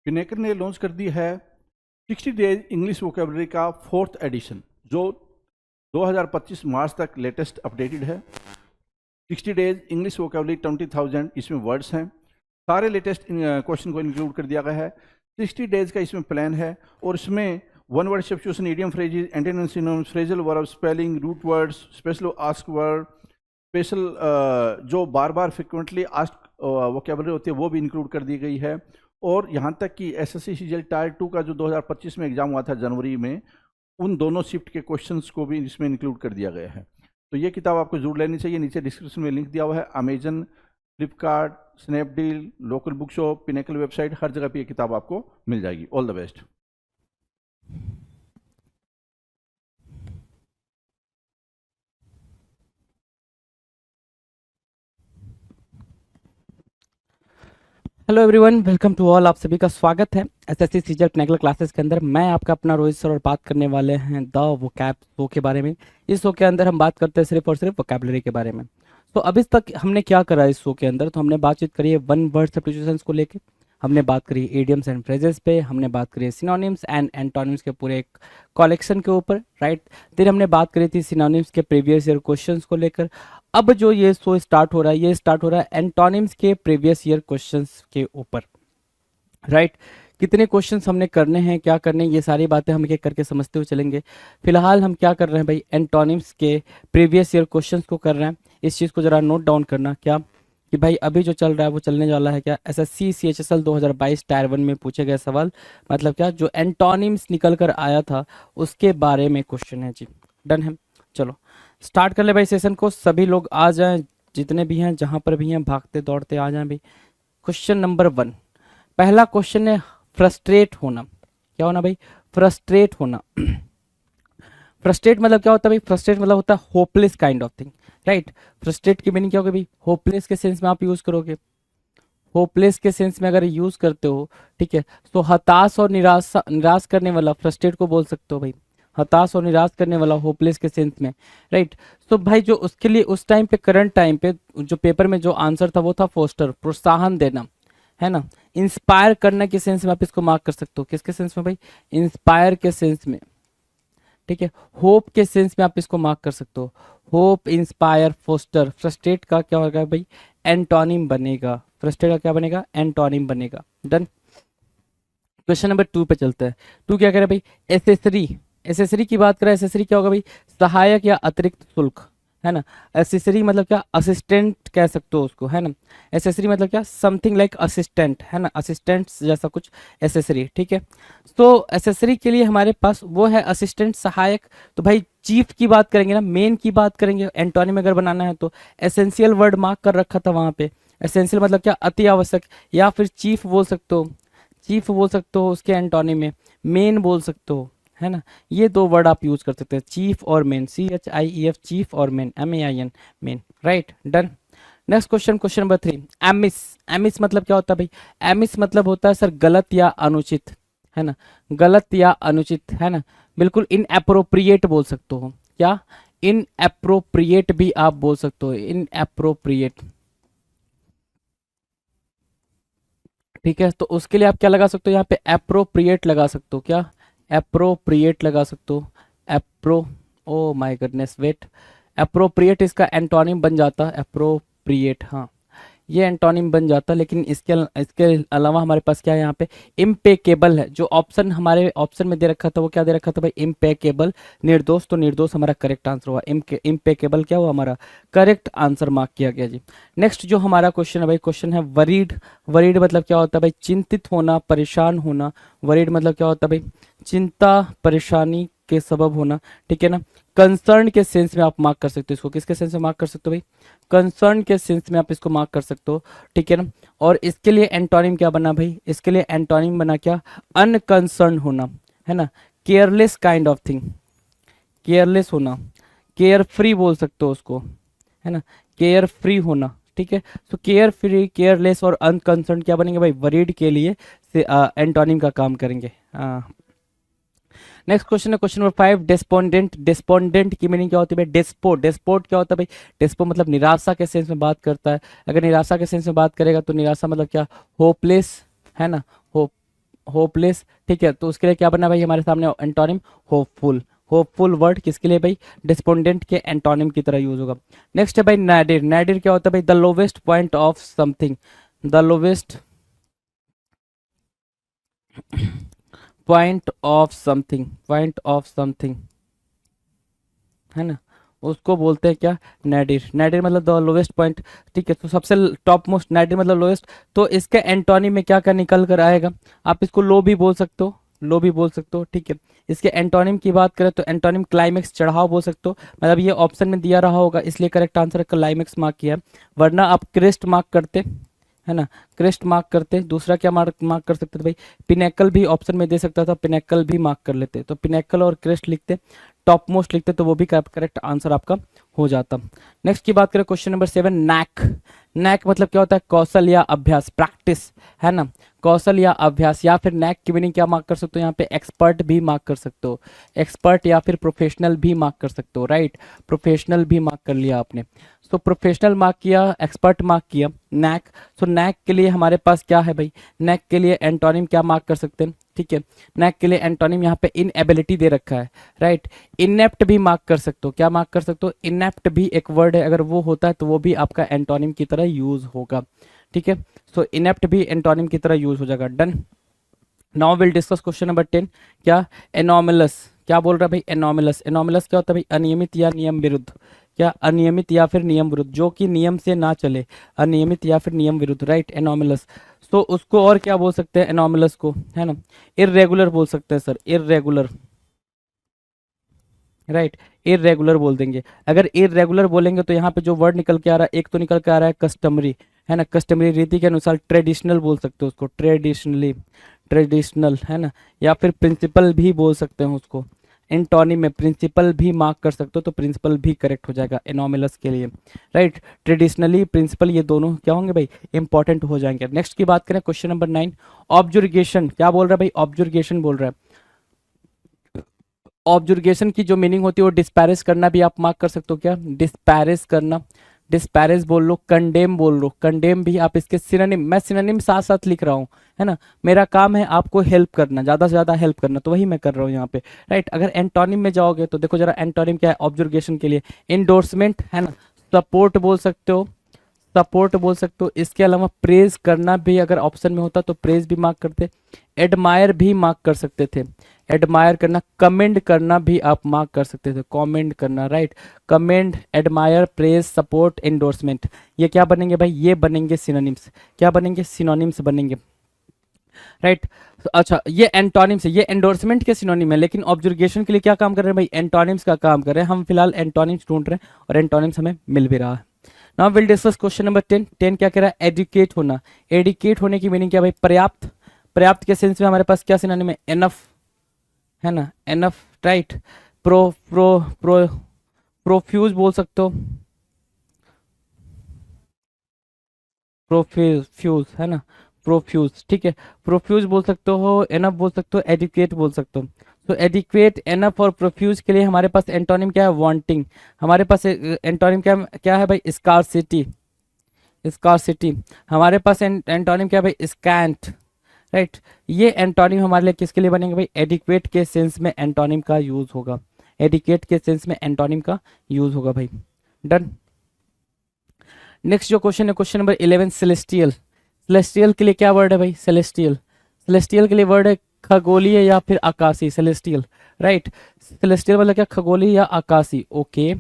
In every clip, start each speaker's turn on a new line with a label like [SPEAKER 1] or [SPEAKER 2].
[SPEAKER 1] पिनेकर ने लॉन्च कर दी है 60 डेज इंग्लिश वोकेबलरी का 4th एडिशन, जो 2025 मार्च तक लेटेस्ट अपडेटेड है। 60 डेज इंग्लिश वोकेबलरी 20,000 इसमें वर्ड्स हैं। सारे लेटेस्ट क्वेश्चन को इंक्लूड कर दिया गया है। 60 डेज का इसमें प्लान है और इसमें one word substitution, idiom phrases, antonyms, synonyms, phrasal verb, spelling, root words, special ask word, special जो बार बार फ्रिक्वेंटली आस्क वोकेबलरी होती है वो भी इंक्लूड कर दी गई है। और यहाँ तक कि एसएससी सीजीएल टायर 2 का जो 2025 में एग्जाम हुआ था जनवरी में, उन दोनों शिफ्ट के क्वेश्चंस को भी इसमें इंक्लूड कर दिया गया है। तो ये किताब आपको जरूर लेनी चाहिए। नीचे डिस्क्रिप्शन में लिंक दिया हुआ है। Amazon, Flipkart, Snapdeal, local book shop, Pinnacle website, हर जगह पे ये किताब आपको मिल जाएगी। All the best.
[SPEAKER 2] Hello everyone, welcome to all. आप सभी का स्वागत है एसएससी सीजीएल पिनेकल क्लासेस के अंदर। मैं आपका अपना रोहित सर और बात करने वाले हैं द वोकैब शो के बारे में। इस शो के अंदर हम बात करते हैं सिर्फ और सिर्फ वोकैबलरी के बारे में। तो अभी तक हमने क्या करा इस शो के अंदर, तो हमने बातचीत करी है वन वर्ड सब्स्टिट्यूशंस को लेके, हमने बात करी इडियम्स एंड फ्रेजेस पे, हमने बात करी सिनोनिम्स एंड एंटोनिम्स के पूरे एक कलेक्शन के ऊपर, राइट। फिर हमने बात करी थी सिनोनिम्स के प्रीवियस ईयर क्वेश्चंस को लेकर। अब जो ये शो स्टार्ट हो रहा है, ये स्टार्ट हो रहा है एंटोनिम्स के प्रीवियस ईयर क्वेश्चंस के ऊपर, राइट। कितने क्वेश्चंस हमने करने हैं, क्या करने हैं, ये सारी बातें हम एक एक करके समझते हुए चलेंगे। फिलहाल हम क्या कर रहे हैं भाई, एंटोनिम्स के प्रीवियस ईयर क्वेश्चंस को कर रहे हैं। इस चीज़ को ज़रा नोट डाउन करना, क्या कि भाई अभी जो चल रहा है वो चलने वाला है क्या, एसएससी सीएचएसएल 2022 टायर 1 में पूछे गए सवाल, मतलब क्या जो एंटोनिम्स निकल कर आया था उसके बारे में क्वेश्चन है जी। डन है, चलो स्टार्ट कर ले भाई सेशन को। सभी लोग आ जाएं, जितने भी हैं, जहाँ पर भी हैं, भागते दौड़ते आ जाएं भाई। क्वेश्चन नंबर 1, पहला क्वेश्चन है फ्रस्ट्रेट होना। क्या होना भाई, फ्रस्ट्रेट होना। फ्रस्ट्रेट मतलब क्या होता है भाई, फ्रस्ट्रेट मतलब होता है hopeless kind of thing, right. Frustrate की मीनिंग क्या होगी भाई, होपलेस के सेंस में आप यूज करोगे। होपलेस के सेंस में अगर यूज करते हो, ठीक है, तो हताश और निराश करने वाला फ्रस्ट्रेट को बोल सकते हो भाई। हताश और निराश करने वाला होपलेस के सेंस में, राइट। तो भाई जो उसके लिए उस टाइम पे, करंट टाइम पे जो पेपर में जो आंसर था वो था फोस्टर, प्रोत्साहन देना, है ना। इंस्पायर करने के सेंस में आप इसको मार्क कर सकते हो। किसके सेंस में भाई, इंस्पायर के सेंस में, ठीक है। होप के सेंस में आप इसको मार्क कर सकते हो। Hope, inspire, poster. फ्रस्ट्रेट का क्या होगा भाई, एंटोनिम बनेगा। फ्रस्ट्रेट का क्या बनेगा, एंटोनिम बनेगा। डन। क्वेश्चन नंबर 2 पे चलते हैं। 2 क्या करे भाई, एसेसरी। एसेसरी की बात करें, एसेसरी क्या होगा भाई, सहायक या अतिरिक्त शुल्क, है ना। एसेसरी मतलब क्या, असिस्टेंट कह सकते हो उसको, है ना। एसेसरी मतलब क्या, समथिंग लाइक असिस्टेंट, है ना, असिस्टेंट जैसा कुछ एसेसरी, ठीक है। तो एसेसरी के लिए हमारे पास वो है असिस्टेंट, सहायक। तो भाई चीफ की बात करेंगे ना, मेन की बात करेंगे, एंटोनिम अगर बनाना है तो एसेंशियल वर्ड मार्क कर रखा था वहां पे। एसेंशियल मतलब क्या, अति आवश्यक, या फिर चीफ बोल सकते हो। चीफ बोल सकते हो उसके एंटोनिम में, मेन बोल सकते हो, है ना। ये दो वर्ड आप यूज कर सकते हैं, चीफ और मेन, CHIEF, चीफ और main, MAIN, main, right. Done. Next question, question number 3, amiss. Amiss मतलब क्या होता है भाई, एमिस मतलब होता है सर गलत या अनुचित, है ना। गलत या अनुचित, है ना। बिल्कुल इनएप्रोप्रिएट बोल सकते हो। क्या, इनएप्रोप्रिएट भी आप बोल सकते हो, इनएप्रोप्रिएट, ठीक है। तो उसके लिए आप क्या लगा सकते हो यहाँ पे, एप्रोप्रिएट लगा सकते हो। क्या, एप्रोप्रिएट लगा सकते हो। Appro, oh my goodness, wait, appropriate इसका एंटोनिम बन जाता है, एप्रोप्रिएट, हाँ ये एंटोनिम बन जाता। लेकिन इसके अलावा हमारे पास क्या है यहाँ पे, इम्पेकेबल है। जो ऑप्शन हमारे ऑप्शन में दे रखा था वो क्या दे रखा था भाई, इम्पेकेबल, निर्दोष। तो निर्दोष हमारा करेक्ट आंसर हुआ। इम्पेकेबल क्या हुआ, हमारा करेक्ट आंसर मार्क किया गया जी। नेक्स्ट जो हमारा क्वेश्चन है भाई, क्वेश्चन है वरीड। वरीड मतलब क्या होता है भाई, चिंतित होना, परेशान होना। वरीड मतलब क्या होता है भाई, चिंता, परेशानी के सबब होना, ठीक है ना। कंसर्न के सेंस में आप मार्क कर सकते हो इसको। किसके सेंस में मार्क कर सकते हो भाई, कंसर्न के सेंस में आप इसको मार्क कर सकते हो, ठीक है ना। और इसके लिए एंटोनिम क्या बना भाई, इसके लिए एंटोनिम बना क्या, अनकंसर्न होना, है ना। Careless kind of thing, careless होना। केयर फ्री बोल सकते हो उसको, है ना, केयर फ्री होना, ठीक है। तो केयर फ्री, केयरलेस और अनकंसर्न क्या बनेंगे भाई, वरीड के लिए से एंटोनिम का काम करेंगे। नेक्स्ट क्वेश्चन है क्वेश्चन नंबर 5, डेस्पोंडेंट। डेस्पोंडेंट की मीनिंग क्या होती है भाई, डेस्पो। डेस्पोट क्या होता है भाई, डेस्पो मतलब निराशा के सेंस में बात करता है। अगर निराशा के सेंस में बात करेगा तो निराशा मतलब क्या, होपलेस, है ना, होप, होपलेस, ठीक है, तो उसके लिए क्या बना भाई हमारे सामने एंटोनिम होपफुल। होपफुल वर्ड किसके लिए भाई, डिस्पोंडेंट के एंटोनिम की तरह यूज होगा। नेक्स्ट है भाई नैडिर। नैडिर क्या होता है भाई, the lowest point of something, the lowest point of something, point of something, है ना, उसको बोलते हैं क्या, नैडिर। नैडिर मतलब द लोवेस्ट पॉइंट, ठीक है, तो सबसे टॉप मोस्ट, नैडिर मतलब लोवेस्ट, तो इसके एंटोनिम में क्या क्या निकल कर आएगा, आप इसको लो भी बोल सकते हो, लो भी बोल सकते हो, ठीक है। इसके एंटोनिम की बात करें तो एंटोनिम क्लाइमेक्स, चढ़ाव बोल सकते हो, मतलब ये ऑप्शन में दिया रहा होगा इसलिए करेक्ट आंसर क्लाइमेक्स मार्क किया है, वरना आप क्रेस्ट मार्क करते, है ना, क्रेस्ट मार्क करते। दूसरा क्या मार्क मार्क कर सकते थे भाई, पिनेकल भी ऑप्शन में दे सकता था, पिनेकल भी मार्क कर लेते, तो पिनेकल और क्रेस्ट लिखते, टॉप मोस्ट लिखते, तो वो भी करेक्ट आंसर आपका हो जाता। नेक्स्ट की बात करें क्वेश्चन नंबर 7, नैक। नैक मतलब क्या होता है, कौशल या अभ्यास, प्रैक्टिस, है ना, कौशल या अभ्यास, या फिर नैक की मीनिंग क्या मार्क कर सकते हो यहाँ पे, एक्सपर्ट भी मार्क कर सकते हो, एक्सपर्ट या फिर प्रोफेशनल भी मार्क कर सकते हो, राइट, प्रोफेशनल भी मार्क कर लिया आपने। सो प्रोफेशनल मार्क किया, एक्सपर्ट मार्क किया, नैक। सो नैक के लिए हमारे पास क्या है भाई, नैक के लिए एंटोनिम क्या मार्क कर सकते हैं, ठीक है, नैक के लिए एंटोनिम यहाँ पे इनएबिलिटी दे रखा है, राइट। इनेप्ट भी मार्क कर सकते हो, क्या मार्क कर सकते हो, इनेप्ट भी एक वर्ड है, अगर वो होता है तो वो भी आपका एंटोनिम की तरह यूज होगा, ठीक है। सो इनेप्ट भी एंटोनिम की तरह यूज हो जाएगा, done. Now will discuss question number 10, क्या, एनोमलस, क्या बोल रहा है भाई, एनोमलस। एनोमलस क्या होता है भाई, अनियमित या नियम विरुद्ध, क्या, अनियमित या फिर नियम विरुद्ध, जो कि नियम से ना चले, अनियमित या फिर नियम विरुद्ध, राइट, एनोमलस। तो उसको और क्या बोल सकते हैं एनोमलस को, है ना, इर्रेगुलर बोल सकते हैं सर, इर्रेगुलर, राइट, इरेगुलर बोल देंगे। अगर इरेगुलर बोलेंगे तो यहाँ पे जो वर्ड निकल के आ रहा है, एक तो निकल के आ रहा है कस्टमरी, है ना, कस्टमरी रीति के अनुसार, ट्रेडिशनल बोल सकते हो उसको, ट्रेडिशनली, ट्रेडिशनल, है ना, या फिर प्रिंसिपल भी बोल सकते हैं उसको, एंटोनिम में प्रिंसिपल भी मार्क कर सकते हो, तो प्रिंसिपल भी करेक्ट हो जाएगा एनोमिलस के लिए, राइट। ट्रेडिशनली, प्रिंसिपल, ये दोनों क्या होंगे भाई, इंपॉर्टेंट हो जाएंगे। नेक्स्ट की बात करें क्वेश्चन नंबर 9, ऑब्जुर्गेशन, क्या बोल रहा है भाई, ऑब्जुर्गेशन बोल रहा है। ऑब्जुर्गेशन की जो मीनिंग होती है वो डिस्पैरेज करना भी आप मार्क कर सकते हो, क्या, डिस्पैरेज करना, डिस्पैरेज बोल लो, कंडेम बोल लो, कंडेम भी आप इसके सिनोनिम, मैं सिनोनिम साथ साथ लिख रहा हूँ, है ना, मेरा काम है आपको हेल्प करना, ज़्यादा से ज़्यादा हेल्प करना, तो वही मैं कर रहा हूँ यहाँ पे, राइट। अगर एंटोनिम में जाओगे तो देखो जरा एंटोनिम क्या है ऑब्जुर्गेशन के लिए, इंडोर्समेंट, है ना, सपोर्ट बोल सकते हो, सपोर्ट बोल सकते हो, इसके अलावा प्रेज करना भी अगर ऑप्शन में होता तो प्रेज भी मार्क करते, एडमायर भी मार्क कर सकते थे, एडमायर करना, कमेंड करना भी आप मार्क कर सकते थे, कमेंड करना, right, commend, admire, praise, support, endorsement, ये क्या बनेंगे भाई, ये बनेंगे सिनोनिम्स, क्या बनेंगे, सिनोनिम्स बनेंगे, राइट। अच्छा, ये एंटोनिम्स है, ये एंडोर्समेंट के सिनोनिम है, लेकिन ऑब्जर्वेशन के लिए क्या काम कर रहे हैं भाई, एंटोनिम्स का काम कर रहे हैं, हम फिलहाल एंटोनिम्स ढूंढ रहे हैं और एंटोनिम्स हमें मिल भी रहा है। Now will discuss question number 10। 10 क्या कह रहा है, एडुकेट होना। एडुकेट होने की मीनिंग क्या भाई, पर्याप्त, पर्याप्त के सेंस में हमारे पास क्या सिनोनिम है, एनफ, है ना, enough, right. Pro pro pro profuse बोल सकते हो, प्रोफ्यूज, है ना, प्रोफ्यूज, ठीक है, प्रोफ्यूज बोल सकते हो, एनफ बोल सकते हो, एडुकेट बोल सकते हो। तो एडिक्वेट, एनफ और प्रोफ्यूज के लिए हमारे पास एंटोनिम क्या है, वांटिंग। हमारे पास एंटोनिम क्या क्या है भाई, स्कार्सिटी, स्कार्सिटी। हमारे पास एंटोनिम क्या है भाई, स्कैंट, राइट। ये एंटोनिम हमारे लिए किसके लिए बनेंगे भाई, एडिक्वेट के सेंस में एंटोनिम का यूज होगा, एडिक्वेट के सेंस में एंटोनिम का यूज होगा भाई, डन। नेक्स्ट जो क्वेश्चन है क्वेश्चन नंबर 11, सेलेस्टियल। सेलेस्टियल के लिए क्या वर्ड है भाई, सेलेस्टियल, सेलेस्टियल के लिए वर्ड है खगोलीय या फिर आकाशी, सेलेस्टियल, राइट। सेलेस्टियल मतलब क्या, खगोलीय या आकाशी, ओके,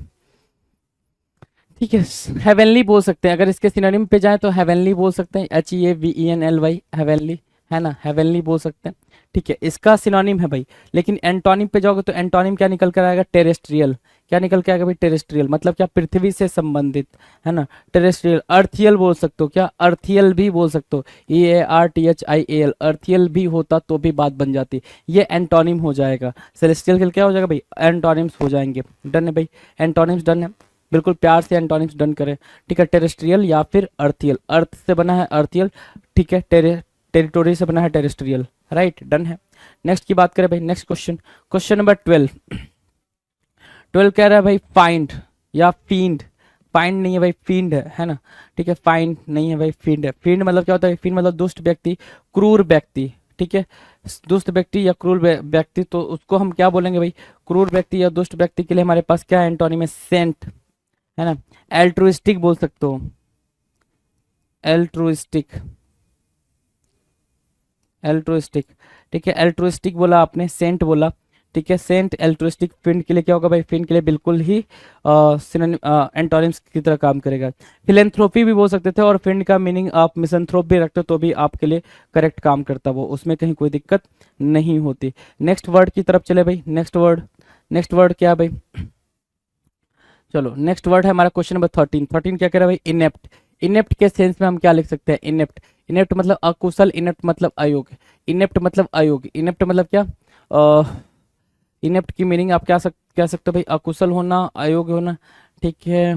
[SPEAKER 2] ठीक है। हेवनली बोल सकते हैं, अगर इसके सिनोनिम पे जाए तो हेवनली बोल सकते हैं, HEAVENLY, हेवनली, है ना, हेवनली बोल सकते हैं, ठीक है, इसका सिनोनिम है भाई। लेकिन एंटोनिम पे जाओगे तो एंटोनिम क्या निकल कर आएगा, टेरेस्ट्रियल, क्या निकल के आएगा भाई, टेरेस्ट्रियल, मतलब क्या, पृथ्वी से संबंधित, है ना, टेरेस्ट्रियल। अर्थियल बोल सकते हो, क्या, अर्थियल भी बोल सकते हो, EARTHIAL, अर्थियल भी होता तो भी बात बन जाती, ये एंटोनिम हो जाएगा। सेलेस्टियल के लिए क्या हो जाएगा भाई, एंटोनिम्स हो जाएंगे, डन है भाई, एंटोनिम्स डन है, बिल्कुल प्यार से एंटोनिम्स डन करें, ठीक है। टेरेस्ट्रियल या फिर अर्थियल, अर्थ से बना है अर्थियल, ठीक है, टेरिटोरी से बना है टेरेस्ट्रियल, राइट, डन है। नेक्स्ट की बात करें भाई, नेक्स्ट क्वेश्चन, क्वेश्चन नंबर 12। 12 कह रहा है भाई, फाइंड या फींड, फाइंड नहीं है भाई, फींड है ना, ठीक है, फाइंड नहीं है भाई, फींड है। फींड मतलब क्या होता है, फींड मतलब दुष्ट व्यक्ति, क्रूर व्यक्ति, ठीक है, दुष्ट व्यक्ति या क्रूर व्यक्ति, तो उसको हम क्या बोलेंगे भाई, क्रूर व्यक्ति या दुष्ट व्यक्ति के लिए हमारे पास क्या एंटोनिम है, सेंट, है ना। एल्ट्रुइस्टिक बोल सकते हो, एल्ट्रुइस्टिक, एल्ट्रुइस्टिक, ठीक है, एल्ट्रुइस्टिक बोला आपने, सेंट बोला, ठीक है, सेंट एल्ट्रुइस्टिक फिंड के लिए क्या होगा भाई, फिंड के लिए बिल्कुल ही एंटोनिम्स की तरह काम करेगा। फिलेंथ्रोपी भी बोल सकते थे, और फिंड का मीनिंग आप मिसंथ्रोप भी रखते हो तो भी आपके लिए करेक्ट काम करता, वो उसमें कहीं कोई दिक्कत नहीं होती। नेक्स्ट वर्ड की तरफ चले भाई, नेक्स्ट वर्ड, नेक्स्ट वर्ड क्या भाई, चलो नेक्स्ट वर्ड है हमारा क्वेश्चन नंबर 13। 13 क्या कह रहा है भाई, इनेप्ट। इनेप्ट के सेंस में हम क्या लिख सकते हैं, इनेप्ट, इनेप्ट मतलब अकुशल, इनेप्ट मतलब अयोग्य, इनेप्ट मतलब अयोग्य, इनेप्ट मतलब क्या, इनेप्ट की मीनिंग आप क्या कह सकते हो भाई, अकुशल होना, अयोग्य होना, ठीक है,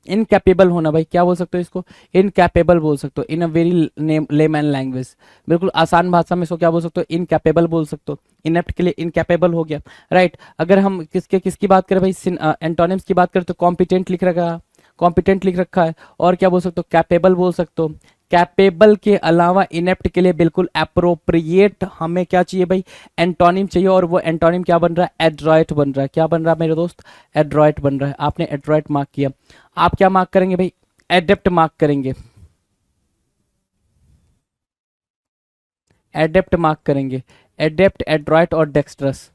[SPEAKER 2] इनकैपेबल होना भाई, क्या बोल सकते हो इसको, इनकैपेबल बोल सकते हो, इन अ वेरी लेमैन लैंग्वेज, बिल्कुल आसान भाषा में इसको क्या बोल सकते हो, इनकैपेबल बोल सकते हो। इनेप्ट के लिए इनकैपेबल हो गया, राइट। अगर हम किसकी बात करें भाई, एंटोनिम्स की बात करें तो कॉम्पिटेंट लिख रखा है, कॉम्पिटेंट लिख रखा है, और क्या बोल सकते हो, कैपेबल बोल सकते हो। कैपेबल के अलावा इनेप्ट के लिए बिल्कुल अप्रोप्रिएट हमें क्या चाहिए भाई, एंटोनिम चाहिए, और वो एंटोनिम क्या बन रहा है, एड्रॉइट बन रहा है। क्या बन रहा है मेरे दोस्त, एड्रॉइट बन रहा है। आपने एड्रॉइट मार्क किया, आप क्या मार्क करेंगे भाई, एडेप्ट मार्क करेंगे, एडेप्ट मार्क करेंगे, एडेप्ट, एड्रॉइट और डेक्स्ट्रस,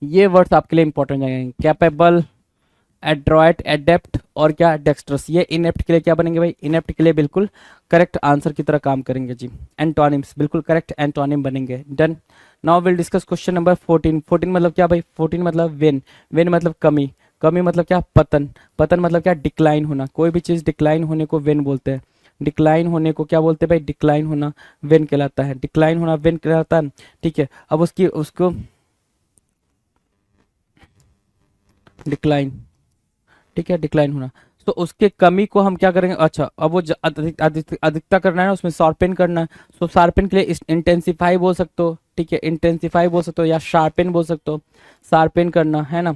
[SPEAKER 2] ये वर्ड्स आपके लिए इंपॉर्टेंट जाएंगे। कैपेबल, एड्रॉइट, एडेप्ट और क्या, डेक्स्ट्रस, ये इनेप्ट के लिए क्या बनेंगे भाई, इनेप्ट के लिए बिल्कुल करेक्ट आंसर की तरह काम करेंगे जी। एंटोनिम्स बिल्कुल करेक्ट एंटोनिम बनेंगे, done. Now will discuss question number 14। 14 मतलब क्या भाई, 14 मतलब वेन, वेन मतलब कमी, कमी मतलब क्या, पतन, पतन मतलब क्या, डिक्लाइन होना, कोई भी चीज़ डिक्लाइन होने को वेन बोलते हैं, डिक्लाइन होने को क्या बोलते हैं भाई, डिक्लाइन होना वेन कहलाता है, डिक्लाइन होना वेन कहलाता है, ठीक है। अब उसको डिक्लाइन, ठीक है, डिक्लाइन होना, तो उसके कमी को हम क्या करेंगे, अच्छा अब वो अधिकता करना है ना, उसमें शार्पेन करना है, तो शार्पेन के लिए इंटेंसिफाई बोल सकते हो, ठीक है, इंटेंसिफाई बोल सकते हो, या शार्पेन बोल सकते हो, शार्पेन करना है ना,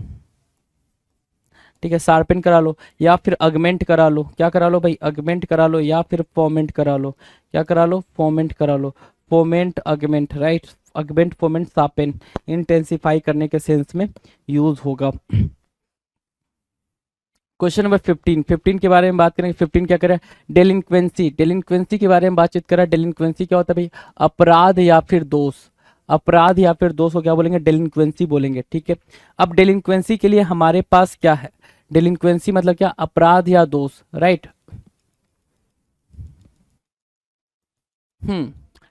[SPEAKER 2] ठीक है, शार्पेन करा लो, या फिर अगमेंट करा लो, क्या करा लो भाई, अगमेंट करा लो, या फिर फोमेंट करा लो, क्या करा लो, फोमेंट करा लो, foment, अगमेंट, right, अगमेंट, foment, sharpen, intensify करने के सेंस में यूज होगा। क्वेश्चन नंबर 15, 15 के बारे में बात करेंगे। 15 क्या करें, डेलिंक्वेंसी, डेलिंक्वेंसी के बारे में बातचीत करें। डेलिंक्वेंसी क्या होता है भाई, अपराध या फिर दोष, अपराध या फिर दोष को क्या बोलेंगे, डेलिंक्वेंसी बोलेंगे, ठीक है। अब डेलिंक्वेंसी के लिए हमारे पास क्या है, डेलिंक्वेंसी मतलब क्या, अपराध या दोष, राइट,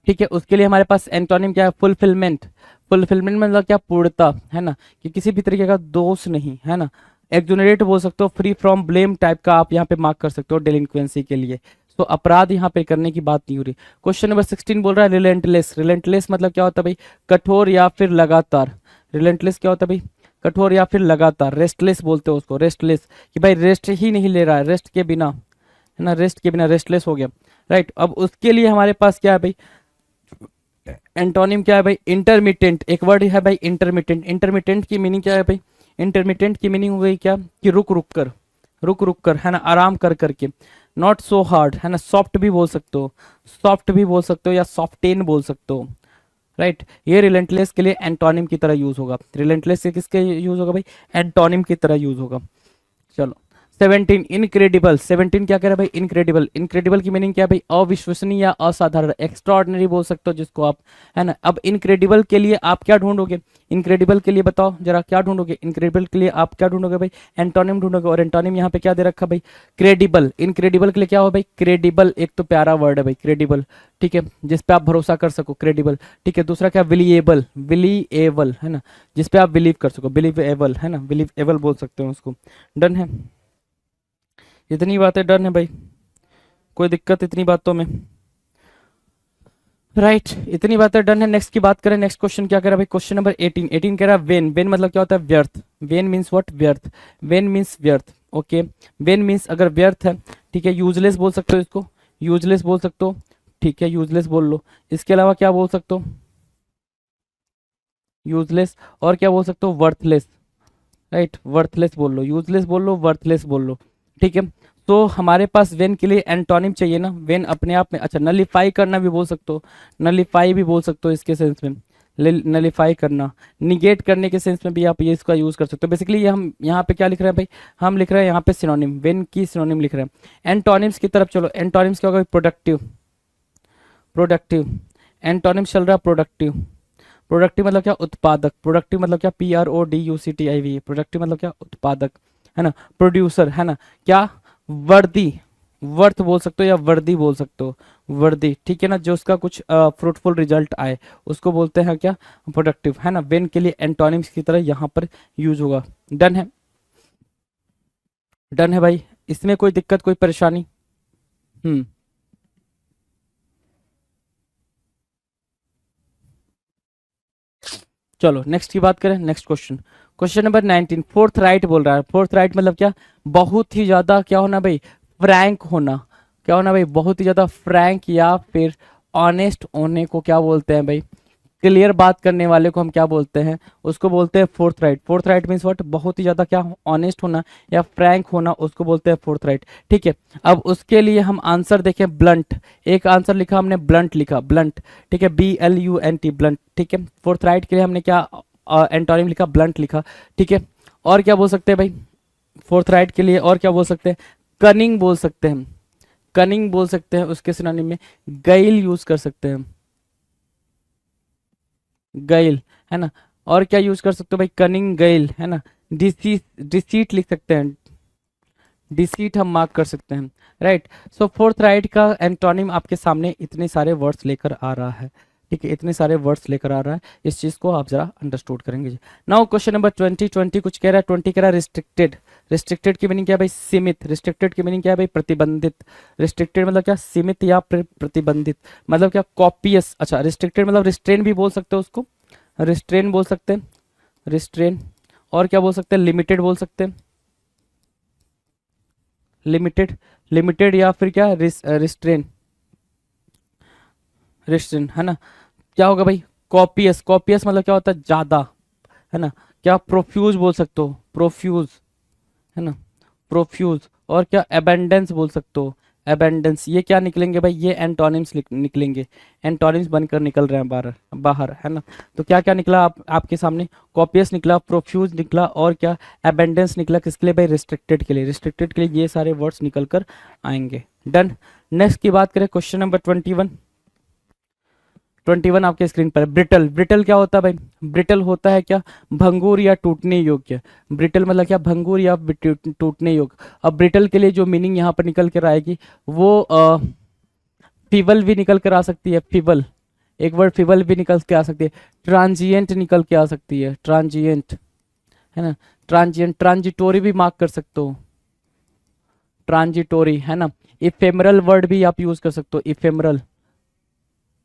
[SPEAKER 2] ठीक है। उसके लिए हमारे पास एंटोनिम क्या है, फुलफिलमेंट, फुलफिलमेंट मतलब क्या, पूर्णता, है ना, कि किसी भी तरीके का दोष नहीं, है ना। एक्सोनरेट बोल सकते हो, फ्री फ्रॉम ब्लेम टाइप का आप यहाँ पे मार्क कर सकते हो डेलिंक्वेंसी के लिए। तो अपराध यहाँ पे करने की बात नहीं हो रही। क्वेश्चन नंबर 16 बोल रहा है रिलेंटलेस, रिलेंटलेस मतलब क्या होता है भाई, कठोर या फिर लगातार, रिलेंटलेस क्या होता है भाई, कठोर या फिर लगातार। रेस्टलेस बोलते हो उसको, रेस्टलेस, कि भाई रेस्ट ही नहीं ले रहा है, रेस्ट के बिना, है ना, रेस्ट के बिना रेस्टलेस हो गया, राइट। अब उसके लिए हमारे पास क्या है भाई, एंटोनिम क्या है भाई, इंटरमिटेंट, एक वर्ड है भाई इंटरमिटेंट। इंटरमिटेंट की मीनिंग क्या है भाई, इंटरमिटेंट की मीनिंग हो गई क्या, कि रुक रुक कर, रुक रुक कर, है ना, आराम कर करके। नॉट सो हार्ड, है ना, सॉफ्ट भी बोल सकते हो, सॉफ्ट भी बोल सकते हो, या सॉफ्टेन बोल सकते हो, राइट। ये रिलेंटलेस के लिए एंटोनिम की तरह यूज होगा। रिलेंटलेस से किसके यूज होगा भाई, एंटोनिम की तरह यूज होगा। चलो 17, इनक्रेडिबल। 17 क्या कह रहा है भाई, इनक्रेडिबल, इनक्रेडिबल की मीनिंग क्या है भाई, अविश्वसनीय या असाधारण, एक्स्ट्राऑर्डिनरी बोल सकते हो जिसको आप, है ना। अब इनक्रेडिबल के लिए आप क्या ढूंढोगे, इनक्रेडिबल के लिए बताओ जरा क्या ढूंढोगे, इनक्रेडिबल के लिए आप क्या ढूंढोगे भाई, एंटोनिम ढूंढोगे, और एंटोनिम यहाँ पे क्या दे रखा भाई, क्रेडिबल। इनक्रेडिबल के लिए क्या हो भाई, क्रेडिबल, एक तो प्यारा वर्ड है भाई क्रेडिबल, ठीक है, जिसपे आप भरोसा कर सको, क्रेडिबल, ठीक है। दूसरा क्या, विलीएबल, विलीएबल, है ना, जिसपे आप बिलीव कर सको, बिलीवेबल, है ना, बिलीवेबल बोल सकते हो उसको, डन है। इतनी बातें डन है भाई, कोई दिक्कत इतनी बातों में, राइट इतनी बातें डन है। नेक्स्ट की बात करें, नेक्स्ट क्वेश्चन क्या कह रहा है भाई, क्वेश्चन नंबर 18। 18 कह रहा है वेन, वेन मतलब क्या होता है, व्यर्थ, वेन मीन्स व्हाट, व्यर्थ, वेन मीन्स व्यर्थ, ओके। वेन मीन्स अगर व्यर्थ है, ठीक है, यूजलेस बोल सकते हो इसको, यूजलेस बोल सकते हो, ठीक है, यूजलेस बोल लो। इसके अलावा क्या बोल सकते हो, यूजलेस, और क्या बोल सकते हो, वर्थलेस, राइट, वर्थलेस बोल लो, यूजलेस बोल लो, वर्थलेस बोल लो, ठीक है। तो हमारे पास वेन के लिए एंटोनिम चाहिए ना, वेन अपने आप में, अच्छा नलीफाई करना भी बोल सकते हो, नलीफाई भी बोल सकते हो इसके सेंस में, नलीफाई करना, निगेट करने के सेंस में भी आप ये इसका यूज कर सकते हो। बेसिकली ये हम यहाँ पे क्या लिख रहे हैं भाई, हम लिख रहे हैं यहाँ पे सिनोनिम, वेन की सिनोनिम लिख रहे हैं। एंटोनिम्स की तरफ चलो, एंटोनिम्स क्या होगा, प्रोडक्टिव, प्रोडक्टिव, एंटोनिम्स चल रहा है प्रोडक्टिव, प्रोडक्टिव मतलब क्या, उत्पादक, प्रोडक्टिव मतलब क्या, PRODUCTIV, प्रोडक्टिव मतलब क्या, उत्पादक, है ना, प्रोड्यूसर, है ना, क्या, वर्दी, वर्थ बोल सकते हो या वर्दी बोल सकते हो, वर्दी, ठीक है ना, जो उसका कुछ फ्रूटफुल रिजल्ट आए उसको बोलते हैं क्या, प्रोडक्टिव, है ना। वेन के लिए एंटोनिम्स की तरह यहाँ पर यूज होगा। डन है, डन है भाई, इसमें कोई दिक्कत कोई परेशानी? चलो नेक्स्ट की बात करें, next question, question number 19, fourth right बोल रहा है। फोर्थ राइट मतलब क्या, बहुत ही ज्यादा क्या होना भाई, फ्रैंक होना, क्या होना भाई, बहुत ही ज्यादा फ्रैंक या फिर ऑनेस्ट होने को क्या बोलते हैं भाई, क्लियर बात करने वाले को हम क्या बोलते हैं, उसको बोलते हैं fourth right. Fourth right means what, बहुत ही ज्यादा क्या, ऑनेस्ट होना या फ्रैंक होना, उसको बोलते हैं फोर्थ राइट। ठीक है, अब उसके लिए हम आंसर देखें, ब्लंट, एक आंसर लिखा हमने ब्लंट लिखा, ब्लंट, ठीक है, BLUNT, ब्लंट, ठीक है। फोर्थ राइट के लिए हमने क्या एंटोनिम लिखा, ब्लंट लिखा, ठीक है। और क्या बोल सकते हैं भाई फोर्थ राइट के लिए, और क्या बोल सकते हैं, कनिंग बोल सकते हैं, कनिंग बोल सकते हैं, उसके सिनोनिम में गैल यूज कर सकते हैं, गैल, है ना। और क्या यूज कर सकते हो भाई, कनिंग, गैल, है ना, डिसीट, डिसीट लिख सकते हैं, डिसीट हम मार्क कर सकते हैं, राइट। सो फोर्थ राइट का एंटोनिम आपके सामने इतने सारे वर्ड्स लेकर आ रहा है, ठीक है, इतने सारे वर्ड्स लेकर आ रहा है, इस चीज को आप जरा अंडरस्टूड करेंगे। नाउ क्वेश्चन नंबर 20, 20 कुछ कह रहा है, 20 कह रहा है रिस्ट्रिक्टेड, रिस्ट्रिक्टेड की मीनिंग क्या है भाई, सीमित, रिस्ट्रिक्टेड की मीनिंग क्या है भाई, प्रतिबंधित, रिस्ट्रिक्टेड मतलब क्या, सीमित या प्रतिबंधित, मतलब क्या, कॉपियस, अच्छा रिस्ट्रिक्टेड मतलब रिस्ट्रेन भी बोल सकते हो उसको, रिस्ट्रेन बोल सकते हैं, रिस्ट्रेन, और क्या बोल सकते हैं, लिमिटेड बोल सकते हैं, लिमिटेड, लिमिटेड या फिर क्या, रिस्ट्रेन, रिस्ट्रेन, है ना। क्या होगा भाई, कॉपियस, कॉपियस मतलब क्या होता है, ज्यादा, है ना, क्या, प्रोफ्यूज बोल सकते हो, प्रोफ्यूज, है ना, प्रोफ्यूज, और क्या, एबेंडेंस बोल सकते हो, एबेंडेंस, ये क्या निकलेंगे भाई, ये एंटोनिम्स निकलेंगे, एंटोनिम्स बनकर निकल रहे हैं बाहर, बाहर, है ना। तो क्या क्या निकला आपके सामने, कॉपियस निकला, प्रोफ्यूज निकला, और क्या, एबेंडेंस निकला, किसके लिए भाई, रिस्ट्रिक्टेड के लिए, रिस्ट्रिक्टेड के लिए ये सारे वर्ड्स निकल कर आएंगे। डन। नेक्स्ट की बात करें, क्वेश्चन नंबर 21, 21 आपके स्क्रीन पर, ब्रिटल, ब्रिटल क्या होता है भाई, ब्रिटल होता है क्या, भंगुर या टूटने योग्य, ब्रिटल मतलब क्या, भंगुर या टूटने योग्य। अब ब्रिटल के लिए जो मीनिंग यहाँ पर निकल कर आएगी वो फीबल भी निकल कर आ सकती है, फीबल, एक वर्ड फीबल भी निकल के आ सकती है, ट्रांजिएंट निकल के आ सकती है, ट्रांजिएंट, है ना, ट्रांजिएंट, ट्रांजिटोरी भी मार्क कर सकते हो, ट्रांजिटोरी, है ना, इफेमरल वर्ड भी आप यूज कर सकते हो, इफेमरल,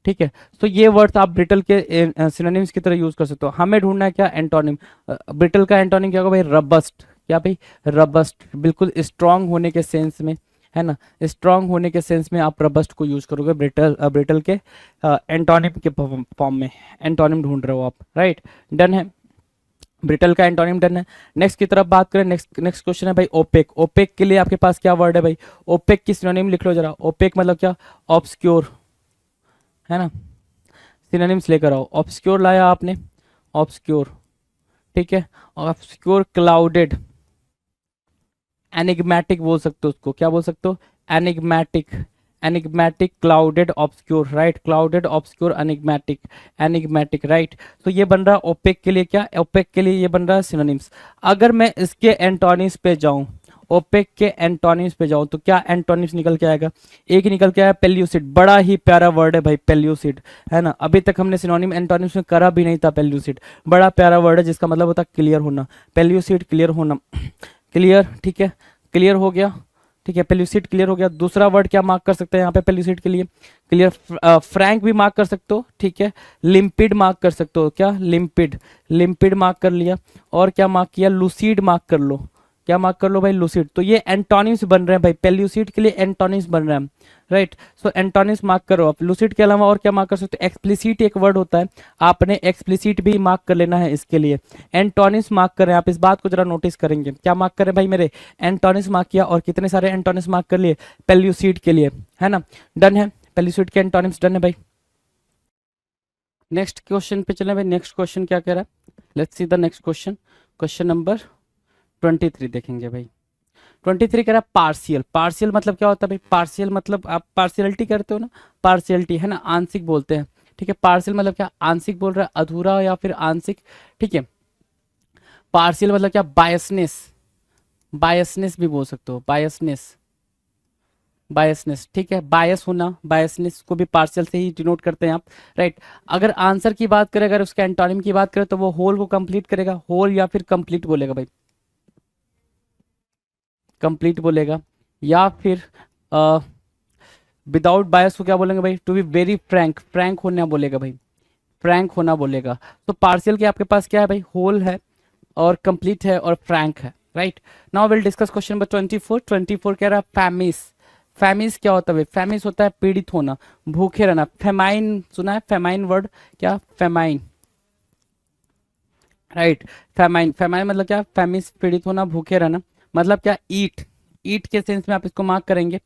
[SPEAKER 2] ठीक है। तो ये वर्ड्स आप ब्रिटल के सिनोनिम्स की तरह यूज कर सकते हो। हमें ढूंढना है क्या, एंटोनिम, ब्रिटल का एंटोनिम क्या होगा भाई, रबस्ट, क्या भाई, रबस्ट, बिल्कुल स्ट्रांग होने के सेंस में, है ना, स्ट्रांग होने के सेंस में आप रबस्ट को यूज करोगे, ब्रिटल, ब्रिटल के एंटोनिम के फॉर्म में, एंटोनिम ढूंढ रहे हो आप, राइट। डन है, ब्रिटल का एंटोनिम डन है। नेक्स्ट की तरफ बात करें, नेक्स्ट नेक्स्ट क्वेश्चन है भाई, ओपेक, ओपेक के लिए आपके पास क्या वर्ड है भाई, ओपेक की सिनोनिम लिख लो जरा, ओपेक मतलब क्या, ऑब्सक्योर, है ना, सिनोनिम्स लेकर आओ, ऑब्सक्योर लाया आपने, ऑब्सक्योर, ठीक है, ऑब्सक्योर, क्लाउडेड, एनिग्मेटिक बोल सकते हो उसको, क्या बोल सकते हो, enigmatic, enigmatic, clouded, obscure, right, clouded, obscure, enigmatic, enigmatic, right. तो ये बन रहा ओपेक के लिए क्या, ओपेक के लिए ये बन रहा है सिनोनिम्स। अगर मैं इसके एंटोनिम्स पे जाऊं, ओपेक के एंटोनिम्स पे जाऊं, तो क्या एंटोनिम्स निकल के आएगा, एक निकल के आया पेल्यूसिड, बड़ा ही प्यारा वर्ड है भाई पेल्यूसिड, है ना, अभी तक हमने सिनोनिम एंटोनिम्स में करा भी नहीं था, पेल्यूसिड बड़ा प्यारा वर्ड है जिसका मतलब होता है क्लियर होना, पेल्यूसिड क्लियर होना, क्लियर, ठीक है, क्लियर हो गया, ठीक है, पेल्यूसिड क्लियर हो गया। दूसरा वर्ड क्या मार्क कर सकते हैं यहाँ पे पेल्यूसिड के लिए, क्लियर, फ्रैंक भी मार्क कर सकते हो, ठीक है, लिम्पिड मार्क कर सकते हो, क्या, लिम्पिड, लिम्पिड मार्क कर लिया, और क्या मार्क किया, लूसीड मार्क कर लो, क्या मार्क कर लो भाई, लूसिड। तो ये एंटोनिम्स बन रहे हैं भाई, पेल्यूसिड के लिए एंटोनिम्स बन रहे हैं, राइट। सो एंटोनिम्स मार्क करो आप। लूसिड के अलावा और क्या मार्क कर सकते हो? एक्सप्लिसिट एक वर्ड होता है, आपने एक्सप्लिसिट भी मार्क कर लेना है इसके लिए। एंटोनिम्स मार्क करें आप, इस बात को जरा नोटिस करेंगे। क्या मार्क करें भाई मेरे? एंटोनिम्स मार्क किया, और कितने सारे एंटोनिम्स मार्क कर लिए पेल्यूसिड के लिए, है ना। डन है, पेल्यूसिड के एंटोनिम्स डन है भाई। नेक्स्ट क्वेश्चन पे चलें भाई। नेक्स्ट क्वेश्चन क्या कह रहा है? Let's see the next question. Question number 23 देखेंगे भाई। 23 कह रहा है पार्शियल। पार्शियल मतलब क्या होता है भाई? पार्शियल मतलब आप पार्शियलिटी करते हो ना, पार्शियलिटी है ना, आंशिक बोलते हैं। ठीक है, पार्शियल मतलब क्या? आंशिक बोल रहा है, अधूरा या फिर आंशिक। ठीक है, पार्शियल मतलब क्या? बायसनेस, बायसनेस भी बोल सकते हो, बायसनेस, बायसनेस। ठीक है, बायस होना, बायसनेस को भी पार्शियल से ही डिनोट करते हैं आप, राइट। अगर आंसर की बात करें, अगर उसके एंटोनिम की बात करें, तो वो होल को कंप्लीट करेगा, होल या फिर कंप्लीट बोलेगा भाई, कंप्लीट बोलेगा। या फिर विदाउट बायस को क्या बोलेंगे भाई? To be very frank, frank होना बोलेगा भाई, फ्रैंक होना बोलेगा। तो पार्शियल के आपके पास क्या है भाई? होल है और कंप्लीट है और फ्रैंक है, right. Now will discuss question number 24। 24 कह रहा है फैमिस। फैमिस क्या होता है भाई? फैमिस होता है पीड़ित होना, भूखे रहना। फेमाइन सुना है? फेमाइन वर्ड क्या? Famine, right. फेमाइन, फेमाइन मतलब क्या? फैमिस, पीड़ित होना, भूखे रहना। मतलब क्या? ईट, ईट के सेंस में आप इसको मार्क करेंगे,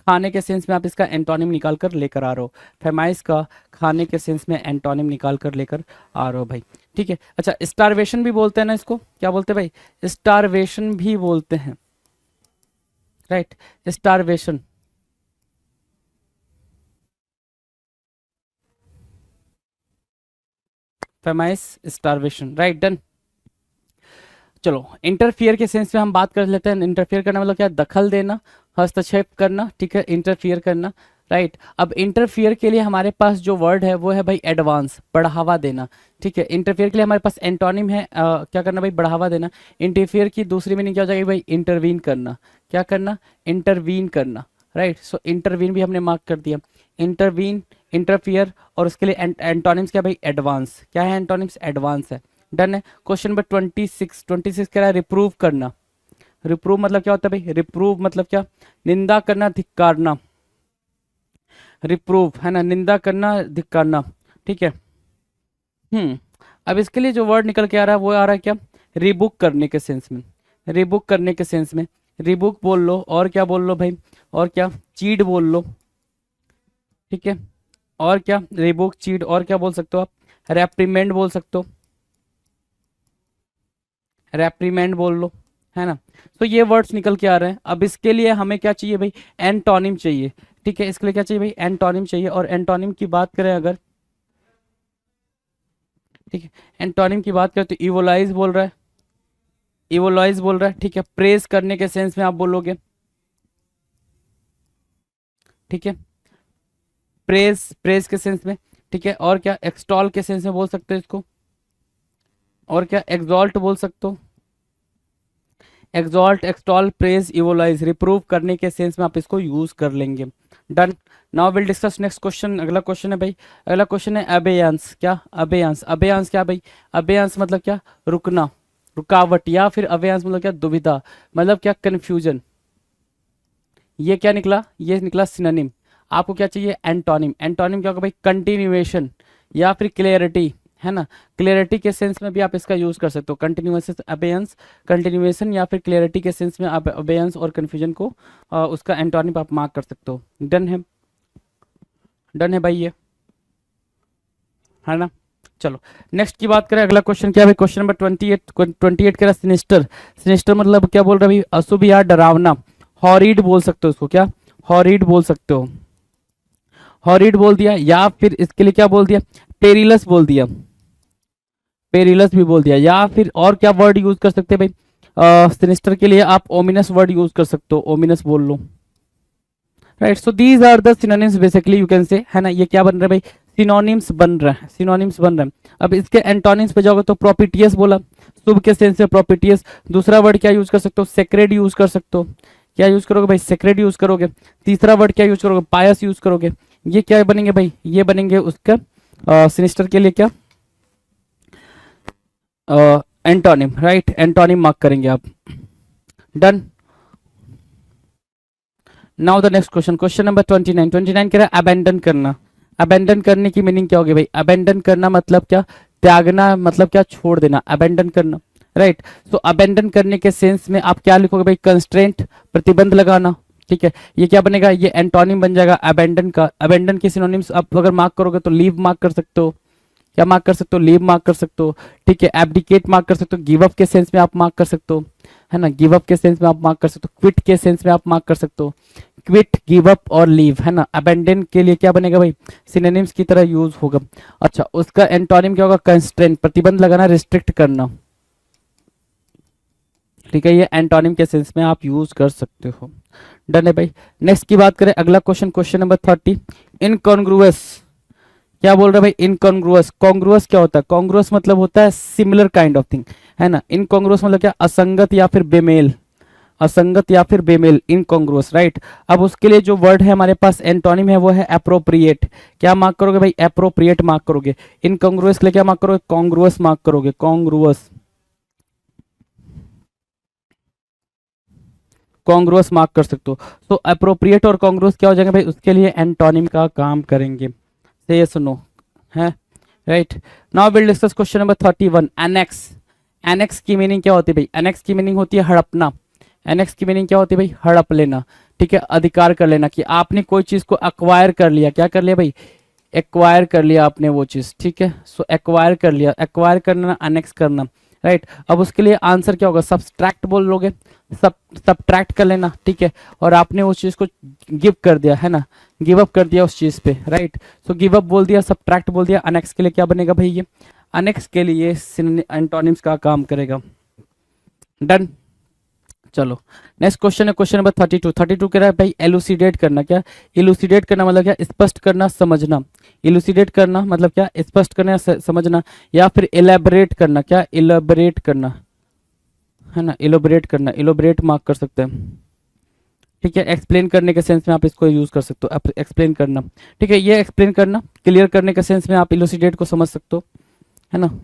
[SPEAKER 2] खाने के सेंस में आप इसका एंटोनिम निकाल कर लेकर आ रहे हो। फेमाइस का खाने के सेंस में एंटोनिम निकाल कर लेकर आ रहे हो भाई, ठीक है। अच्छा, स्टारवेशन भी बोलते हैं ना इसको, क्या बोलते हैं भाई? स्टारवेशन भी बोलते हैं, right. Starvation, famines, starvation, right. Done. चलो, इंटरफियर के सेंस में हम बात कर लेते हैं। इंटरफियर करना मतलब क्या? दखल देना, हस्तक्षेप करना, ठीक है, इंटरफियर करना, राइट। अब इंटरफियर के लिए हमारे पास जो वर्ड है वो है भाई एडवांस, बढ़ावा देना, ठीक है। इंटरफियर के लिए हमारे पास एंटोनिम है क्या करना भाई? बढ़ावा देना। इंटरफियर की दूसरी मीनिंग क्या हो जाएगी भाई? इंटरवीन करना। क्या करना? इंटरवीन करना, राइट। सो इंटरवीन भी हमने मार्क कर दिया। इंटरवीन, इंटरफियर, और उसके लिए एंटोनिम्स क्या भाई? एडवांस। क्या है एंटोनिम्स? एडवांस है। डन है। Question number 26। 26 कह रहा है रिप्रूव करना। रिप्रूव मतलब क्या होता है भाई? रिप्रूव मतलब क्या? निंदा करना, धिक्कारना। रिप्रूव है ना, निंदा करना, धिक्कारना, ठीक है। अब इसके लिए जो वर्ड निकल के आ रहा है वो आ रहा है क्या? रिबुक करने के सेंस में, रिबुक करने के सेंस में। रिबुक बोल लो, और क्या बोल लो भाई? और क्या? चीड बोल लो, ठीक है। और क्या? रिबुक, चीड, और क्या बोल सकते हो आप? रेप्रीमेंड बोल सकते हो, रेप्रीमेंड बोल लो, है ना। तो ये वर्ड्स निकल के आ रहे हैं। अब इसके लिए हमें क्या चाहिए भाई? एंटोनिम चाहिए, ठीक है। इसके लिए क्या चाहिए भाई? एंटोनिम चाहिए। और एंटोनिम की बात करें अगर, ठीक है, एंटोनिम की बात करें तो इवोलाइज बोल रहा है, इवोलाइज बोल रहा है, ठीक है। प्रेज करने के सेंस में आप बोलोगे, ठीक है, प्रेज, प्रेज के सेंस में, ठीक है। और क्या? एक्सटॉल के सेंस में बोल सकते हो इसको। और क्या? एग्जॉल्ट बोल सकते हो, एक्सॉल्ट, एक्सटॉल, प्रेज, इवोलाइज, रिप्रूव करने के सेंस में आप इसको यूज कर लेंगे। Done. Now will discuss next question. अगला क्वेश्चन है भाई, अगला क्वेश्चन है अबेयांस। क्या? अबेयांस, अबेयांस क्या भाई? अबेयांस मतलब क्या? रुकना, रुकावट, या फिर अबेयांस मतलब क्या? दुविधा, मतलब क्या? कंफ्यूजन। ये क्या निकला? ये निकला सिनोनिम। आपको क्या चाहिए? एंटोनिम। एंटोनिम क्या होगा भाई? कंटिन्यूएशन या फिर क्लियरिटी, है ना। क्लियरिटी के सेंस में भी आप इसका यूज कर सकते हो, कंटिन्यूएशन, अबेयंस, कंटिन्यूएशन या फिर क्लियरिटी के सेंस में आप अबेयंस और कंफ्यूजन को उसका एंटोनिम आप मार्क कर सकते हो। डन है, डन है भाई, ये है ना। चलो, नेक्स्ट की बात करें। अगला क्वेश्चन क्या है? Question number 28। 28 कह रहा सिनिस्टर। सिनिस्टर मतलब क्या बोल रहा है भाई? अशुभ या डरावना। हॉरिड बोल सकते हो उसको, क्या? हॉरिड बोल सकते हो, हॉरिड बोल दिया। या फिर इसके लिए क्या बोल दिया? पेरिलस बोल दिया, पेरिलस भी बोल दिया। या फिर और क्या वर्ड यूज कर सकते हैं भाई? सिनिस्टर के लिए आप ओमिनस वर्ड यूज कर सकते हो, ओमिनस बोल लो, right. So these are the synonyms basically you can say, है ना। ये क्या बन रहा है भाई? सिनोनिम्स बन रहा है, सिनोनिम्स बन रहा है। अब इसके एंटोनिम्स पे जाओगे तो प्रोपिटियस बोला, शुभ के सेंस में प्रोपिटियस। दूसरा वर्ड क्या यूज कर सकते हो? सेक्रेड यूज कर सकते हो। क्या यूज करोगे भाई? सेक्रेड यूज करोगे। तीसरा वर्ड क्या यूज करोगे? पायस यूज करोगे। ये क्या बनेंगे भाई? ये बनेंगे उसका सिनिस्टर के लिए क्या? Antonym, right. एंटोनिम मार्क करेंगे आप। Done. Now the next question, question number 29, 29 कह रहा है अबेंडन करना। अबेंडन करने की मीनिंग क्या होगी भाई? अबेंडन करना मतलब क्या? त्यागना, मतलब क्या? छोड़ देना, अबेंडन करना, राइट। सो अबेंडन करने के सेंस में आप क्या लिखोगे भाई? कंस्ट्रेंट, प्रतिबंध लगाना, ठीक है। ये क्या बनेगा? ये एंटोनिम बन जाएगा अबेंडन का। अबेंडन के सिनोनिम्स आप अगर मार्क करोगे तो लीव मार्क कर सकते हो, क्या मार्क कर सकते हो? लीव मार्क कर सकते हो, ठीक है। एब्डिकेट मार्क कर सकते हो, गिव अप के सेंस में आप मार्क कर सकते हो, है ना। गिव अप के सेंस में आप मार्क कर सकते हो, क्विट के सेंस में आप मार्क कर सकते हो, क्विट, गिव अप और लीव, है ना। अबेंडन के लिए क्या बनेगा भाई? सिनोनिम्स की तरह यूज होगा। अच्छा, उसका एंटोनिम क्या होगा? कंस्ट्रेंट, प्रतिबंध लगाना, रिस्ट्रिक्ट करना, ठीक है। ये एंटोनिम के सेंस में आप यूज कर सकते हो। डन है भाई। नेक्स्ट की बात करें, अगला क्वेश्चन, क्वेश्चन नंबर 30, इनकॉन्ग्रुअस। क्या बोल रहा है भाई? इनकॉन्ग्रुअस। कॉन्ग्रुअस क्या होता है? कॉन्ग्रुअस मतलब होता है सिमिलर काइंड ऑफ थिंग, है ना। इनकॉन्ग्रुअस मतलब क्या? असंगत या फिर बेमेल, असंगत या फिर बेमेल, इनकॉन्ग्रुअस, राइट। अब उसके लिए जो वर्ड है हमारे पास, एंटोनिम है, वो है एप्रोप्रिएट। क्या मार्क करोगे भाई? एप्रोप्रिएट मार्क करोगे। इनकॉन्ग्रुअस के लिए क्या मार्क करोगे? कॉन्ग्रुअस मार्क करोगे, कॉन्ग्रुअस, कॉन्ग्रुअस मार्क कर सकते हो। तो अप्रोप्रिएट और कॉन्ग्रुअस क्या हो जाएगा भाई? उसके लिए एंटोनिम का काम करेंगे। से सुनो, है, right. Now will discuss question number 31, annex. Annex की मीनिंग क्या होती है भाई? एनेक्स की मीनिंग होती है हड़पना। एनेक्स की मीनिंग क्या होती है भाई? हड़प लेना, ठीक है। अधिकार कर लेना, कि आपने कोई चीज को अक्वायर कर लिया। क्या कर लिया भाई? एक्वायर कर लिया आपने वो चीज, ठीक है। सो एक्वायर कर लिया, एक्वायर करना, अनेक्स करना, राइट। अब उसके लिए आंसर क्या होगा? सब्सट्रैक्ट बोल लोगे, सब्ट्रैक्ट कर लेना, ठीक है। और आपने उस चीज को गिव कर दिया, है ना, गिव अप कर दिया उस चीज पे, राइट। सो गिव अप बोल दिया, सब्ट्रैक्ट बोल दिया। अनेक्स के लिए क्या बनेगा भाई? ये अनेक्स के लिए एंटोनिम्स का काम करेगा। डन। चलो, नेक्स्ट क्वेश्चन है क्वेश्चन नंबर 32। 32 कह रहा है भाई एलुसिडेट करना। क्या? इलुसिडेट करना मतलब क्या? स्पष्ट करना, समझना। इलुसिडेट करना मतलब क्या? स्पष्ट करना, समझना। या फिर इलेबरेट करना। क्या? इलेबरेट करना, है ना, इलोबरेट करना, इलोबरेट मार्क कर सकते हैं, ठीक है। एक्सप्लेन करने के सेंस में आप इसको यूज कर सकते हो, एक्सप्लेन करना, ठीक है। ये एक्सप्लेन करना, क्लियर करने के सेंस में आप इलुसिडेट को समझ सकते हो, है ना,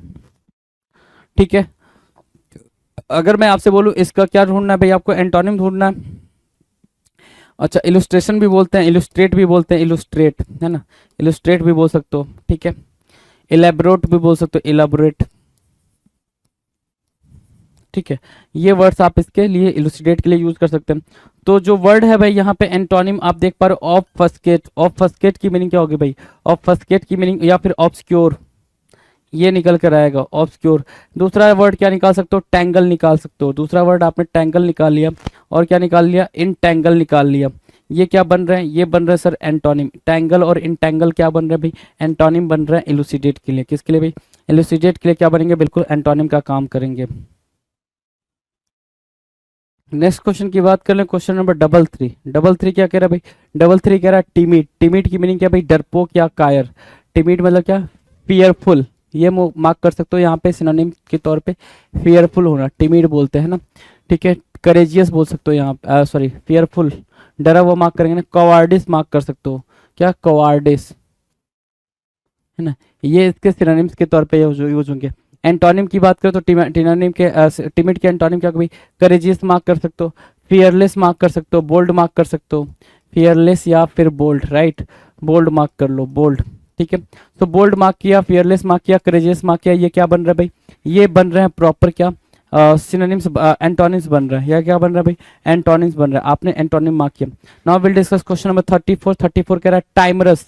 [SPEAKER 2] ठीक है। अगर मैं आपसे बोलूं इसका क्या ढूंढना है भाई? आपको एंटोनिम ढूंढना है। अच्छा, इलुस्ट्रेशन भी बोलते हैं, इलुस्ट्रेट भी बोलते हैं, इलुस्ट्रेट, है ना, इलुस्ट्रेट भी बोल सकते हो, ठीक है। इलेबोरेट भी बोल सकते हो, इलेबोरेट, ठीक है। ये वर्ड्स आप इसके लिए इलुसिडेट के लिए यूज कर सकते हैं। तो जो वर्ड है भाई यहाँ पे एंटोनिम आप देख पा रहे हो, ऑब्फस्केट। ऑब्फस्केट की मीनिंग क्या होगी भाई? ऑब्फस्केट की मीनिंग या फिर ऑब्सक्योर, ये निकल कर आएगा, ऑब्सक्योर। दूसरा वर्ड क्या निकाल सकते हो? टैंगल निकाल सकते हो। दूसरा वर्ड आपने टैंगल निकाल लिया, और क्या निकाल लिया? इनटैंगल निकाल लिया। ये क्या बन रहे हैं? ये बन रहे हैं सर एंटोनिम। टैंगल और इनटैंगल क्या बन रहे हैं भाई? एंटोनिम बन रहे हैं इलुसिडेट के लिए। किसके लिए भाई? इलुसिडेट के लिए क्या बनेंगे? बिल्कुल एंटोनिम का काम करेंगे। नेक्स्ट क्वेश्चन की बात कर लें, क्वेश्चन नंबर 33। 33 क्या कह रहा है भाई? 33 कह रहा है टिमिड। टिमिड की मीनिंग क्या भाई? डरपोक या कायर। टिमिड मतलब क्या? फियरफुल। ये मार्क कर सकते हो यहाँ पे सिनोनिम के तौर पे, फियरफुल होना, टिमिड बोलते हैं ना, ठीक है। करेजियस बोल सकते हो यहाँ, सॉरी, फियरफुल, डरा हुआ मार्क करेंगे ना। कवार्डिस मार्क कर सकते हो। क्या? कवार्डिस, है ना। ये इसके सिनोनिम्स के तौर पे यूज होंगे। एंटोनिम की बात करें तो टिनोनिम के टिमिड के एंटोनिम क्या भाई? करेजियस मार्क कर सकते हो, फियरलेस मार्क कर सकते हो, बोल्ड मार्क कर सकते हो। फियरलेस या फिर बोल्ड, राइट। बोल्ड मार्क कर लो, बोल्ड, ठीक है। तो बोल्ड मार्क किया, फियरलेस मार्क किया, करेजियस मार्क किया। ये क्या बन रहा है भाई? ये बन रहे हैं प्रॉपर क्या? सिनोनिम्स, एंटोनिम्स बन रहा है। या क्या बन रहा है भाई? एंटोनिम्स बन रहा है। आपने एंटोनिम मार्क किया। Now will discuss question number 34। 34 कह रहा है टाइमरस।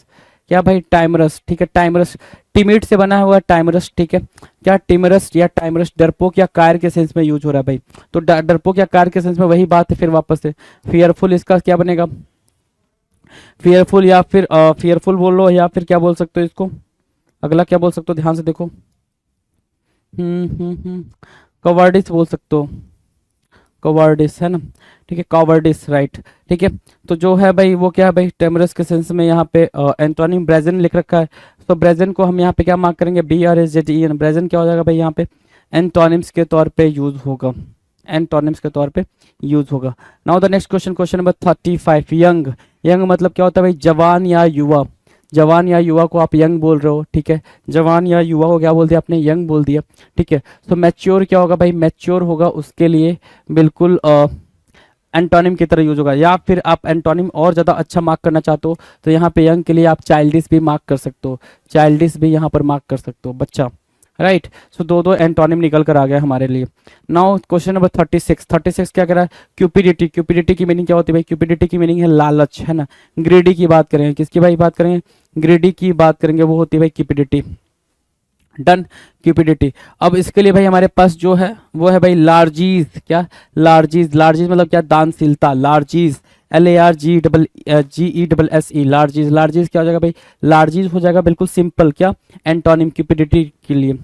[SPEAKER 2] क्या भाई? टाइमरस, ठीक है। टाइमरस टिमिड से बना हुआ टाइमरस, ठीक है। क्या? टिमरस या टाइमरस डरपोक या कायर के सेंस में यूज हो रहा है भाई। तो डरपोक या कायर के सेंस में वही बात है फिर वापस से। फियरफुल, इसका क्या बनेगा? फियरफुल या फिर फियरफुल बोल लो, या फिर क्या बोल सकते हो इसको? अगला क्या बोल सकते हो? ध्यान से देखो। कवार्डिस बोल सकते हो, कवार्डिस, है ना, ठीक है। कवार्डिस, राइट, ठीक है। तो जो है भाई वो क्या है भाई? टेमरस के सेंस में यहाँ पे एंटोनिम ब्रेजन लिख रखा है। तो ब्रेजन को हम यहाँ पे क्या मार्क करेंगे? BREZEN। ब्रेजन क्या हो जाएगा भाई? यहाँ पे एंटोनिम्स के तौर पे यूज होगा, एंटोनिम्स के तौर पे यूज होगा। Now the next question, question number 35, young. Young मतलब क्या होता है भाई? जवान या युवा। जवान या युवा को आप यंग बोल रहे हो, ठीक है। जवान या युवा को क्या बोल दिया आपने? यंग बोल दिया, ठीक है। तो मैच्योर क्या होगा भाई? मैच्योर होगा उसके लिए बिल्कुल एंटोनिम की तरह यूज होगा। या फिर आप एंटोनिम और ज़्यादा अच्छा मार्क करना चाहते हो तो यहाँ पे यंग के लिए आप चाइल्डिश भी मार्क कर सकते हो, चाइल्डिश भी यहाँ पर मार्क कर सकते हो, बच्चा, राइट। सो दो दो एंटोनिम निकल कर आ गया हमारे लिए। नाउ क्वेश्चन नंबर 36, 36 क्या कह रहा है, क्यूपिडिटी। क्यूपिडिटी की मीनिंग क्या होती है भाई, क्यूपिडिटी की मीनिंग है लालच, है ना। ग्रीडी की बात करेंगे, किसकी भाई बात करेंगे, ग्रीडी की बात करेंगे, वो होती है भाई क्यूपिडिटी। Done, cupidity. अब इसके लिए भाई हमारे पास जो है वो है भाई लार्जीज। क्या, लार्जीज, लार्जीज मतलब क्या, दानशीलता, लार्जीज, LARGEES, लार्जीज। लार्जीज क्या हो जाएगा भाई, लार्जीज हो जाएगा बिल्कुल सिंपल, क्या, एंटोनिम क्यूपिडिटी के लिए।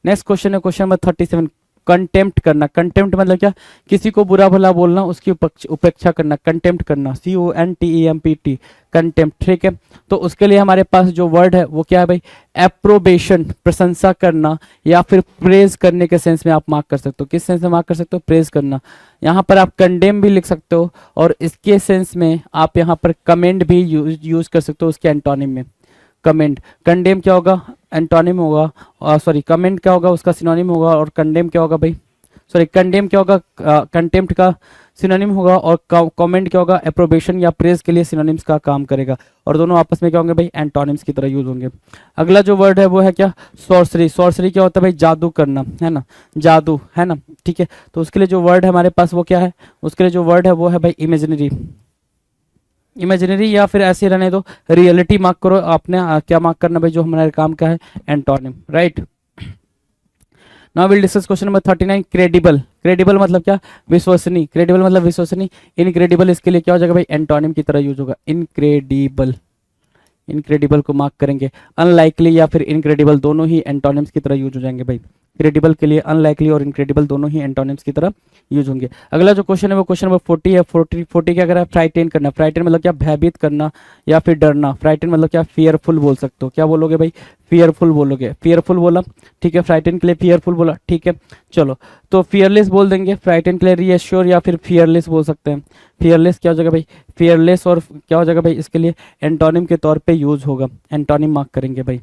[SPEAKER 2] नेक्स्ट क्वेश्चन है क्वेश्चन नंबर 37, कंटेम्प्ट करना। कंटेम्प्ट मतलब क्या, किसी को बुरा भला बोलना, उसकी उपेक्षा करना, कंटेम्प्ट करना, CONTEMPT, कंटेम्प्ट, ठीक है। तो उसके लिए हमारे पास जो वर्ड है वो क्या है भाई, एप्रोबेशन, प्रशंसा करना, या फिर प्रेज करने के सेंस में आप मार्क कर सकते हो। किस सेंस में मार्क कर सकते हो, प्रेज करना। यहाँ पर आप कंडेम भी लिख सकते हो, और इसके सेंस में आप यहाँ पर कमेंड भी यूज कर सकते हो उसके एंटोनिम में। कमेंट, कंडेम क्या होगा, एंटोनिम होगा, सॉरी कमेंट क्या होगा, उसका सिनोनिम होगा, और कंडेम क्या होगा भाई, सॉरी कंडेम क्या होगा, कंटेम्प्ट का सिनोनिम होगा, और कमेंट क्या होगा, अप्रोबेशन या प्रेज के लिए सिनोनिम्स का काम करेगा, और दोनों आपस में क्या होंगे भाई, एंटोनिम्स की तरह यूज होंगे। अगला जो वर्ड है वो है क्या, सॉर्सरी। सॉर्सरी क्या होता है भाई, जादू करना, है ना, जादू, है ना, ठीक है। तो उसके लिए जो वर्ड है हमारे पास वो क्या है, उसके लिए जो वर्ड है वो है भाई इमेजिनरी। इमेजिनरी या फिर ऐसे रहने दो, रियलिटी मार्क करो आपने, क्या मार्क करना भाई, जो हमारे काम का है, antonym, right. Now will discuss question number 39, credible. Credible मतलब क्या, विश्वसनीय। क्रेडिबल मतलब विश्वसनीय। इनक्रेडिबल इसके लिए क्या हो जाएगा भाई, एंटोनिम की तरह यूज होगा, इनक्रेडिबल। इनक्रेडिबल को मार्क करेंगे। अनलाइकली या फिर इनक्रेडिबल दोनों ही एंटोनिम्स की तरह यूज हो जाएंगे भाई। क्रेडिबल के लिए अनलाइकली और इनक्रेडिबल दोनों ही एंटोनिम्स की तरह यूज होंगे। अगला जो क्वेश्चन है वो क्वेश्चन नंबर 40 है। 40 क्या कर रहा है, फ्राइटेन करना। फ्राइटेन मतलब क्या, भयभीत करना या फिर डरना। फ्राइटेन मतलब क्या, फियरफुल बोल सकते हो। क्या बोलोगे भाई, फियरफुल बोलोगे, फियरफुल बोला, ठीक है। फ्राइटेन के लिए फियरफुल बोला, ठीक है। चलो, तो फियरलेस बोल देंगे। फ्राइटेन के लिए रीएश्योर या फिर फियरलेस बोल सकते हैं। फियरलेस क्या हो जाएगा भाई, फियरलेस, और क्या हो जाएगा भाई, इसके लिए एंटोनिम के तौर पे यूज होगा, एंटोनिम मार्क करेंगे भाई।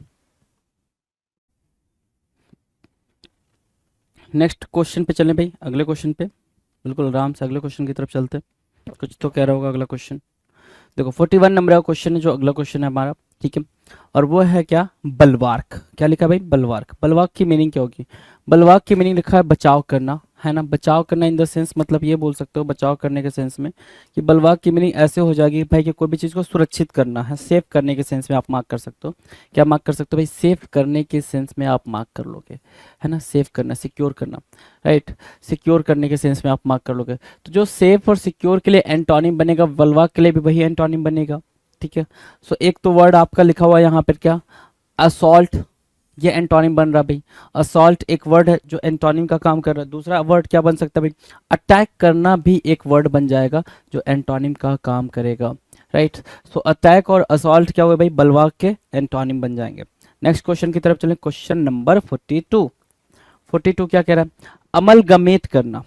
[SPEAKER 2] नेक्स्ट क्वेश्चन पे चलें भाई, अगले क्वेश्चन पे, बिल्कुल आराम से अगले क्वेश्चन की तरफ चलते हैं। कुछ तो कह रहा होगा अगला क्वेश्चन। देखो 41 नंबर का क्वेश्चन है जो अगला क्वेश्चन है हमारा, ठीक है। और वो है क्या, बलवार्क। क्या लिखा है भाई, बलवार्क। बलवार्क की मीनिंग क्या होगी, बलवार्क की मीनिंग लिखा है बचाव करना, है ना। बचाव करना इन द सेंस, मतलब ये बोल सकते हो बचाव करने के सेंस में कि बलवार्क की मीनिंग ऐसे हो जाएगी भाई कि कोई भी चीज़ को सुरक्षित करना है, सेफ करने के सेंस में आप मार्क कर सकते हो। क्या मार्क कर सकते हो भाई, सेफ करने के सेंस में आप मार्क कर लोगे, है ना। सेफ करना, सिक्योर करना, राइट, सिक्योर करने के सेंस में आप मार्क कर लोगे। तो जो सेफ और सिक्योर के लिए एंटोनिम बनेगा, बलवार्क के लिए भी वही एंटोनिम बनेगा, ठीक है। सो एक तो वर्ड आपका लिखा हुआ है यहाँ पर क्या, असॉल्ट, ये एंटोनिम बन रहा भाई। असॉल्ट एक वर्ड है जो एंटोनिम का काम कर रहा है। दूसरा वर्ड क्या बन सकता है भाई, अटैक करना भी एक वर्ड बन जाएगा जो एंटोनिम का काम करेगा, राइट। सो अटैक और असॉल्ट क्या हुए भाई, बलवार्क के एंटोनिम बन जाएंगे। नेक्स्ट क्वेश्चन की तरफ चलें, क्वेश्चन नंबर 42। 42 क्या कह रहा है, अमलगमेट करना।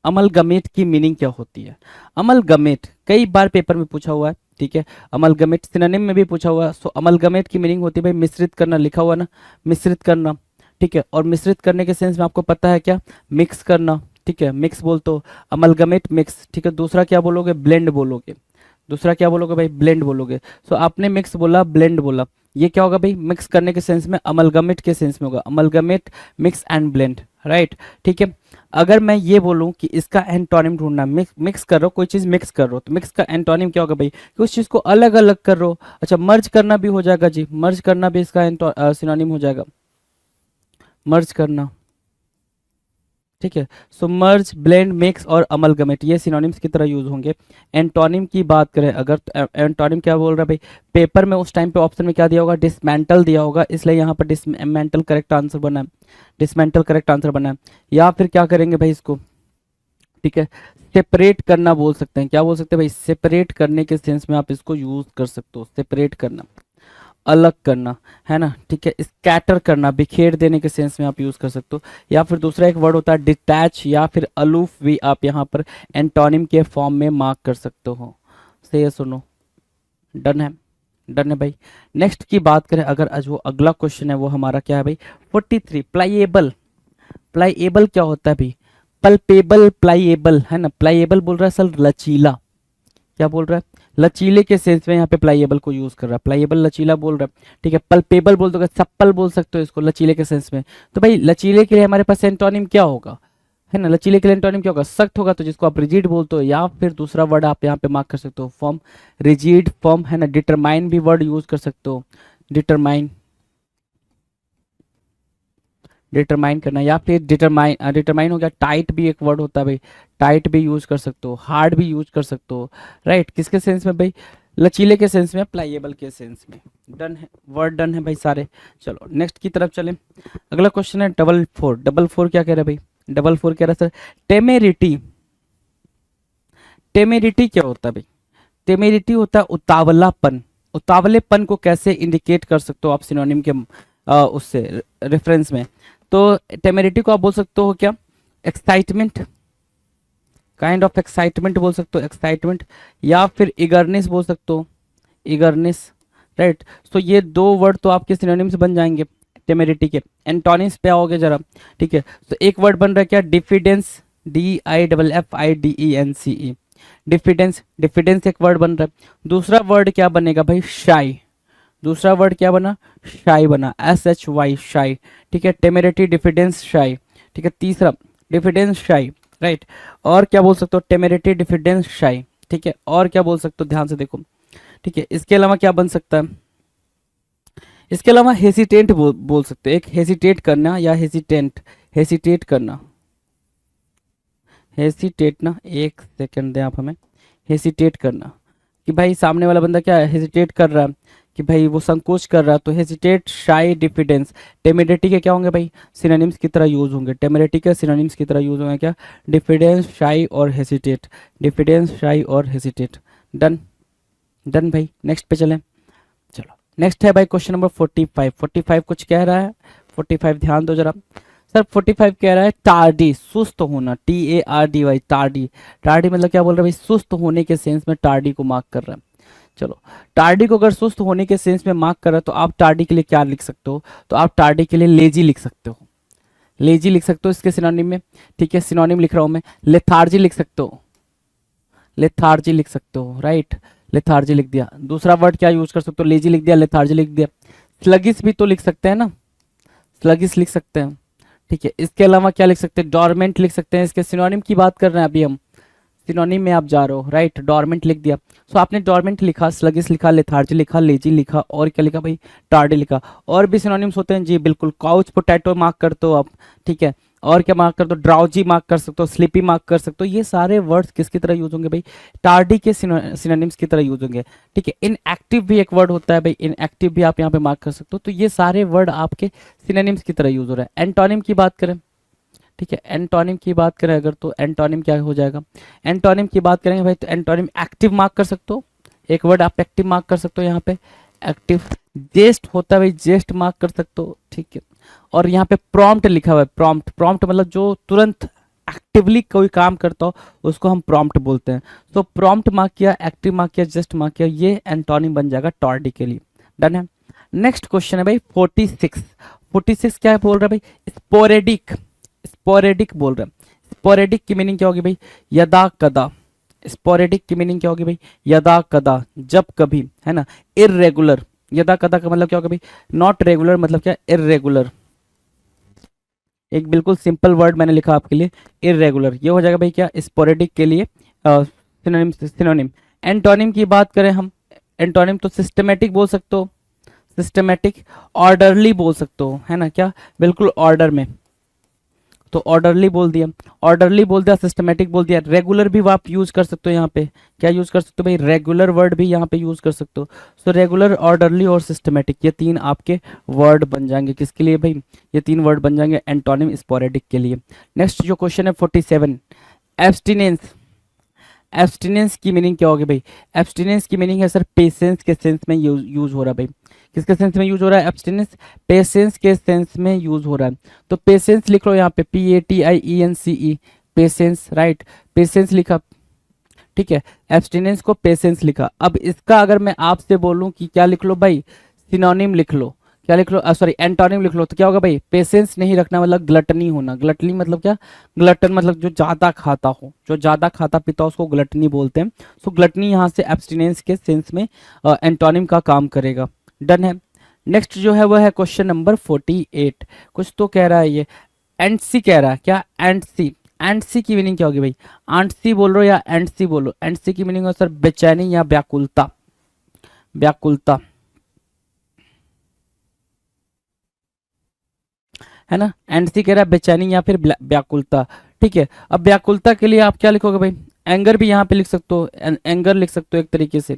[SPEAKER 2] अमलगमेट की मीनिंग क्या होती है, अमलगमेट कई बार पेपर में पूछा हुआ है, ठीक है। अमलगमेट सिनोनिम में भी पूछा हुआ है। सो अमलगमेट की मीनिंग होती है भाई मिश्रित करना, लिखा हुआ ना, मिश्रित करना, ठीक है। और मिश्रित करने के सेंस में आपको पता है क्या, मिक्स करना, ठीक है, मिक्स बोल तो अमलगमेट मिक्स, ठीक है। दूसरा क्या बोलोगे, ब्लेंड बोलोगे। दूसरा क्या बोलोगे भाई, ब्लेंड बोलोगे। सो आपने मिक्स बोला, ब्लेंड बोला, ये क्या होगा भाई, मिक्स करने के सेंस में, अमलगमेट के सेंस में होगा, amalgamate, mix and blend, right, ठीक है। अगर मैं ये बोलूं कि इसका एंटोनिम ढूंढना, मिक्स कर रहे हो, कोई चीज मिक्स कर रहे हो, तो मिक्स का एंटोनिम क्या होगा भाई, कि उस चीज को अलग अलग कर रहे हो। अच्छा, मर्ज करना भी हो जाएगा जी, मर्ज करना भी इसका सिनोनिम हो जाएगा, मर्ज करना, ठीक है। सो मर्ज, ब्लेंड, मिक्स और अमलगमेट ये सिनोनिम्स की तरह यूज होंगे। एंटोनिम की बात करें अगर, तो एंटोनिम क्या बोल रहा है भाई, पेपर में उस टाइम पे ऑप्शन में क्या दिया होगा, डिसमेंटल दिया होगा, इसलिए यहाँ पर डिसमेंटल करेक्ट आंसर बना है, डिसमेंटल करेक्ट आंसर बना है। या फिर क्या करेंगे भाई इसको, ठीक है, सेपरेट करना बोल सकते हैं। क्या बोल सकते हैं भाई, सेपरेट करने के सेंस में आप इसको यूज कर सकते हो, सेपरेट करना, अलग करना, है ना, ठीक है। स्कैटर करना, बिखेर देने के सेंस में आप यूज कर सकते हो। या फिर दूसरा एक वर्ड होता है डिटैच या फिर अलूफ, भी आप यहाँ पर एंटोनिम के फॉर्म में मार्क कर सकते हो। सही है, सुनो, डन है, डन है भाई। नेक्स्ट की बात करें अगर, आज वो अगला क्वेश्चन है वो हमारा क्या है भाई, 43, प्लाईएबल। प्लाईएबल क्या होता है भाई, पल्पेबल, प्लाईएबल, है ना, प्लाईएबल बोल रहा है सर लचीला, क्या बोल रहा है, लचीले के सेंस में यहाँ पे प्लाईएबल को यूज कर रहा है, प्लाईएबल लचीला बोल रहा है, ठीक है। पल्पेबल बोल दो, सप्पल बोल सकते हो इसको लचीले के सेंस में। तो भाई लचीले के लिए हमारे पास एंटोनिम क्या होगा, है ना, लचीले के लिए एंटोनिम क्या होगा, सख्त होगा, तो जिसको आप रिजिड बोलते हो, या फिर दूसरा वर्ड आप यहाँ पे मार्क कर सकते हो, फॉर्म, रिजिड फॉर्म, है ना। डिटरमाइन भी वर्ड यूज कर सकते हो, डिटरमाइन, डिटरमाइन करना, या फिर डिटरमाइन, डिटरमाइन हो गया। टाइट भी एक वर्ड होता है भाई, टाइट भी यूज कर सकते हो, हार्ड भी यूज कर सकते हो, राइट। किसके सेंस में भाई, लचीले के सेंस में, प्लाईएबल के सेंस में। डन है, वर्ड डन है भाई सारे। चलो नेक्स्ट की तरफ चलें। अगला क्वेश्चन है डबल फोर। डबल फोर क्या कह रहा है भाई, डबल फोर कह रहा है सर टेमेरिटी। टेमेरिटी क्या होता है भाई, टेमेरिटी होता है उतावलापन। उतावलेपन को कैसे इंडिकेट कर सकते हो आप सिनोनिम के उससे रेफरेंस में, तो टेमेरिटी को आप बोल सकते हो क्या, एक्साइटमेंट, काइंड ऑफ एक्साइटमेंट बोल सकते हो, एक्साइटमेंट, या फिर इगरनेस बोल सकते हो, इगरनेस, राइट। तो ये दो वर्ड तो आपके सिनोनिम्स बन जाएंगे टेमेरिटी के। एंटोनिम्स पे आओगे जरा, ठीक है। तो एक वर्ड बन रहा है क्या, डिफिडेंस, DIFFIDENCE, डिफिडेंस, डिफिडेंस एक वर्ड बन रहा है। दूसरा वर्ड क्या बनेगा भाई, शाई, दूसरा वर्ड क्या बना, शाई बना, SHY, शाई, ठीक है। टेमेरिटी, डिफिडेंस, शाई, ठीक है। तीसरा डिफिडेंस, शाई, राइट। और क्या बोल सकते हो, टेमेरिटी, डिफिडेंस, शाई, ठीक है। और क्या बोल सकते हो, ध्यान से देखो, ठीक है। इसके अलावा क्या बन सकता है, इसके अलावा हेसिटेंट बोल सकते हो, एक हेसिटेट करना या हेसिटेंट, हेसिटेट करना, हेसिटेट ना, एक सेकंड दें आप हमें, हेसिटेट करना कि भाई सामने वाला बंदा क्या हेसिटेट कर रहा है, कि भाई वो संकोच कर रहा है, तो हेसिटेट, शाई, डिफिडेंस। टेमेरिटी के क्या होंगे भाई, सिनोनिम्स की तरह यूज होंगे, टेमेरिटी के सिनोनिम्स की तरह यूज होंगे क्या, डिफिडेंस, शाई और हेसिटेट, डिफिडेंस, शाई और हेसिटेट। डन, डन भाई। नेक्स्ट पे चलें। चलो नेक्स्ट है भाई क्वेश्चन नंबर 45। 45 कुछ कह रहा है, 45 ध्यान दो जरा सर। 45 कह रहा है टार्डी, सुस्त होना, TARDY, टार्डी। टार्डी मतलब क्या बोल रहा है भाई, सुस्त होने के सेंस में टार्डी को मार्क कर रहा है। चलो टार्डी को अगर सुस्त होने के सेंस में मार्क कर रहा है, तो आप टार्डी के लिए क्या लिख सकते हो, तो आप टार्डी के लिए लेजी लिख सकते हो, लेजी लिख सकते हो इसके सिनोनिम में, ठीक है। सिनोनिम लिख रहा हूं मैं, लेथार्जी लिख सकते हो, लेथार्जी लिख सकते हो, राइट, लेथार्जी लिख दिया। दूसरा वर्ड क्या यूज कर सकते हो, लेजी लिख दिया, लेथार्जी लिख दिया। स्लगिस भी तो लिख सकते हैं ना, स्लगिस लिख सकते हैं, ठीक है। इसके अलावा क्या लिख सकते हैं, डॉर्मेंट लिख सकते हैं। इसके सिनोनिम की बात कर रहे हैं अभी हम, सिनोनिम में आप जा रहे हो, राइट। डॉर्मेंट लिख दिया, सो आपने डॉर्मेंट लिखा, स्लगिस लिखा, लेथार्जी लिखा, लेजी लिखा, और क्या लिखा भाई, टार्डी लिखा। और भी सिनोनिम्स होते हैं जी, बिल्कुल। काउच पोटैटो मार्क करते हो आप, ठीक है। और क्या मार्क कर दो, ड्राउजी मार्क कर सकते हो, स्लीपी मार्क कर सकते हो। ये सारे वर्ड्स किसकी तरह यूज होंगे भाई, टार्डी के सिनोनिम्स की तरह यूज होंगे, ठीक है। इनएक्टिव भी एक वर्ड होता है भाई, इनएक्टिव भी आप यहाँ पे मार्क कर सकते हो। तो ये सारे वर्ड आपके सिनोनिम्स की तरह यूज हो रहा है। एंटोनिम की बात करें, ठीक है, एंटोनिम की बात करें अगर, तो एंटोनिम क्या हो जाएगा, एंटोनिम की बात करेंगे भाई, तो एंटोनिम एक्टिव मार्क कर सकते हो, एक वर्ड आप एक्टिव मार्क कर सकते हो यहाँ पे, एक्टिव। जेस्ट होता है भाई, जेस्ट मार्क कर सकते हो, ठीक है। और यहाँ पे प्रॉम्प्ट लिखा हुआ है, प्रॉम्प्ट, प्रॉम्प्ट मतलब जो तुरंत एक्टिवली कोई काम करता हो उसको हम प्रॉम्प्ट बोलते हैं। तो प्रॉम्प्ट मार्क किया, एक्टिव मार्क किया, जस्ट मार्क किया, ये एंटोनिम बन जाएगा टार्डी के लिए। डन है। नेक्स्ट क्वेश्चन है भाई 46। 46 क्या बोल रहा है भाई, स्पोरेडिक, स्पोरेडिक बोल रहा है। स्पोरेडिक की मीनिंग क्या होगी भाई, यदा कदा। स्पोरेडिक की मीनिंग क्या होगी भाई, यदा कदा, जब कभी, है ना। इररेगुलर, यदा कदा का मतलब क्या होगा भाई, नॉट रेगुलर मतलब क्या, इररेगुलर। एक बिल्कुल सिंपल वर्ड मैंने लिखा आपके लिए, इररेगुलर। ये हो जाएगा भाई क्या, स्पोरेडिक के लिए सिनोनिम। सिनोनिम एंटोनिम की बात करें हम, एंटोनिम तो सिस्टमेटिक बोल सकते हो, सिस्टमेटिक। ऑर्डरली बोल सकते हो, है ना, क्या बिल्कुल ऑर्डर में, तो ऑर्डरली बोल दिया, ऑर्डरली बोल दिया, सिस्टमेटिक बोल दिया। रेगुलर भी आप यूज कर सकते हो यहाँ पे, क्या यूज कर सकते हो भाई, रेगुलर वर्ड भी यहाँ पे यूज कर सकते हो। सो रेगुलर, ऑर्डरली और सिस्टमेटिक, ये तीन आपके वर्ड बन जाएंगे किसके लिए भाई, ये तीन वर्ड बन जाएंगे एंटोनिम स्पोरेडिक के लिए। नेक्स्ट जो क्वेश्चन है 47, एब्सटिनेंस। एब्सटिनेंस की मीनिंग क्या होगी भाई, एब्सटिनेंस की मीनिंग है सर पेशेंस के सेंस में यूज हो रहा है भाई। किसके सेंस में यूज हो रहा है, एब्सटिनेंस, पेशेंस के सेंस में यूज हो रहा है। तो पेशेंस लिख लो यहाँ पे, PATIENCE, पेशेंस, राइट, पेशेंस लिखा, ठीक है। एब्सटिनेंस को पेशेंस लिखा। अब इसका अगर मैं आपसे बोलूं कि क्या लिख लो भाई, सिनोनिम लिख लो, क्या लिख लो, सॉरी एंटोनिम लिख लो, तो क्या होगा भाई, पेशेंस नहीं रखना मतलब ग्लटनी होना। ग्लटनी मतलब क्या, ग्लटन मतलब जो ज्यादा खाता हो, जो ज्यादा खाता पीता हो उसको ग्लटनी बोलते हैं। सो ग्लटनी यहाँ से एब्सटिनेंस के सेंस में एंटोनिम का काम करेगा। डन है। नेक्स्ट जो है वह है क्वेश्चन नंबर 48। कुछ तो कह रहा है ये, एंटसी कह रहा है, क्या एंटसी, एंटसी की मीनिंग क्या होगी भाई, आंटसी बोल रहे हो या एंटसी बोलो, एंटसी की मीनिंग हो सर बेचैनी या व्याकुलता, व्याकुलता, है ना। एंटसी कह रहा है बेचैनी या फिर व्याकुलता। ठीक है, अब व्याकुलता के लिए आप क्या लिखोगे भाई, एंगर भी यहाँ पे लिख सकते हो, एंगर लिख सकते हो एक तरीके से।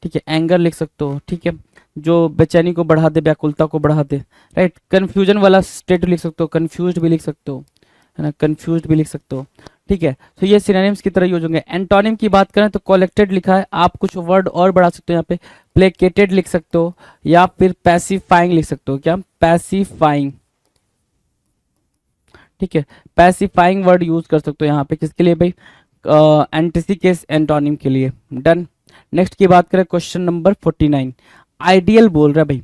[SPEAKER 2] ठीक है, एंगर लिख सकते हो। ठीक है, जो बेचैनी को बढ़ा दे, व्याकुलता को बढ़ा दे। राइट, कंफ्यूजन वाला स्टेट लिख सकते हो, कंफ्यूज्ड भी लिख सकते हो, है ना, कंफ्यूज्ड भी लिख सकते हो। ठीक है, तो ये सिनोनिम्स की तरह यूज होंगे। एंटोनिम की बात करें तो कलेक्टेड लिखा है, आप कुछ वर्ड और बढ़ा सकते हो यहाँ पे, प्लेकेटेड लिख सकते हो या फिर पैसिफाइंग लिख सकते हो, क्या पैसिफाइंग। ठीक है, पैसिफाइंग वर्ड यूज कर सकते हो यहाँ पे, किसके लिए भाई, एंटिसी केस एंटोनिम के लिए। डन। नेक्स्ट की बात करें क्वेश्चन नंबर 49। आइडियल बोल रहा है भाई,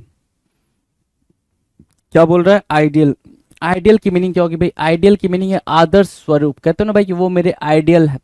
[SPEAKER 2] क्या बोल रहा है, आइडियल। आइडियल की मीनिंग क्या होगी भाई, आइडियल की मीनिंग है आदर्श स्वरूप, कहते हो ना भाई कि वो मेरे आइडियल है।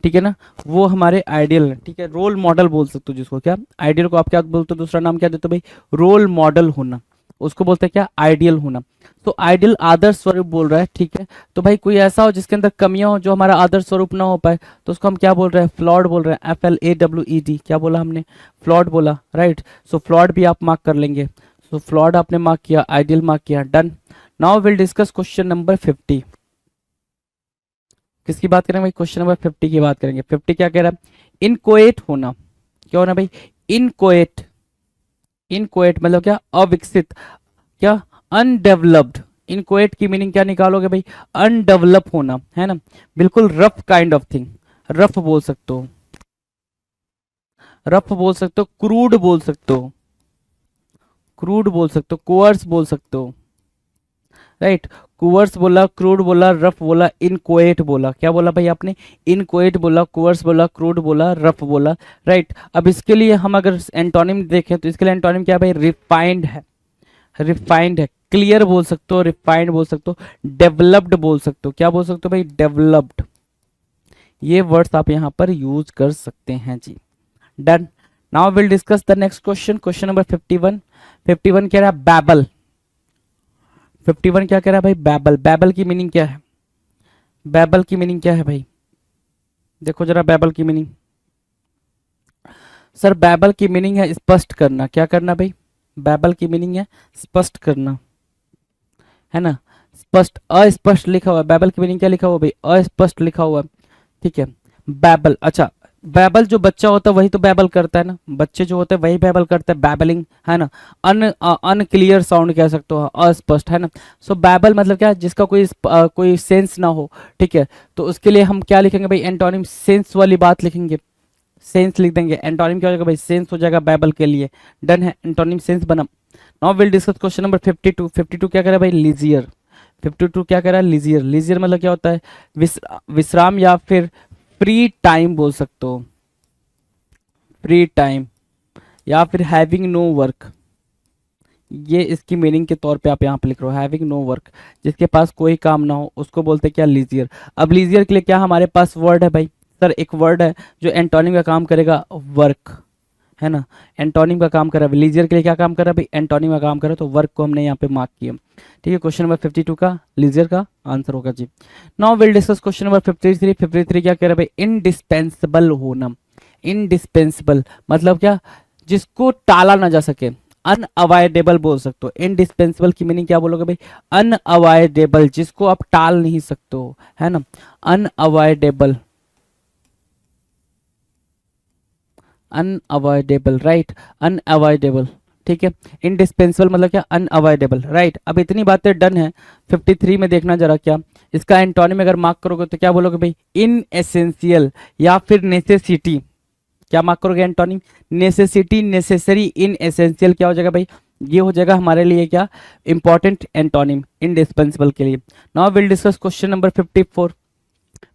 [SPEAKER 2] ठीक है ना, वो हमारे आइडियल है। ठीक है, रोल मॉडल बोल सकते हो जिसको, क्या आइडियल को आप क्या बोलते हो, दूसरा नाम क्या देते हो भाई, रोल मॉडल होना, उसको बोलते हैं क्या, आइडियल होना। तो आइडियल आदर्श स्वरूप बोल रहा है। ठीक है, तो भाई कोई ऐसा हो जिसके अंदर कमियां हो, जो हमारा आदर्श स्वरूप ना हो पाए, तो उसको हम क्या बोल रहे हैं, फ्लॉड बोल रहे हैं, FLAWED। क्या बोला हमने, फ्लॉड बोला। राइट, सो फ्लॉड भी आप मार्क कर लेंगे। सो फ्लॉड आपने मार्क किया, आइडियल मार्क किया। Done. Now will discuss question number 50। किसकी बात करेंगे भाई, क्वेश्चन नंबर 50 की बात करेंगे। 50 क्या कह रहा है, इनकोएट होना, क्या होना भाई, इनकोएट। इनकोएट मतलब क्या, अविकसित, क्या अनडेवलप्ड। इनकोएट की मीनिंग क्या निकालोगे भाई, अनडेवलप होना, है ना, बिल्कुल rough kind of thing, rough बोल सकते हो, रफ बोल सकते हो, क्रूड बोल सकते हो, क्रूड बोल सकते हो, कोअर्स बोल सकते हो। राइट, कुवर्स बोला, क्रूड बोला, रफ बोला, इनकोएट बोला। क्या बोला भाई आपने, इनकोएट बोला, कुवर्स बोला, क्रूड बोला, रफ बोला। राइट, अब इसके लिए हम अगर एंटोनिम देखें तो इसके लिए एंटोनिम क्या है भाई, रिफाइंड है, रिफाइंड है, क्लियर बोल सकते हो, रिफाइंड बोल सकते हो, डेवलप्ड बोल सकते हो। क्या बोल सकते हो भाई, डेवलप्ड। ये वर्ड्स आप यहाँ पर यूज कर सकते हैं जी। Done. Now will discuss the next question, question number 51। 51 कह रहा है बैबल। 51 क्या कह रहा है भाई, बैबल। बैबल की मीनिंग क्या है, बैबल की मीनिंग क्या है भाई, देखो जरा बैबल की मीनिंग। सर बैबल की मीनिंग है स्पष्ट करना। क्या करना भाई, बैबल की मीनिंग है स्पष्ट करना, है ना, स्पष्ट, अस्पष्ट लिखा हुआ है। बैबल की मीनिंग क्या लिखा हुआ भाई, अस्पष्ट लिखा हुआ है। ठीक है, बैबल। अच्छा, बैबल जो बच्चा होता है वही तो बैबल करता है ना, बच्चे जो होते हैं वही बैबल करते हैं, बैबलिंग, है ना, अनक्लियर साउंड कह सकते हो, अस्पष्ट, है ना। सो बैबल मतलब क्या, जिसका कोई सेंस ना हो। ठीक है, तो उसके लिए हम क्या लिखेंगे भाई, एंटोनिम सेंस वाली बात लिखेंगे, सेंस लिख देंगे। एंटोनिम क्या हो जाएगा भाई, सेंस हो जाएगा बैबल के लिए। डन है, एंटोनिम सेंस बना। Now will discuss question number 52। 52 क्या कह रहा है भाई, लीजियर। 52 क्या कह रहा है, लीजियर। लीजियर मतलब क्या होता है, विश्राम या फिर फ्री टाइम बोल सकते हो, फ्री टाइम या फिर हैविंग नो वर्क। ये इसकी मीनिंग के तौर पे आप यहाँ पे लिख रहे हो, हैविंग नो वर्क, जिसके पास कोई काम ना हो उसको बोलते हैं क्या, लीजियर। अब लीजियर के लिए क्या हमारे पास वर्ड है भाई, सर एक वर्ड है जो एंटोनिम का काम करेगा, वर्क, है ना, एंटोनिम का काम कर रहा है। लीजियर के लिए क्या काम कर रहा है भाई, एंटोनिम का काम कर रहा है, तो वर्क को हमने यहाँ पे मार्क किया। ठीक है, क्वेश्चन नंबर 52 का लीजियर का आंसर होगा जी। Now will discuss question number 53। 53 क्या कह रहा है भाई, इनडिस्पेंसिबल होना। इनडिस्पेंसिबल मतलब क्या, जिसको टाला ना जा सके, अनअवॉइडेबल बोल सकते हो। इनडिस्पेंसिबल की मीनिंग क्या बोलोगे भाई, अनअवॉइडेबल, जिसको आप टाल नहीं सकते हो, है ना, अनअवॉइडेबल, अनअवॉइडेबल। Right, unavoidable. ठीक है, इनडिस्पेंसिबल मतलब क्या, अनअवॉइडेबल। राइट, अब इतनी बातें डन है। 53 में देखना जरा, क्या इसका एंटोनिम अगर मार्क करोगे तो क्या बोलोगे भाई, इन एसेंशियल या फिर नेसेसिटी। क्या मार्क करोगे एंटोनिम, नेसेसिटी, नेसेसरी, इन एसेंशियल। क्या हो जाएगा भाई, ये हो जाएगा हमारे लिए क्या, इंपॉर्टेंट एंटोनिम इनडिस्पेंसिबल के लिए। Now will discuss question number 54।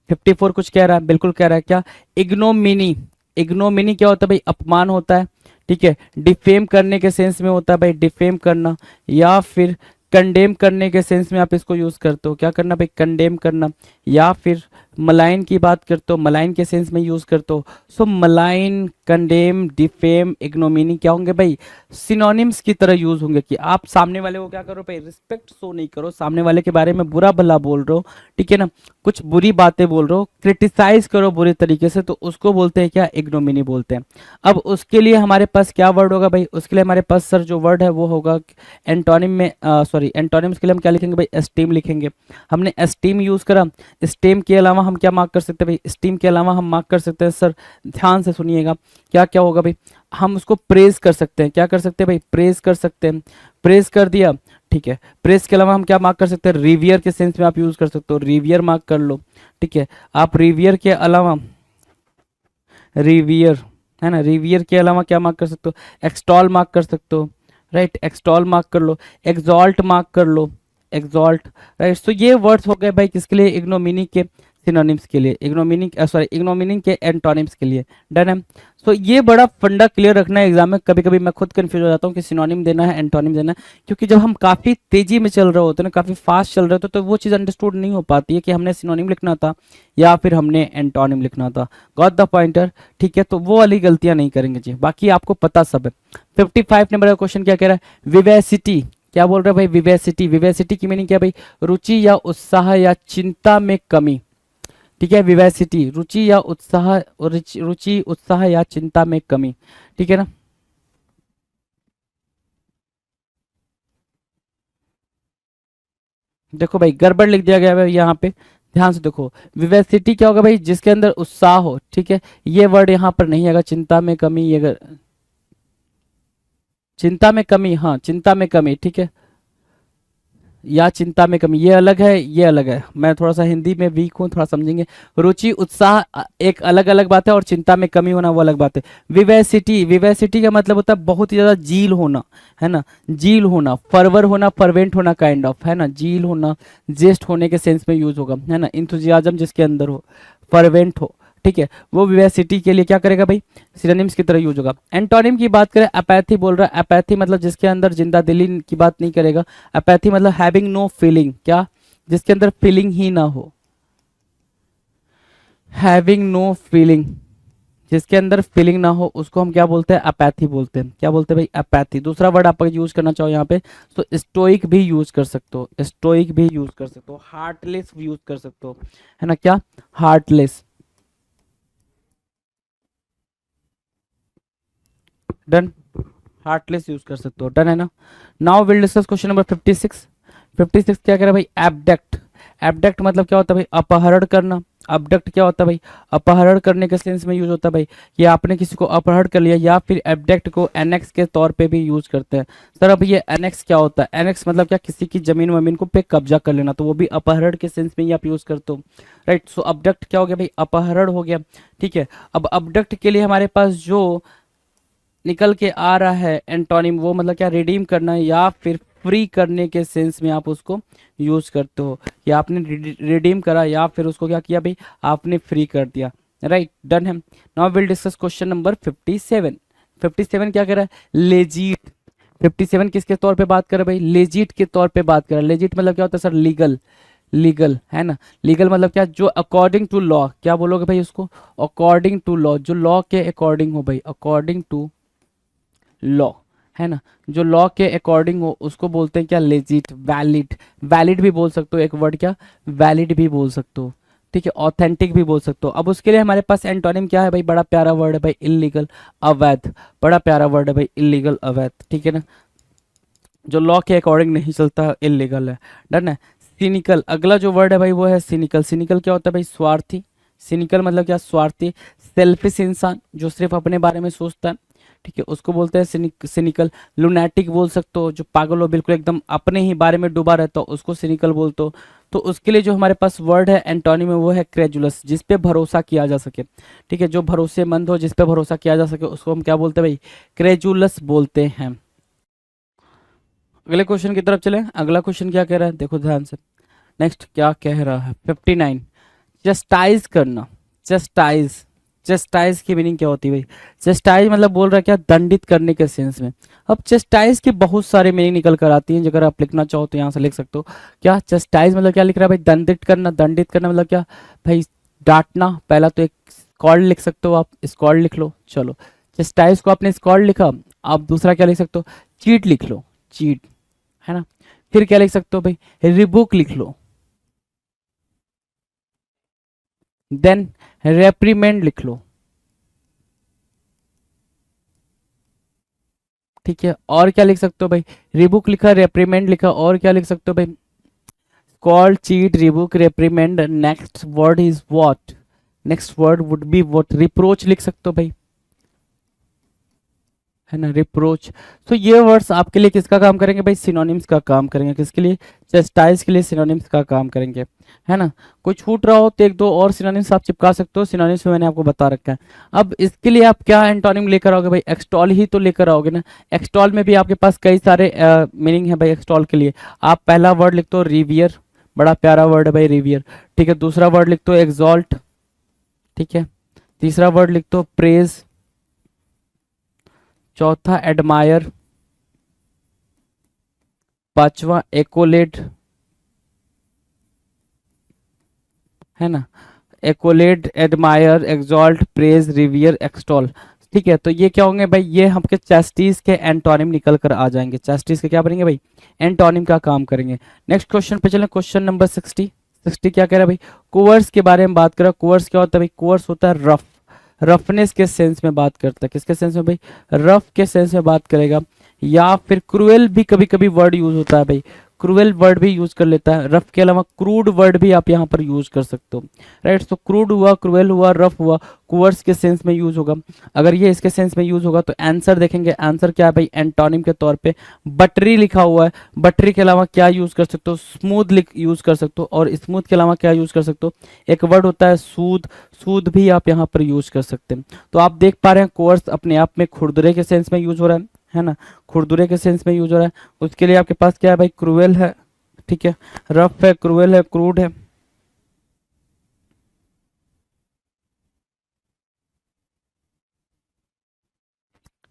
[SPEAKER 2] 54 कुछ कह रहा है, बिल्कुल कह रहा है, क्या, इग्नोमिनी। इग्नोमिनी क्या होता है भाई, अपमान होता है। ठीक है। डिफेम करने के सेंस में होता है भाई डिफेम करना, या फिर कंडेम करने के सेंस में आप इसको यूज करते हो, क्या करना भाई कंडेम करना, या फिर मलाइन की बात करते हो, मलाइन के सेंस में यूज करते हो। सो मलाइन, कंडेम, डिफेम, इग्नोमिनी क्या होंगे भाई, सिनोनिम्स की तरह यूज होंगे कि आप सामने वाले को क्या करो भाई, रिस्पेक्ट शो नहीं करो, सामने वाले के बारे में बुरा भला बोल रहे हो, ठीक है ना, कुछ बुरी बातें बोल रहे हो, क्रिटिसाइज करो बुरे तरीके से, तो उसको बोलते हैं क्या, इग्नोमिनी बोलते हैं। अब उसके लिए हमारे पास क्या वर्ड होगा भाई, उसके लिए हमारे पास सर जो वर्ड है वो होगा एंटोनिम में, सॉरी एंटोनिम्स के लिए हम क्या लिखेंगे भाई, एस्टीम लिखेंगे। हमने एस्टीम यूज करा, स्टीम के अलावा हम क्या मार्क कर सकते हैं भाई, स्टीम के अलावा हम मार्क कर सकते हैं सर, ध्यान से सुनिएगा, क्या क्या होगा भाई, हम उसको प्रेज कर सकते हैं, क्या कर सकते हैं भाई, प्रेज कर सकते हैं, प्रेज कर दिया, ठीक है। प्रेज के अलावा हम क्या मार्क कर सकते हैं, रिवियर के सेंस में आप यूज कर सकते हो, रिवियर मार्क कर लो, ठीक है। आप रिवियर के अलावा, रिवियर है ना, रिवियर के अलावा क्या मार्क कर सकते हो, एक्सटॉल मार्क कर सकते हो, राइट, एक्सटॉल मार्क कर लो, एक्सॉल्ट मार्क कर लो, एक्सॉल्ट, राइट। तो ये वर्ड्स हो गए भाई किसके लिए, इग्नोमिनी के सिनोनिम्स के लिए, इग्नोमिनी सॉरी इग्नोमिनी के एंटोनिम्स के लिए, डन है। सो ये बड़ा फंडा क्लियर रखना है एग्जाम में, कभी कभी मैं खुद कंफ्यूज हो जाता हूँ कि सिनोनिम देना है एंटोनिम देना है, क्योंकि जब हम काफ़ी तेजी में चल रहे होते हैं ना, काफ़ी फास्ट चल रहे होते तो वो चीज़ अंडरस्टूड नहीं हो पाती है कि हमने सिनोनिम लिखना था या फिर हमने एंटोनिम लिखना था, गॉट द पॉइंटर, ठीक है। तो वो वाली गलतियां नहीं करेंगे जी, बाकी आपको पता सब है। 55 नंबर का क्वेश्चन क्या कह रहा है, विवेसिटी, क्या बोल रहा है भाई, विवेसिटी, विवेसिटी की मीनिंग क्या है भाई, रुचि या उत्साह या चिंता में कमी, ठीक है। विवेसिटी, रुचि या उत्साह, रुचि उत्साह या चिंता में कमी, ठीक है ना। देखो भाई गड़बड़ लिख दिया गया है यहाँ पे, ध्यान से देखो, विवेसिटी क्या होगा भाई, जिसके अंदर उत्साह हो, ठीक है। ये वर्ड यहाँ पर नहीं आएगा, चिंता में कमी, ये चिंता में कमी, हाँ चिंता में कमी, ठीक है, या चिंता में कमी, ये अलग है, ये अलग है, मैं थोड़ा सा हिंदी में वीक हूँ, थोड़ा समझेंगे। रुचि उत्साह एक अलग अलग बात है, और चिंता में कमी होना वो अलग बात है। विवेसिटी, विवेसिटी का मतलब होता है बहुत ही ज्यादा जील होना, है ना, जील होना, फरवर होना, फरवेंट होना, काइंड ऑफ, है ना, जील होना, जेस्ट होने के सेंस में यूज होगा, है ना, इंथुजियाज्म जिसके अंदर हो, फरवेंट हो, ठीक है, वो विवेसिटी के लिए क्या करेगा भाई, सिनोनिम्स की तरह यूज होगा। एंटोनिम की बात करें, अपैथी बोल रहा है, अपैथी मतलब जिसके अंदर जिंदा दिली की बात नहीं करेगा, अपैथी मतलब हैविंग नो फीलिंग, क्या, जिसके अंदर फीलिंग ही ना हो, हैविंग नो फीलिंग, जिसके अंदर फीलिंग ना हो उसको हम क्या बोलते हैं, अपैथी बोलते हैं, क्या बोलते हैं भाई, अपैथी। दूसरा वर्ड आप यूज करना चाहो यहाँ पे तो स्टोइक भी यूज कर सकते हो, स्टोइक भी यूज कर सकते हो, हार्टलेस यूज कर सकते हो, है ना, क्या, हार्टलेस, डन, हार्टलेस यूज कर सकते हो, डन है ना। Now will discuss question number 56। 56 क्या कह रहा है भाई, एबडक्ट, एबडक्ट मतलब क्या होता है भाई, अपहरण करना, अबडक्ट क्या होता है भाई, अपहरण करने के सेंस में यूज होता है भाई, कि आपने किसी को अपहरण कर लिया, या फिर एबडक्ट को एनेक्स के तौर पे भी यूज करते हैं। सर अब ये एनेक्स क्या होता है, एनेक्स मतलब क्या, किसी की जमीन वमीन को पे कब्जा कर लेना, तो वो भी अपहरण के सेंस में ही आप यूज करते हो, राइट। सो अबडक्ट क्या हो गया भाई, अपहरण हो गया, ठीक है। अब अबडक्ट के लिए हमारे पास जो निकल के आ रहा है एंटोनिम, वो मतलब क्या, रिडीम करना या फिर फ्री करने के सेंस में आप उसको यूज करते हो, कि आपने रिडीम करा या फिर उसको क्या किया भाई, आपने फ्री कर दिया, राइट, डन है। Now will discuss question number 57। 57 क्या कर रहा है, लेजीट, 57 किसके तौर पे बात कर रहा है भाई, लेजिट के तौर पे बात कर रहा है। लेजिट मतलब क्या होता है सर, लीगल, लीगल है ना, लीगल मतलब क्या, जो अकॉर्डिंग टू लॉ, क्या बोलोगे भाई उसको, अकॉर्डिंग टू लॉ, जो लॉ के अकॉर्डिंग हो भाई, अकॉर्डिंग टू लॉ, है ना, जो लॉ के अकॉर्डिंग हो उसको बोलते हैं क्या, लेजिट, वैलिड, वैलिड भी बोल सकते हो, एक वर्ड क्या, वैलिड भी बोल सकते हो, ठीक है, ऑथेंटिक भी बोल सकते हो। अब उसके लिए हमारे पास एंटोनिम क्या है भाई, बड़ा प्यारा वर्ड है भाई, इलीगल, अवैध, बड़ा प्यारा वर्ड है भाई, इलीगल, अवैध, ठीक है ना, जो लॉ के अकॉर्डिंग नहीं चलता, इलीगल है, डन है। सिनिकल, अगला जो वर्ड है भाई वो है सिनिकल, सिनिकल क्या होता है भाई, स्वार्थी, सिनिकल मतलब क्या, स्वार्थी, सेल्फिश इंसान जो सिर्फ अपने बारे में सोचता है, ठीक है, उसको बोलते हैं सिनिकल। लुनैटिक बोल सकते हो, जो पागल हो, बिल्कुल एकदम अपने ही बारे में डूबा रहता हो, उसको सिनिकल बोलते हो। तो उसके लिए जो हमारे पास वर्ड है एंटोनिम में वो है क्रेजुलस, जिस पे भरोसा किया जा सके, ठीक है, जो भरोसेमंद हो, जिस पे भरोसा किया जा सके, उसको हम क्या बोलते हैं भाई, क्रेजुलस बोलते हैं। अगले क्वेश्चन की तरफ चले, अगला क्वेश्चन क्या कह रहा है, देखो ध्यान से, नेक्स्ट क्या कह रहा है, 59, चस्टाइज करना, चस्टाइज, चेस्टाइज की मीनिंग क्या होती है भाई? चेस्टाइज मतलब बोल रहा है क्या, दंडित करने के सेंस में। अब चेस्टाइज की बहुत सारी मीनिंग निकल कर आती हैं, अगर आप लिखना चाहो तो यहाँ से लिख सकते हो। क्या चेस्टाइज मतलब क्या लिख रहा है भाई? दंडित करना। दंडित करना मतलब क्या भाई? डांटना। पहला तो एक स्कॉल्ड लिख सकते हो आप, स्कॉल्ड लिख लो। चलो, चेस्टाइज को आपने स्कॉल्ड लिखा, आप दूसरा क्या लिख सकते हो? चीट लिख लो, चीट, है ना। फिर क्या लिख सकते हो भाई? रिबुक लिख लो। देन रेप्रीमेंड लिख लो। ठीक है, और क्या लिख सकते हो भाई? रिबुक लिखा, रेप्रीमेंड लिखा, और क्या लिख सकते हो भाई? Call, cheat, Reebok, रेप्रीमेंड। Next word is what? Next word would be what? Reproach लिख सकते हो भाई, है ना, रिप्रोच। तो ये वर्ड्स आपके लिए किसका काम करेंगे भाई? सिनोनिम्स का काम करेंगे। किसके लिए? चेस्टाइज के लिए सिनोनिम्स का काम करेंगे, है ना। कोई छूट रहा हो तो एक दो और सिनोनिम्स आप चिपका सकते हो, सिनोनिम्स में मैंने आपको बता रखा है। अब इसके लिए आप क्या एंटोनिम लेकर आओगे भाई? एक्सटॉल ही तो लेकर आओगे ना। एक्सटॉल में भी आपके पास कई सारे मीनिंग है भाई एक्सटॉल के लिए। आप पहला वर्ड लिखते हो रिवियर, बड़ा प्यारा वर्ड है भाई रिवियर। ठीक है, दूसरा वर्ड लिखते हो एग्जॉल्ट। ठीक है, तीसरा वर्ड लिखते हो प्रेज, चौथा एडमायर, पांचवा एकोलेड, है ना। एकोलेड, एडमायर, एक्सॉल्ट, प्रेज, रिवियर, एक्सटॉल। ठीक है, तो ये क्या होंगे भाई? ये हमके चेस्टीज के एंटोनिम निकल कर आ जाएंगे। चेस्टीज के क्या बनेंगे भाई? एंटोनिम का काम करेंगे। नेक्स्ट क्वेश्चन पे चलें, क्वेश्चन नंबर 60। 60 क्या कह रहा है भाई? कोवर्स के बारे में बात करें। कोवर्स क्या होता है भाई? कोवर्स होता है रफ, रफनेस के सेंस में बात करता है। किसके सेंस में भाई? रफ के सेंस में बात करेगा। या फिर क्रूएल भी कभी कभी वर्ड यूज होता है भाई, क्रूएल वर्ड भी यूज कर लेता है। रफ के अलावा क्रूड वर्ड भी आप यहाँ पर यूज कर सकते हो, राइट। तो क्रूड हुआ, क्रूएल हुआ, रफ हुआ, कुवर्स के सेंस में यूज होगा। अगर ये इसके सेंस में यूज होगा तो आंसर देखेंगे। आंसर क्या है भाई? एंटोनिम के तौर पे बटरी लिखा हुआ है। बटरी के अलावा क्या यूज कर सकते हो? स्मूथ लिख यूज कर सकते हो। और स्मूथ के अलावा क्या यूज कर सकते हो? एक वर्ड होता है सूद, सूद भी आप यहाँ पर यूज कर सकते हैं। तो आप देख पा रहे हैं कोर्स अपने आप में खुरदुरे के सेंस में यूज हो रहा है ना, खुरदुरे के सेंस में यूज हो रहा है। उसके लिए आपके पास क्या है भाई? क्रूएल है, ठीक है, रफ है, क्रूएल है, क्रूड है।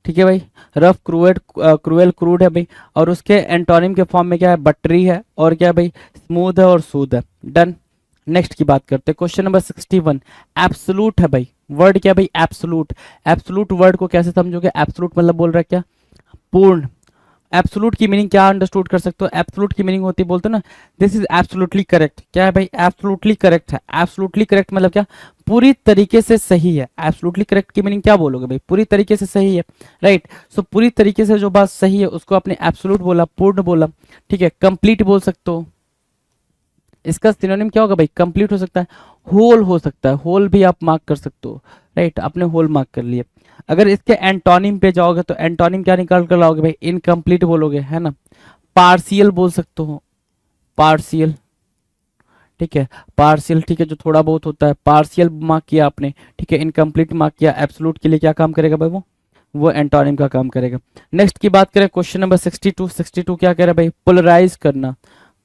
[SPEAKER 2] ठीक है भाई, रफ, क्रूएड, क्रूएल, क्रूड है भाई। और उसके एंटोनिम के फॉर्म में क्या है? बटरी है, और क्या है भाई? स्मूथ है और सूद है। डन। नेक्स्ट की बात करते हैं, क्वेश्चन नंबर 61। एब्सोलूट है भाई, वर्ड क्या है भाई? एब्सोलूट। एब्सोलूट वर्ड को कैसे समझोगे? एब्सोलूट मतलब बोल रहा है क्या? पूर्ण। एब्सोलूट की मीनिंग क्या अंडरस्टूड कर सकते हो? एब्सोलूट की मीनिंग होती है, बोलते हो ना, दिस इज एब्सोल्युटली करेक्ट। क्या है भाई? एब्सोल्युटली करेक्ट है। एब्सोल्युटली करेक्ट मतलब क्या? पूरी तरीके से सही है। एब्सोल्युटली करेक्ट की मीनिंग क्या बोलोगे भाई? पूरी तरीके से सही है, राइट। सो पूरी तरीके से जो बात सही है उसको आपने एब्सोल्यूट बोला, पूर्ण बोला। ठीक है, कंप्लीट बोल सकते हो। इसका सिनोनिम क्या होगा भाई? कंप्लीट हो सकता है, होल हो सकता है, होल भी आप मार्क कर सकते हो, राइट। आपने होल मार्क कर लिया। अगर इसके एंटोनिम पे जाओगे तो एंटोनिम क्या निकाल कर लाओगे भाई? इनकम्प्लीट बोलोगे, है ना। पार्शियल बोल सकते हो, पार्शियल, ठीक है, पार्शियल, ठीक है, जो थोड़ा बहुत होता है, पार्शियल मार्क किया आपने, ठीक है। इनकम्प्लीट मार्क किया। एब्सोल्यूट के लिए क्या काम करेगा भाई? वो एंटोनिम का काम करेगा। नेक्स्ट की बात करें, क्वेश्चन नंबर 62। 62 क्या कह रहा है भाई? पोलराइज करना।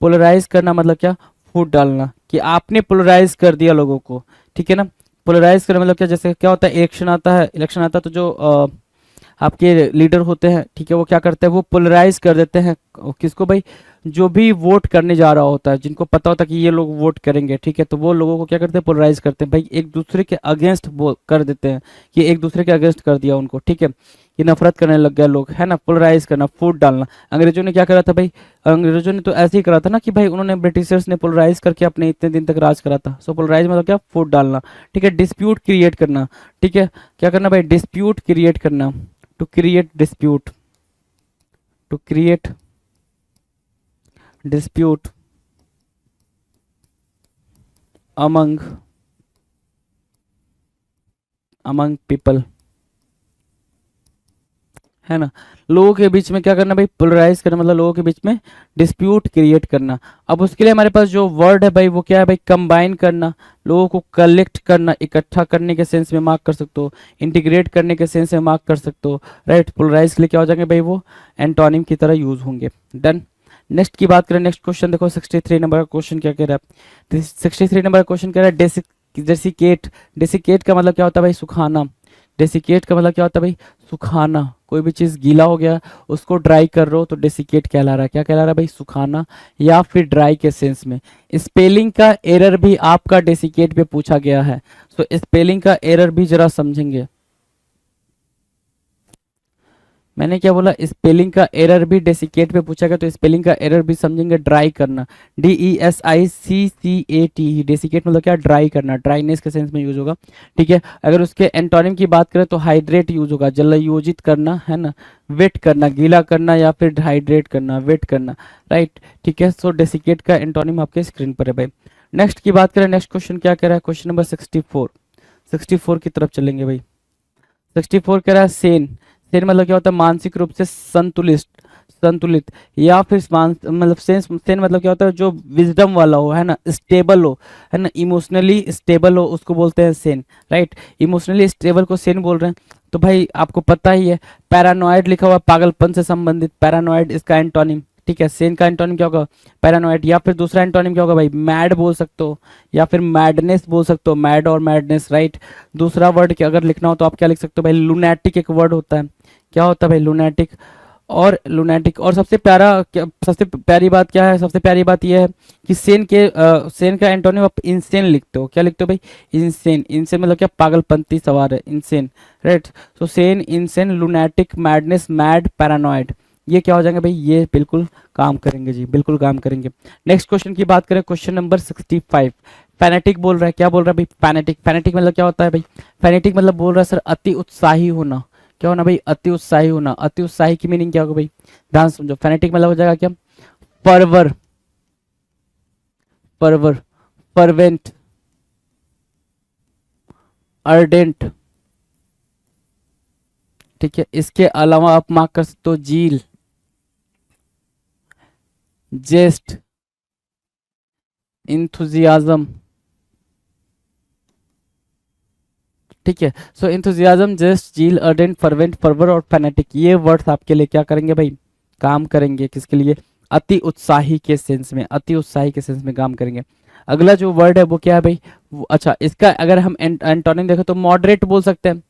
[SPEAKER 2] पोलराइज करना मतलब क्या? फूट डालना, कि आपने पोलराइज कर दिया लोगों को, ठीक है ना। पोलराइज करना मतलब क्या? जैसे क्या होता है, इलेक्शन आता है, इलेक्शन आता है तो जो आपके लीडर होते हैं, ठीक है, वो क्या करते हैं? वो पोलराइज कर देते हैं। किसको भाई? जो भी वोट करने जा रहा होता है, जिनको पता होता है कि ये लोग वोट करेंगे, ठीक है, तो वो लोगों को क्या करते हैं? पोलराइज करते हैं भाई, एक दूसरे के अगेंस्ट कर देते हैं, कि एक दूसरे के अगेंस्ट कर दिया उनको, ठीक है, ये नफरत करने लग गया लोग, है ना। पोलराइज करना, फूट डालना। अंग्रेजों ने क्या करा था भाई? अंग्रेजों ने तो ऐसे ही करा था ना, कि भाई उन्होंने, ब्रिटिशर्स ने पोलराइज करके अपने इतने दिन तक राज करा था। सो पोलराइज मतलब क्या? फूट डालना, ठीक है। डिस्प्यूट क्रिएट करना, ठीक है, क्या करना भाई? डिस्प्यूट क्रिएट करना, to create dispute, to create dispute among people, है ना। लोगों के बीच में क्या करना भाई? पोलराइज करना, मतलब लोगों के बीच में डिस्प्यूट क्रिएट करना। अब उसके लिए हमारे पास जो वर्ड है भाई वो क्या है भाई? कंबाइन करना, लोगों को कलेक्ट करना, इकट्ठा करने के सेंस में मार्क कर सकते हो, इंटीग्रेट करने के सेंस में मार्क कर सकते हो, राइट। पोलराइज के लिए क्या हो जाएंगे भाई? वो एंटोनिम की तरह यूज होंगे। डन। नेक्स्ट की बात करें, नेक्स्ट क्वेश्चन देखो, 63 नंबर का क्वेश्चन क्या कह रहा है? 63 नंबर का क्वेश्चन कह रहा है, डेसिकेट, डेसिकेट का मतलब क्या होता है भाई? सुखाना। डेसिकेट का मतलब क्या होता है भाई? सुखाना। कोई भी चीज़ गीला हो गया उसको ड्राई कर रहे हो तो डेसिकेट कहला रहा है। क्या कहला रहा है भाई? सुखाना या फिर ड्राई के सेंस में। स्पेलिंग का एरर भी आपका डेसिकेट पे पूछा गया है, सो स्पेलिंग का एरर भी जरा समझेंगे। मैंने क्या बोला? स्पेलिंग का एरर भी डेसिकेट पे पूछा गया तो स्पेलिंग का एरर भी समझेंगे। ड्राई करना, DESICCAT, डेसिकेट मतलब क्या? ड्राई करना, ड्राइनेस के सेंस में यूज होगा। ठीक है, अगर उसके एंटोनिम की बात करें तो हाइड्रेट यूज होगा, जलयोजित करना है ना, वेट करना, गीला करना या फिर हाइड्रेट करना, वेट करना, राइट। ठीक है, सो डेसिकेट का एंटोनिम आपके स्क्रीन पर है भाई। नेक्स्ट की बात करें, नेक्स्ट क्वेश्चन क्या कह रहा है? क्वेश्चन नंबर 64 की तरफ चलेंगे भाई। 64 कह रहा है सेन। सेन मतलब क्या होता है? मानसिक रूप से संतुलित, संतुलित या फिर मतलब सेन मतलब क्या होता है? जो विजडम वाला हो, है ना, स्टेबल हो, है ना, इमोशनली स्टेबल हो, उसको बोलते हैं सेन, राइट। इमोशनली स्टेबल को सेन बोल रहे हैं। तो भाई आपको पता ही है, पैरानॉइड लिखा हुआ पागलपन से संबंधित, पैरानॉइड इसका एंटोनिम। ठीक है, सेन का एंटोनिम क्या होगा? पैरानॉइड। या फिर दूसरा एंटोनिम क्या होगा भाई? मैड बोल सकते हो या फिर मैडनेस बोल सकते हो, मैड और मैडनेस, राइट। दूसरा वर्ड के अगर लिखना हो तो आप क्या लिख सकते हो भाई? लुनैटिक एक वर्ड होता है। क्या होता है भाई? लुनैटिक। और लुनैटिक, और सबसे प्यारा सबसे प्यारी बात क्या है? सबसे प्यारी बात यह है कि सेन का एंटोनिम आप इंसेन लिखते हो। क्या लिखते हो भाई? इंसेन। इंसेन मतलब क्या? पागलपंती सवार है, insane, right. So sane, insane, lunatic, madness, mad, paranoid, ये क्या हो जाएंगे भाई? ये बिल्कुल काम करेंगे जी, बिल्कुल काम करेंगे। नेक्स्ट क्वेश्चन की बात करें, क्वेश्चन नंबर 65। फैनेटिक बोल रहा है। क्या बोल रहा है भाई? फैनेटिक। फैनेटिक मतलब क्या होता है भाई? फैनेटिक मतलब बोल रहा है सर अति उत्साही होना। क्या होना भाई? अति उत्साही होना। अति उत्साही की मीनिंग क्या होगा भाई? ध्यान से समझो। फैनेटिक मतलब हो जाएगा क्या? परवर, परवर, फर्वेंट, अर्डेंट। ठीक है, इसके अलावा आप मार्क कर सकते हो जील, जेस्ट, इंथुजियाज्म। ठीक है, सो इंथुजियाज्म, जेस्ट, जील, अर्डेंट, फर्वेंट, फर्वर और फैनेटिक, ये वर्ड्स आपके लिए क्या करेंगे भाई? काम करेंगे। किसके लिए? अति उत्साही के सेंस में, अति उत्साही के सेंस में काम करेंगे। अगला जो वर्ड है वो क्या है भाई? अच्छा, इसका अगर हम एंटोनिम देखें तो मॉडरेट बोल सकते हैं।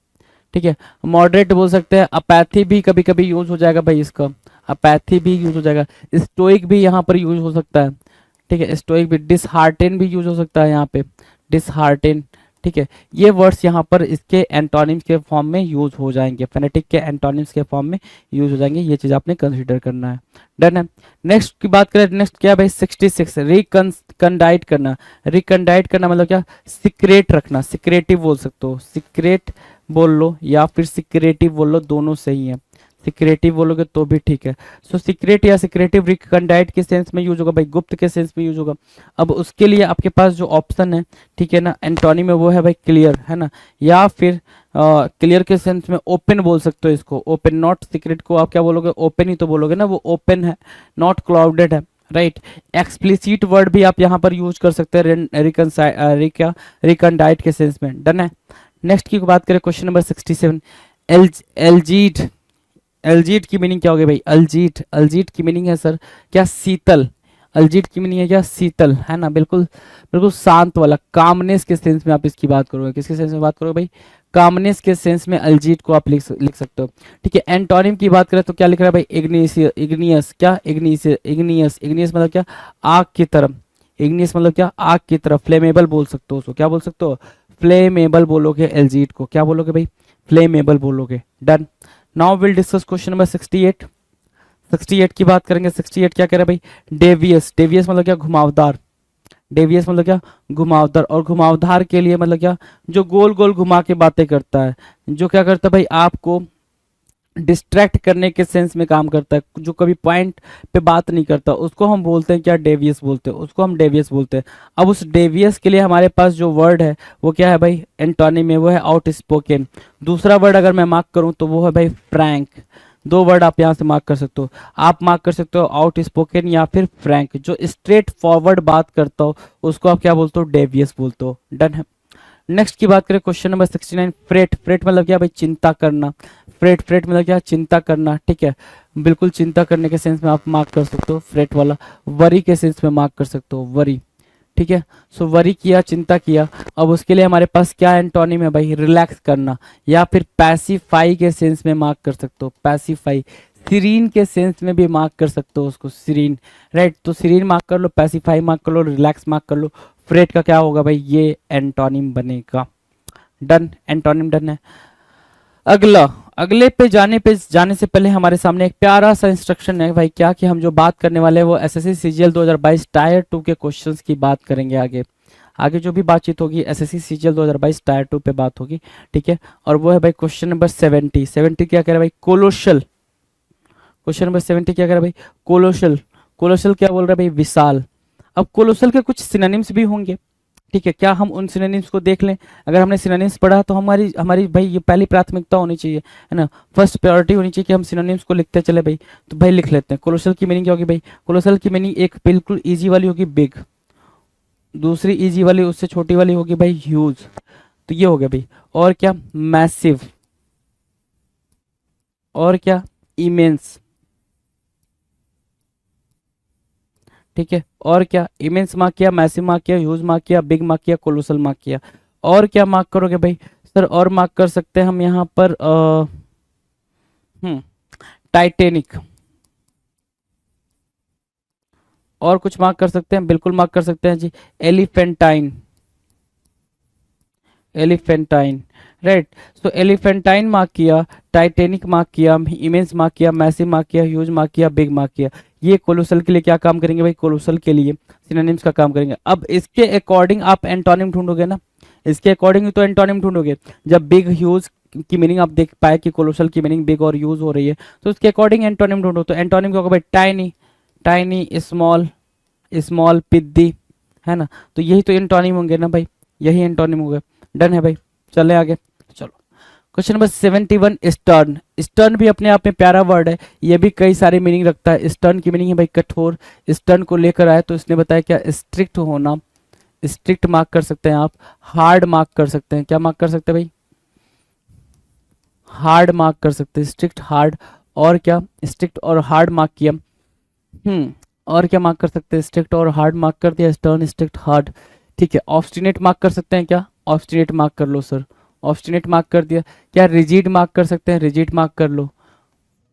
[SPEAKER 2] ठीक है, मॉडरेट बोल सकते हैं। अपैथी भी कभी कभी यूज हो जाएगा भाई इसका, अपैथी भी यूज हो जाएगा। स्टोइक भी यहाँ पर यूज हो सकता है। ठीक है, स्टोइक भी, डिसहार्टेन भी यूज हो सकता है यहाँ पे, डिसहार्टेन। ठीक है, ये वर्ड्स यहाँ पर इसके एंटोनिम्स के फॉर्म में यूज हो जाएंगे, फेनेटिक के एंटोनिम्स के फॉर्म में यूज हो जाएंगे। ये चीज आपने कंसीडर करना है। डन है। नेक्स्ट की बात करें, नेक्स्ट क्या है भाई? 66, रिकंडाइट करना। रिकंडाइट करना मतलब क्या? सिक्रेट रखना, सिक्रेटिव बोल सकते हो, सिक्रेट बोल लो या फिर सिक्रेटिव बोल लो, दोनों सही है। सिक्रेटिव बोलोगे तो भी ठीक है। सो सीक्रेट या सिक्रेटिव रिकंडाइट के सेंस में यूज होगा भाई, गुप्त के सेंस में यूज होगा। अब उसके लिए आपके पास जो ऑप्शन है, ठीक है ना, एंटोनिम में, वो है भाई क्लियर, है ना, या फिर क्लियर के सेंस में ओपन बोल सकते हो इसको, ओपन। नॉट सीक्रेट को आप क्या बोलोगे? ओपन ही तो बोलोगे ना, वो ओपन है, नॉट क्लाउडेड है, राइट। एक्सप्लिसिट वर्ड भी आप यहाँ पर यूज कर सकते हैं रिकंडाइट के सेंस में। डन है। नेक्स्ट की बात करें, क्वेश्चन नंबर 67। एलजीट। एलजीट की मीनिंग क्या होगी भाई? अल्जीट, अल्जीट की मीनिंग है सर क्या? शीतल। अल्जीट की मीनिंग है क्या? शीतल, है ना, बिल्कुल बिल्कुल शांत वाला, कामनेस के सेंस में आप इसकी बात करोगे। किसके सेंस में बात करोगे भाई? कामनेस के सेंस में अल्जीट को आप लिख सकते हो। ठीक है, एंटोनिम की बात करें तो क्या लिख रहा है भाई? इग्नियस, इग्नियस क्या? इग्नियस, इग्नियस मतलब क्या? आग की तरफ। इग्नियस मतलब क्या? आग की तरफ। फ्लेमेबल बोल सकते हो उसको, क्या बोल सकते हो? फ्लेमेबल बोलोगे एलजीट को। क्या बोलोगे भाई? फ्लेमेबल बोलोगे। Done. Now will discuss question number 68। 68 की बात करेंगे। 68 क्या कह रहा है भाई? डेवियस। डेवियस मतलब क्या? घुमावदार। डेवियस मतलब क्या? घुमावदार। और घुमावदार के लिए मतलब क्या? जो गोल गोल घुमा के बातें करता है, जो क्या करता है भाई? आपको डिस्ट्रैक्ट करने के सेंस में काम करता है, जो कभी पॉइंट पे बात नहीं करता, उसको हम बोलते हैं क्या? डेवियस बोलते हैं, उसको हम डेवियस बोलते हैं। अब उस डेवियस के लिए हमारे पास जो वर्ड है वो क्या है भाई? एंटोनिम में, वो है आउट स्पोकन। दूसरा वर्ड अगर मैं मार्क करूं तो वो है भाई फ्रैंक। दो वर्ड आप यहाँ से मार्क कर सकते हो। आप मार्क कर सकते हो आउट स्पोकन या फिर फ्रैंक। जो स्ट्रेट फॉरवर्ड बात करता हो उसको आप क्या बोलते हो? डेवियस बोलते हो। डन है। नेक्स्ट की बात करें, क्वेश्चन नंबर 69। फ्रेट। फ्रेट मतलब क्या भाई? चिंता करना। फ्रेट, फ्रेट मतलब क्या? चिंता करना। ठीक है, बिल्कुल चिंता करने के सेंस में आप मार्क कर सकते हो फ्रेट वाला। वरी के सेंस में मार्क कर सकते हो, वरी। ठीक ठीक है। सो वरी किया, चिंता किया। अब उसके लिए हमारे पास क्या एंटोनिम है भाई, रिलैक्स करना, या फिर पैसिफाई के सेंस में मार्क कर सकते हो, पैसिफाई। सीरीन के सेंस में भी मार्क कर सकते हो उसको, सीरीन, राइट। तो सीरीन मार्क कर लो, पैसिफाई मार्क कर लो, रिलैक्स मार्क कर लो। फ्रेट का क्या होगा भाई, ये एंटोनिम बनेगा। डन, एंटोनिम डन है। अगला, अगले पे जाने से पहले हमारे सामने एक प्यारा सा इंस्ट्रक्शन है भाई, क्या कि हम जो बात करने वाले हैं वो एसएससी सीजीएल 2022 टायर 2 के क्वेश्चंस की बात करेंगे। आगे आगे जो भी बातचीत होगी एसएससी सीजीएल 2022 टायर 2 पे बात होगी, ठीक है। और वो है भाई क्वेश्चन नंबर 70 क्या कह रहा है भाई, कोलोशल। क्वेश्चन नंबर 70 क्या कह रहा है भाई, कोलोशल। कोलोशल क्या बोल रहा है भाई, विशाल। अब कोलोशल के कुछ सिनोनिम्स भी होंगे, ठीक है। क्या हम उन सिनोनिम्स को देख लें? अगर हमने सिनोनिम्स पढ़ा तो हमारी हमारी भाई ये पहली प्राथमिकता होनी चाहिए, है ना, फर्स्ट प्रायोरिटी होनी चाहिए कि हम सिनोनिम्स को लिखते चले भाई। तो भाई लिख लेते हैं। कोलोसल की मीनिंग क्या होगी भाई, कोलोसल की मीनिंग एक बिल्कुल ईजी वाली होगी बिग, दूसरी ईजी वाली उससे छोटी वाली होगी भाई ह्यूज, तो ये हो गया भाई। और क्या, मैसिव। और क्या, इमेंस, ठीक है। और क्या, इमेंस मार्क किया, मैसिव मार्क किया, ह्यूज मार्क किया, बिग मार्क किया, कोलोसल मार्क किया। और क्या मार्क करोगे भाई सर? और मार्क कर सकते हैं हम यहाँ पर टाइटेनिक। और कुछ मार्क कर सकते हैं, बिल्कुल मार्क कर सकते हैं जी, एलिफेंटाइन। एलिफेंटाइन, राइट। सो एलिफेंटाइन मार्क किया, टाइटेनिक मार्क किया, इमेंस मार्क किया, मैसिव मार्क किया, ह्यूज मार्क किया, बिग मार्क किया। ये कोलोसल के लिए क्या काम करेंगे भाई, कोलोसल के लिए सिनोनिम्स का काम करेंगे। अब इसके अकॉर्डिंग आप एंटोनिम ढूंढोगे ना, इसके अकॉर्डिंग तो एंटोनिम ढूंढोगे। जब बिग ह्यूज की मीनिंग आप देख पाए कि कोलोसल की मीनिंग बिग और ह्यूज हो रही है, तो उसके अकॉर्डिंग एंटोनिम ढूंढो। तो एंटोनिम क्या होगा भाई, टाइनी, टाइनी, स्मॉल, स्मॉल, पिद्दी, है ना। तो यही तो एंटोनिम होंगे ना भाई, यही एंटोनिम हो गए। डन है भाई, चले आगे। चलो क्वेश्चन नंबर 71, स्टर्न। स्टर्न भी अपने आप में प्यारा वर्ड है, ये भी कई सारे मीनिंग रखता है। स्टर्न की मीनिंग है भाई कठोर। स्टर्न को लेकर आए तो इसने बताया क्या, स्ट्रिक्ट होना, स्ट्रिक्ट मार्क कर सकते हैं आप। हार्ड मार्क कर सकते हैं, क्या मार्क कर सकते हैं भाई, हार्ड मार्क कर सकते हैं, स्ट्रिक्ट, हार्ड। और क्या, स्ट्रिक्ट और हार्ड मार्क किया। और क्या मार्क कर सकते हैं, स्ट्रिक्ट और हार्ड मार्क कर दिया, स्टर्न, स्ट्रिक्ट, हार्ड, ठीक है। ऑब्स्टिनेट मार्क कर सकते हैं, क्या, ऑब्स्टिनेट मार्क कर लो सर, ऑब्स्टिनेट मार्क कर दिया। क्या रिजिड मार्क कर सकते हैं, रिजिड मार्क कर लो।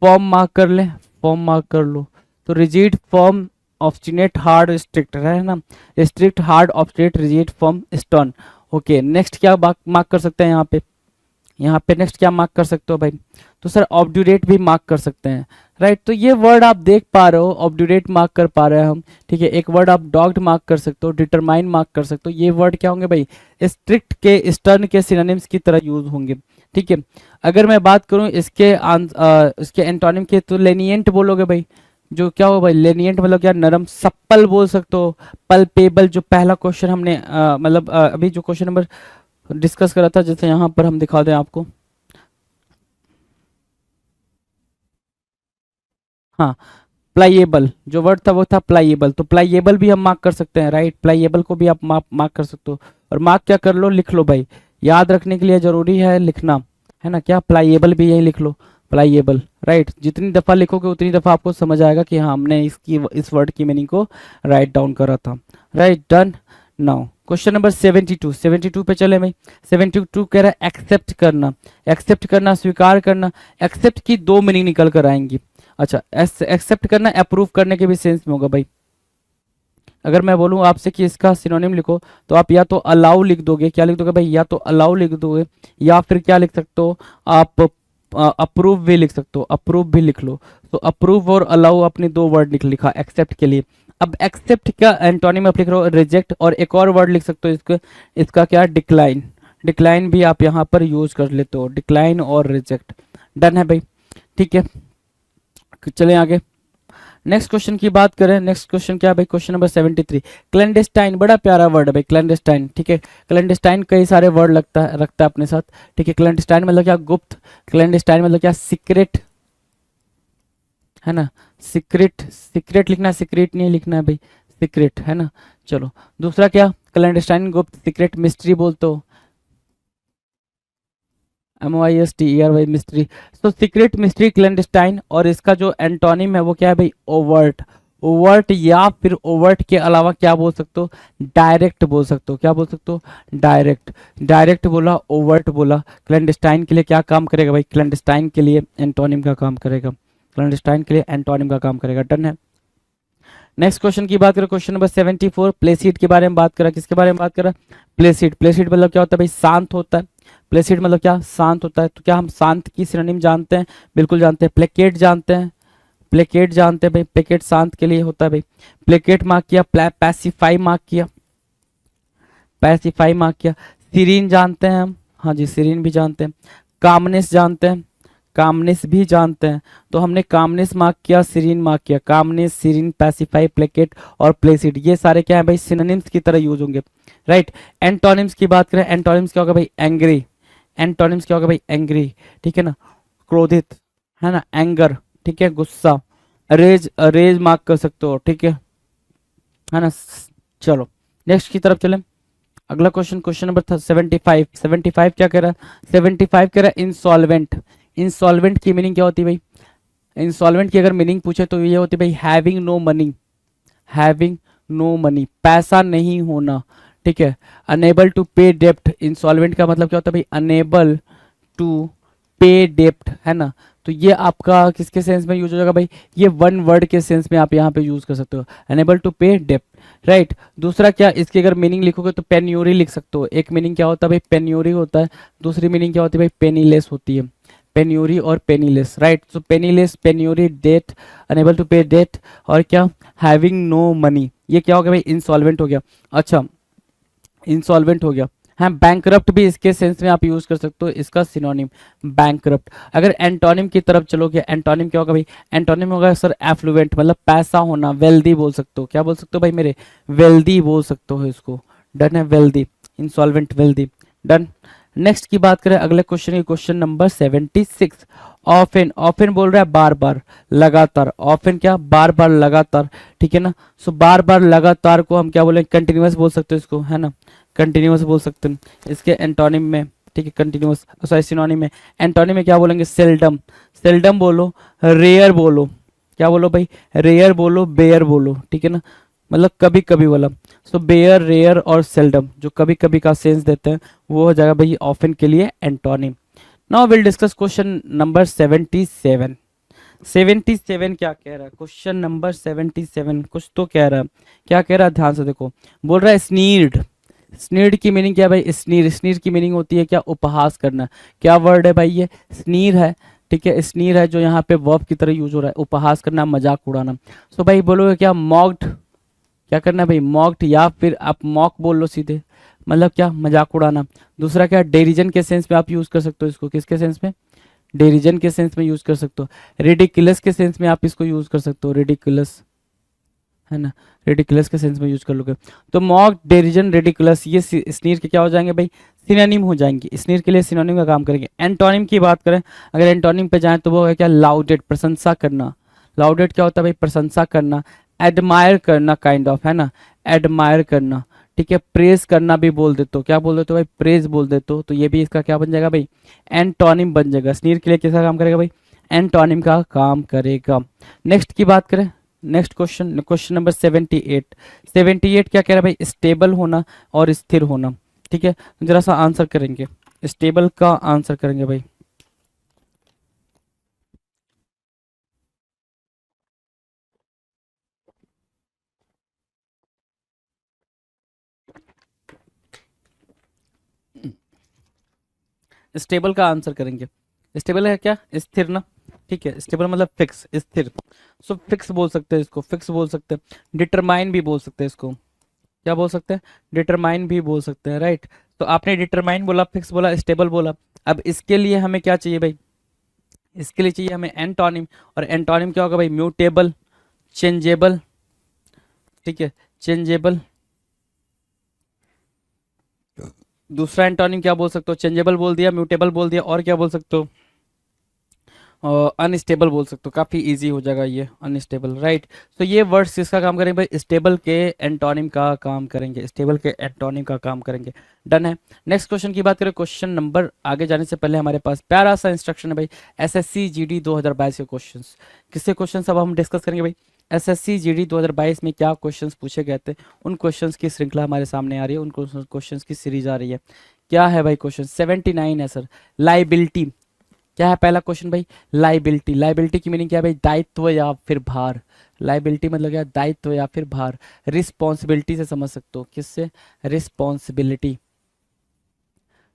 [SPEAKER 2] फॉर्म मार्क कर ले, फॉर्म मार्क कर लो। तो rigid, form, obstinate, hard, strict, है ना। Strict, hard, obstinate, rigid, form, stern. Okay, next क्या मार्क कर सकते हैं यहाँ पे, यहाँ पे नेक्स्ट क्या मार्क कर सकते हो भाई, तो सर ऑब्ड्यूरेट भी मार्क कर सकते हैं, राइट। तो ये वर्ड आप देख पा रहे हो, ऑब्ड्यूरेट मार्क कर पा रहे हैं हम, ठीक है। एक वर्ड आप डॉग्ड मार्क कर सकते हो, डिटरमाइन मार्क कर सकते हो। ये वर्ड क्या होंगे भाई, स्ट्रिक्ट के, स्टर्न के सिनोनिम्स की तरह यूज होंगे, ठीक है। अगर मैं बात करूं इसके एंटोनिम के, तो लेनिएंट बोलोगे भाई, जो क्या हो भाई, लेनिएंट मतलब क्या, नरम, सप्पल बोल सकते हो, पल्पेबल, जो पहला क्वेश्चन हमने अभी जो क्वेश्चन नंबर डिस्कस करा था, जैसे यहाँ पर हम दिखा दें आपको, हाँ, प्लाइएबल जो वर्ड था वो था प्लाइएबल। तो प्लाइएबल भी हम मार्क कर सकते हैं, राइट। प्लाइएबल को भी आप मार्क कर सकते हो। और मार्क क्या कर लो, लिख लो भाई, याद रखने के लिए जरूरी है लिखना, है ना। क्या, प्लाइएबल भी यही लिख लो, प्लाइएबल, राइट। जितनी दफा लिखोगे उतनी दफा आपको समझ आएगा कि हाँ हमने इस वर्ड की मीनिंग को राइट डाउन करा था, right. Done. Now question number 72 पे चले भाई। 72 कह रहा है एक्सेप्ट करना। एक्सेप्ट करना, स्वीकार करना। एक्सेप्ट की दो मीनिंग निकल कर आएंगी। अच्छा, एक्सेप्ट करना अप्रूव करने के भी सेंस में होगा भाई। अगर मैं बोलूँ आपसे कि इसका सिनोनिम लिखो, तो आप या तो अलाउ लिख दोगे, क्या लिख दोगे भाई, या तो अलाउ लिख दोगे, या फिर क्या लिख सकते हो आप, अप्रूव भी लिख सकते हो, अप्रूव भी लिख लो। तो अप्रूव और अलाउ अपने दो वर्ड लिखा एक्सेप्ट के लिए। अब एक्सेप्ट का एंटोनिम आप लिख रहे हो रिजेक्ट, और एक और वर्ड लिख सकते हो इसका क्या, डिक्लाइन। डिक्लाइन भी आप यहाँ पर यूज कर लेते हो, डिक्लाइन और रिजेक्ट। डन है भाई, ठीक है। चलें आगे, नेक्स्ट क्वेश्चन की बात करें। नेक्स्ट क्वेश्चन क्या है भाई, क्वेश्चन नंबर 73, क्लैंडेस्टाइन। बड़ा प्यारा वर्ड है भाई, क्लैंडेस्टाइन, ठीक है। क्लैंडेस्टाइन कई सारे वर्ड रखता है अपने साथ, ठीक है। क्लैंडेस्टाइन मतलब क्या, गुप्त। क्लैंडेस्टाइन मतलब क्या, सीक्रेट, है ना। सीक्रेट, सीक्रेट लिखना है, सीक्रेट नहीं लिखना है भाई, सीक्रेट, है ना। चलो दूसरा क्या, क्लैंडेस्टाइन, गुप्त, सीक्रेट, मिस्ट्री बोलते हो, MYSTERY, मिस्ट्री। तो सीक्रेट, मिस्ट्री, क्लैंडेस्टाइन। और इसका जो एंटोनिम है वो क्या है भाई, ओवर्ट। ओवर्ट या फिर ओवर्ट के अलावा क्या बोल सकते हो, डायरेक्ट बोल सकते हो। क्या बोल सकते हो, डायरेक्ट। डायरेक्ट बोला, ओवर्ट बोला। क्लैंडस्टाइन के लिए क्या काम करेगा भाई, क्लैंडस्टाइन के लिए एंटोनिम का काम करेगा। क्लैंडस्टाइन के लिए एंटोनिम का काम करेगा। डन है। नेक्स्ट क्वेश्चन की बात करें, क्वेश्चन नंबर 74, प्लेसिड के बारे में बात करा। किसके बारे में बात करा, प्लेसिड। प्लेसिड मतलब क्या होता है भाई, शांत होता है। प्लेसिड मतलब क्या, शांत होता है। तो क्या हम शांत की सिनोनिम जानते हैं, बिल्कुल जानते हैं। प्लेकेट जानते हैं, प्लेकेट जानते हैं भाई, प्लेकेट शांत के लिए होता है भाई। प्लेकेट मार्क किया, पैसिफाई मार्क किया, पैसिफाई मार्क किया। सीरीन जानते हैं हम, हाँ जी सीरीन भी जानते हैं। कामनेस जानते हैं, कामनेस भी जानते हैं। तो हमने कामनेस मार्क किया, सीरीन मार्क किया। कामनेस, सीरीन, पैसिफाई, प्लेकेट और प्लेसिड, ये सारे क्या है भाई, सिनोनिम्स की तरह यूज होंगे। राइट। एंटोनिम्स की बात करें, एंटोनिम्स क्या होगा भाई, एंग्री। एंटोनिम्स क्या होगा भाई, एंग्री। ठीक है ना, क्रोधित, है ना, एंगर, ठीक है, गुस्सा। रेज, रेज मार्क कर सकते हो, ठीक है ना। चलो नेक्स्ट की तरफ चलें। अगला क्वेश्चन, क्वेश्चन नंबर 75। 75 क्या कह रहा है, 75 कह रहा है इंसॉल्वेंट। इंसॉल्वेंट की मीनिंग क्या होती है भाई, इंसॉल्वेंट की अगर मीनिंग पूछे तो ये होती है भाई having no money. Having no money, पैसा नहीं होना। ठीक है। अनेबल टू पे डेप्ट, इंसॉल्वेंट का मतलब क्या होता है भाई, अनेबल टू पे डेप्ट, है ना। तो ये आपका किसके सेंस में यूज हो जाएगा भाई, ये वन वर्ड के सेंस में आप यहाँ पे यूज कर सकते हो, अनेबल टू पे डेप्ट। राइट। दूसरा क्या, इसकी अगर मीनिंग लिखोगे तो पेन्योरी लिख सकते हो। एक मीनिंग क्या होता है भाई, पेन्योरी होता है। दूसरी मीनिंग क्या होती है भाई, पेनीलेस होती है। पेन्योरी और penniless, right. So penniless, penury, debt, unable to pay debt, और क्या, हैविंग नो मनी। ये क्या हो गया भाई, इंसॉल्वेंट हो गया। अच्छा, इंसॉल्वेंट हो गया। हाँ, बैंकरप्ट भी इसके सेंस में आप यूज कर सकते हो, इसका सिनोनिम बैंकरप्ट। अगर एंटोनिम की तरफ चलोगे, एंटोनिम क्या होगा भाई, एंटोनिम होगा सर एफ्लुएंट, मतलब पैसा होना। वेल्दी बोल सकते हो, क्या बोल सकते हो भाई मेरे, वेल्दी बोल सकते हो इसको। डन है, wealthy, insolvent, wealthy. Done. Next की बात करें अगले क्वेश्चन की, क्वेश्चन नंबर 76। ऑफन, ऑफन बोल रहा है बार बार, लगातार। ऑफन क्या, बार बार, लगातार। ठीक है ना। सो बार बार लगातार को हम क्या बोलेंगे, कंटिन्यूअस बोल सकते हो इसको, है ना, कंटिन्यूअस बोल सकते हैं इसके एंटोनिम में। ठीक है, कंटिन्यूअस, सॉरी सिनोनिम में। एंटोनिम में क्या बोलेंगे, सेल्डम। सेल्डम बोलो, रेयर बोलो। क्या बोलो भाई, रेयर बोलो, बेयर बोलो। ठीक है ना, मतलब कभी कभी वाला। सो बेयर, रेयर और सेल्डम जो कभी कभी का सेंस देते हैं, वो हो जाएगा भाई ऑफन के लिए antonym. Now will discuss question number 77। 77 क्या कह रहा है, क्वेश्चन नंबर 77 कुछ तो कह रहा है। क्या कह रहा है, ध्यान से देखो। बोल रहा है स्नीर्ड। स्नीर्ड की मीनिंग क्या है भाई, स्नीर। स्नीर की मीनिंग होती है क्या, उपहास करना। क्या वर्ड है भाई ये, स्नीर है। ठीक है, स्नीर है जो यहाँ पे वर्ब की तरह यूज हो रहा है, उपहास करना, मजाक उड़ाना। सो भाई बोलोगे क्या, मॉक्ड। क्या करना है भाई, मॉक्ड, या फिर आप मॉक बोल लो सीधे, मतलब क्या, मजाक उड़ाना। दूसरा क्या, डेरिजन के सेंस में आप यूज कर सकते हो इसको। किसके सेंस में, डेरिजन के सेंस में यूज कर सकते हो। रेडिकुलस के सेंस में आप इसको यूज कर सकते हो, रेडिकुलस, है ना, रेडिकुलस के सेंस में यूज कर लोगे। तो मॉक, डेरिजन, रेडिकुलस, ये स्नीर के क्या हो जाएंगे भाई, सिनोनिम हो जाएंगे। स्नीर के लिए सिनोनिम का काम करेंगे। एंटोनिम की बात करें, अगर एंटोनिम पे जाएं तो वो है क्या, लाउडेड, प्रशंसा करना। लाउडेड क्या होता है भाई, प्रशंसा करना। एडमायर करना, काइंड ऑफ, है ना, एडमायर करना। ठीक है, प्रेज करना भी बोल देते हो। क्या बोल देते हो भाई, प्रेज बोल देते हो। तो ये भी इसका क्या बन जाएगा भाई, एंटोनिम बन जाएगा। स्नीर के लिए किसका काम करेगा भाई, एंटोनिम का काम करेगा। नेक्स्ट की बात करें, नेक्स्ट क्वेश्चन, क्वेश्चन नंबर 78। 78 क्या कह रहा है भाई, स्टेबल होना और स्थिर होना। ठीक है, जरा सा आंसर करेंगे, स्टेबल का आंसर करेंगे भाई। स्टेबल का आंसर करेंगे। स्टेबल है क्या, स्थिर ना। ठीक है, स्टेबल मतलब फिक्स, स्थिर। सो फिक्स बोल सकते हैं इसको, फिक्स बोल सकते हैं। डिटरमाइन भी बोल सकते हैं इसको। क्या बोल सकते हैं, डिटरमाइन भी बोल सकते हैं। राइट। तो आपने डिटरमाइन बोला, फिक्स बोला, स्टेबल बोला। अब इसके लिए हमें क्या चाहिए भाई, इसके लिए चाहिए हमें एंटोनिम। और एंटोनिम क्या होगा भाई, म्यूटेबल, चेंजेबल। ठीक है, चेंजेबल। दूसरा एंटोनिम क्या बोल सकते हो, चेंजेबल बोल दिया, म्यूटेबल बोल दिया, और क्या बोल सकते हो, अनस्टेबल बोल सकते हो। काफ़ी इजी हो जाएगा ये, अनस्टेबल। राइट। तो ये वर्ड्स किसका काम करेंगे भाई, स्टेबल के एंटोनिम का काम करेंगे, स्टेबल के एंटोनिम का काम करेंगे। डन है। नेक्स्ट क्वेश्चन की बात करें, क्वेश्चन नंबर आगे जाने से पहले हमारे पास प्यारा सा इंस्ट्रक्शन है भाई, एसएससी जीडी 2022 के क्वेश्चंस। किससे क्वेश्चन अब हम डिस्कस करेंगे भाई, एसएससी जीडी 2022 में क्या क्वेश्चंस पूछे गए थे, उन क्वेश्चंस की श्रृंखला हमारे सामने आ रही है, उन क्वेश्चंस की सीरीज आ रही है। क्या है भाई क्वेश्चन? 79 है सर। लाइबिलिटी, क्या है पहला क्वेश्चन भाई? लाइबिलिटी। लाइबिलिटी की मीनिंग क्या है भाई? दायित्व या फिर भार। लाइबिलिटी मतलब क्या? दायित्व या फिर भार। रिस्पॉन्सिबिलिटी से समझ सकते हो, किससे? Responsibility,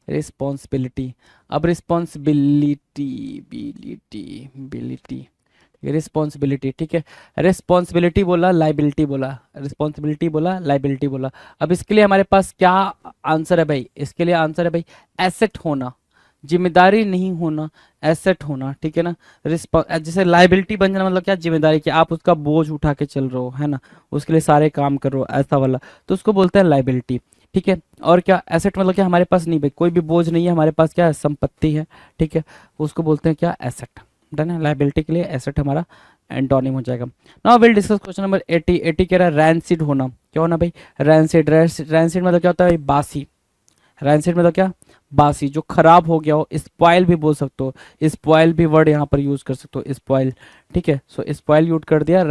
[SPEAKER 2] responsibility. अब रिस्पॉन्सिबिलिटी, बिलिटी, बिलिटी, रिस्पॉन्सिबिलिटी, ठीक है। रिस्पॉन्सिबिलिटी बोला, लाइबिलिटी बोला, रिस्पॉन्सिबिलिटी बोला, लाइबिलिटी बोला। अब इसके लिए हमारे पास क्या आंसर है भाई? इसके लिए आंसर है भाई एसेट होना, जिम्मेदारी नहीं होना, एसेट होना, ठीक है ना। जैसे लाइबिलिटी बन जाना मतलब क्या? जिम्मेदारी, कि आप उसका बोझ उठा के चल रहे हो, है ना, उसके लिए सारे काम कर रहे हो, ऐसा वाला, तो उसको बोलते हैं लाइबिलिटी, ठीक है। और क्या? एसेट मतलब क्या? हमारे पास नहीं भाई, कोई भी बोझ नहीं है हमारे पास, क्या है? संपत्ति है, ठीक है, उसको बोलते हैं क्या? एसेट। डन है। लाइबिलिटी के लिए एसेट हमारा एंटोनिम हो जाएगा। Now will discuss question number 80। 80 कह रहा है रैंसिड होना। क्या होना भाई? रैंसिड। रैंसिड मतलब क्या होता है भाई? बासी। रैंसिड मतलब क्या? बासी, जो खराब हो गया हो। स्पॉइल भी बोल सकते हो, स्पॉइल भी वर्ड यहाँ पर यूज कर सकते हो, स्पॉइल, ठीक है। सो स्पॉइल यूज कर दिया,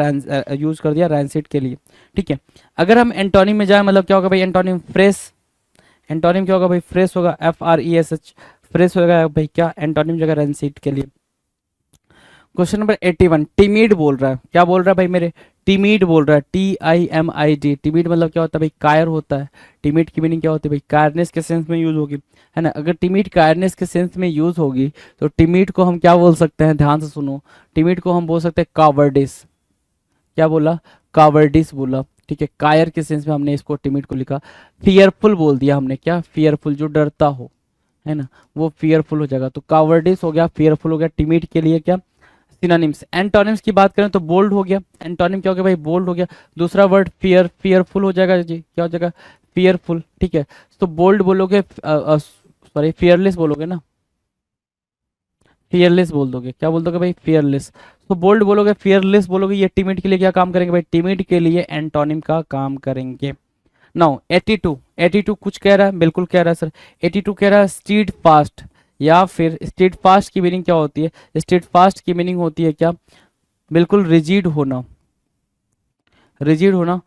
[SPEAKER 2] यूज कर दिया रैंसिड के लिए, ठीक है। अगर हम एंटोनिम में जाए मतलब क्या होगा भाई? Antonym fresh. एंटोनिम क्या होगा भाई? फ्रेश होगा, FRESH, फ्रेश होगा भाई। क्या? एंटोनिम जगह रैंसिड के लिए। Question number 81। टिमिड बोल रहा है। क्या बोल रहा है भाई मेरे? टिमिड बोल रहा है, TIMID। टिमिड मतलब क्या होता है भाई? कायर होता है। टिमिड की मीनिंग क्या होती है भाई? कायरनेस के सेंस में यूज होगी, है ना। अगर टिमिड कायरनेस के सेंस में यूज होगी तो टिमिड को हम क्या बोल सकते हैं? ध्यान से सुनो, टिमिड को हम बोल सकते हैं कावर्डिस। क्या बोला? कावर्डिस बोला, ठीक है। कायर के सेंस में हमने इसको, टिमिड को लिखा। फियरफुल बोल दिया हमने। क्या? फियरफुल, जो डरता हो, है ना, वो फियरफुल हो जाएगा। तो कावर्डिस हो गया, फियरफुल हो गया। टिमिड के लिए क्या? सिनोनिम्स। एंटोनिम्स की बात करें तो बोल्ड हो गया। एंटोनिम क्या हो गया भाई? बोल्ड हो गया। दूसरा वर्ड फियर, फियरफुल हो जाएगा जी। क्या हो जाएगा? फियरफुल, ठीक है। तो बोल्ड बोलोगे, सॉरी फियरलेस बोलोगे ना, फियरलेस बोल दोगे। क्या बोल दोगे भाई? फियरलेस। तो बोल्ड बोलोगे, फियरलेस बोलोगे, ये टिमिड के लिए क्या काम करेंगे भाई? टिमिड के लिए एंटोनिम का काम करेंगे। नाउ 82। 82 कुछ कह रहा है? बिल्कुल कह रहा है सर। 82 कह रहा है स्टीड फास्ट, या फिर स्टीड फास्ट की मीनिंग क्या होती है? स्टीड फास्ट की मीनिंग होती है क्या? बिल्कुल रिजिड होना। रिजिड होना,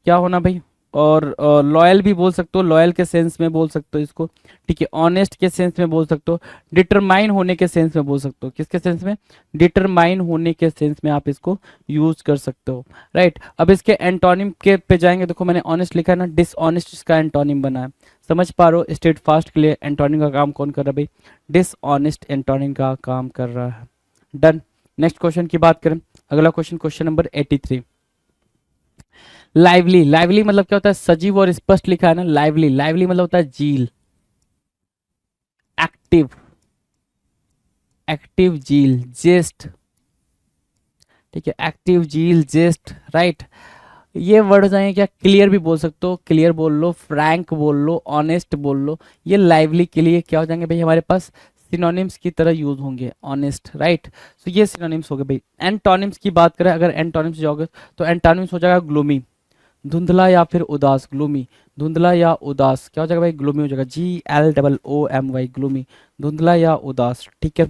[SPEAKER 2] क्या होना भाई? और लॉयल भी बोल सकते हो, लॉयल के सेंस में बोल सकते हो इसको, ठीक है। ऑनेस्ट के सेंस में बोल सकते हो। डिटरमाइन होने के सेंस में बोल सकते हो। किसके सेंस में? डिटरमाइन होने के सेंस में आप इसको यूज कर सकते हो, राइट। अब इसके एंटोनिम के पे जाएंगे। देखो मैंने ऑनेस्ट लिखा है ना, डिसऑनेस्ट इसका एंटोनिम बना है। समझ पा रहे हो? स्टेट फास्ट के लिए एंटोनिम का काम कौन कर रहा है भाई? डिसऑनेस्ट एंटोनिम का काम कर रहा है। डन। नेक्स्ट क्वेश्चन की बात करें, अगला question, question number 83। Lively. Lively मतलब क्या होता है? सजीव और स्पष्ट लिखा है ना, लाइवली। लाइवली मतलब होता है झील, एक्टिव, एक्टिव झील, जेस्ट, ठीक है। एक्टिव झील, जेस्ट, राइट। ये वर्ड आए क्या? क्लियर भी बोल सकते हो, क्लियर बोल लो, फ्रैंक बोल लो, ऑनेस्ट बोल लो। ये लाइवली के लिए क्या हो जाएंगे भाई? हमारे पास सिनोनिम्स की तरह यूज होंगे, ऑनेस्ट, राइट। तो ये सिनोनिम्स हो गए भाई। एंटोनिम्स की बात करें, अगर एंटोनिम्स जाओगे तो एंटोनिम्स हो जाएगा ग्लूमी, धुंधला या फिर उदास। ग्लूमी, धुंधला या उदास, क्या हो जाएगा भाई? ग्लूमी हो जाएगा, GLOOMY, ग्लूमी, धुंधला या उदास, ठीक है।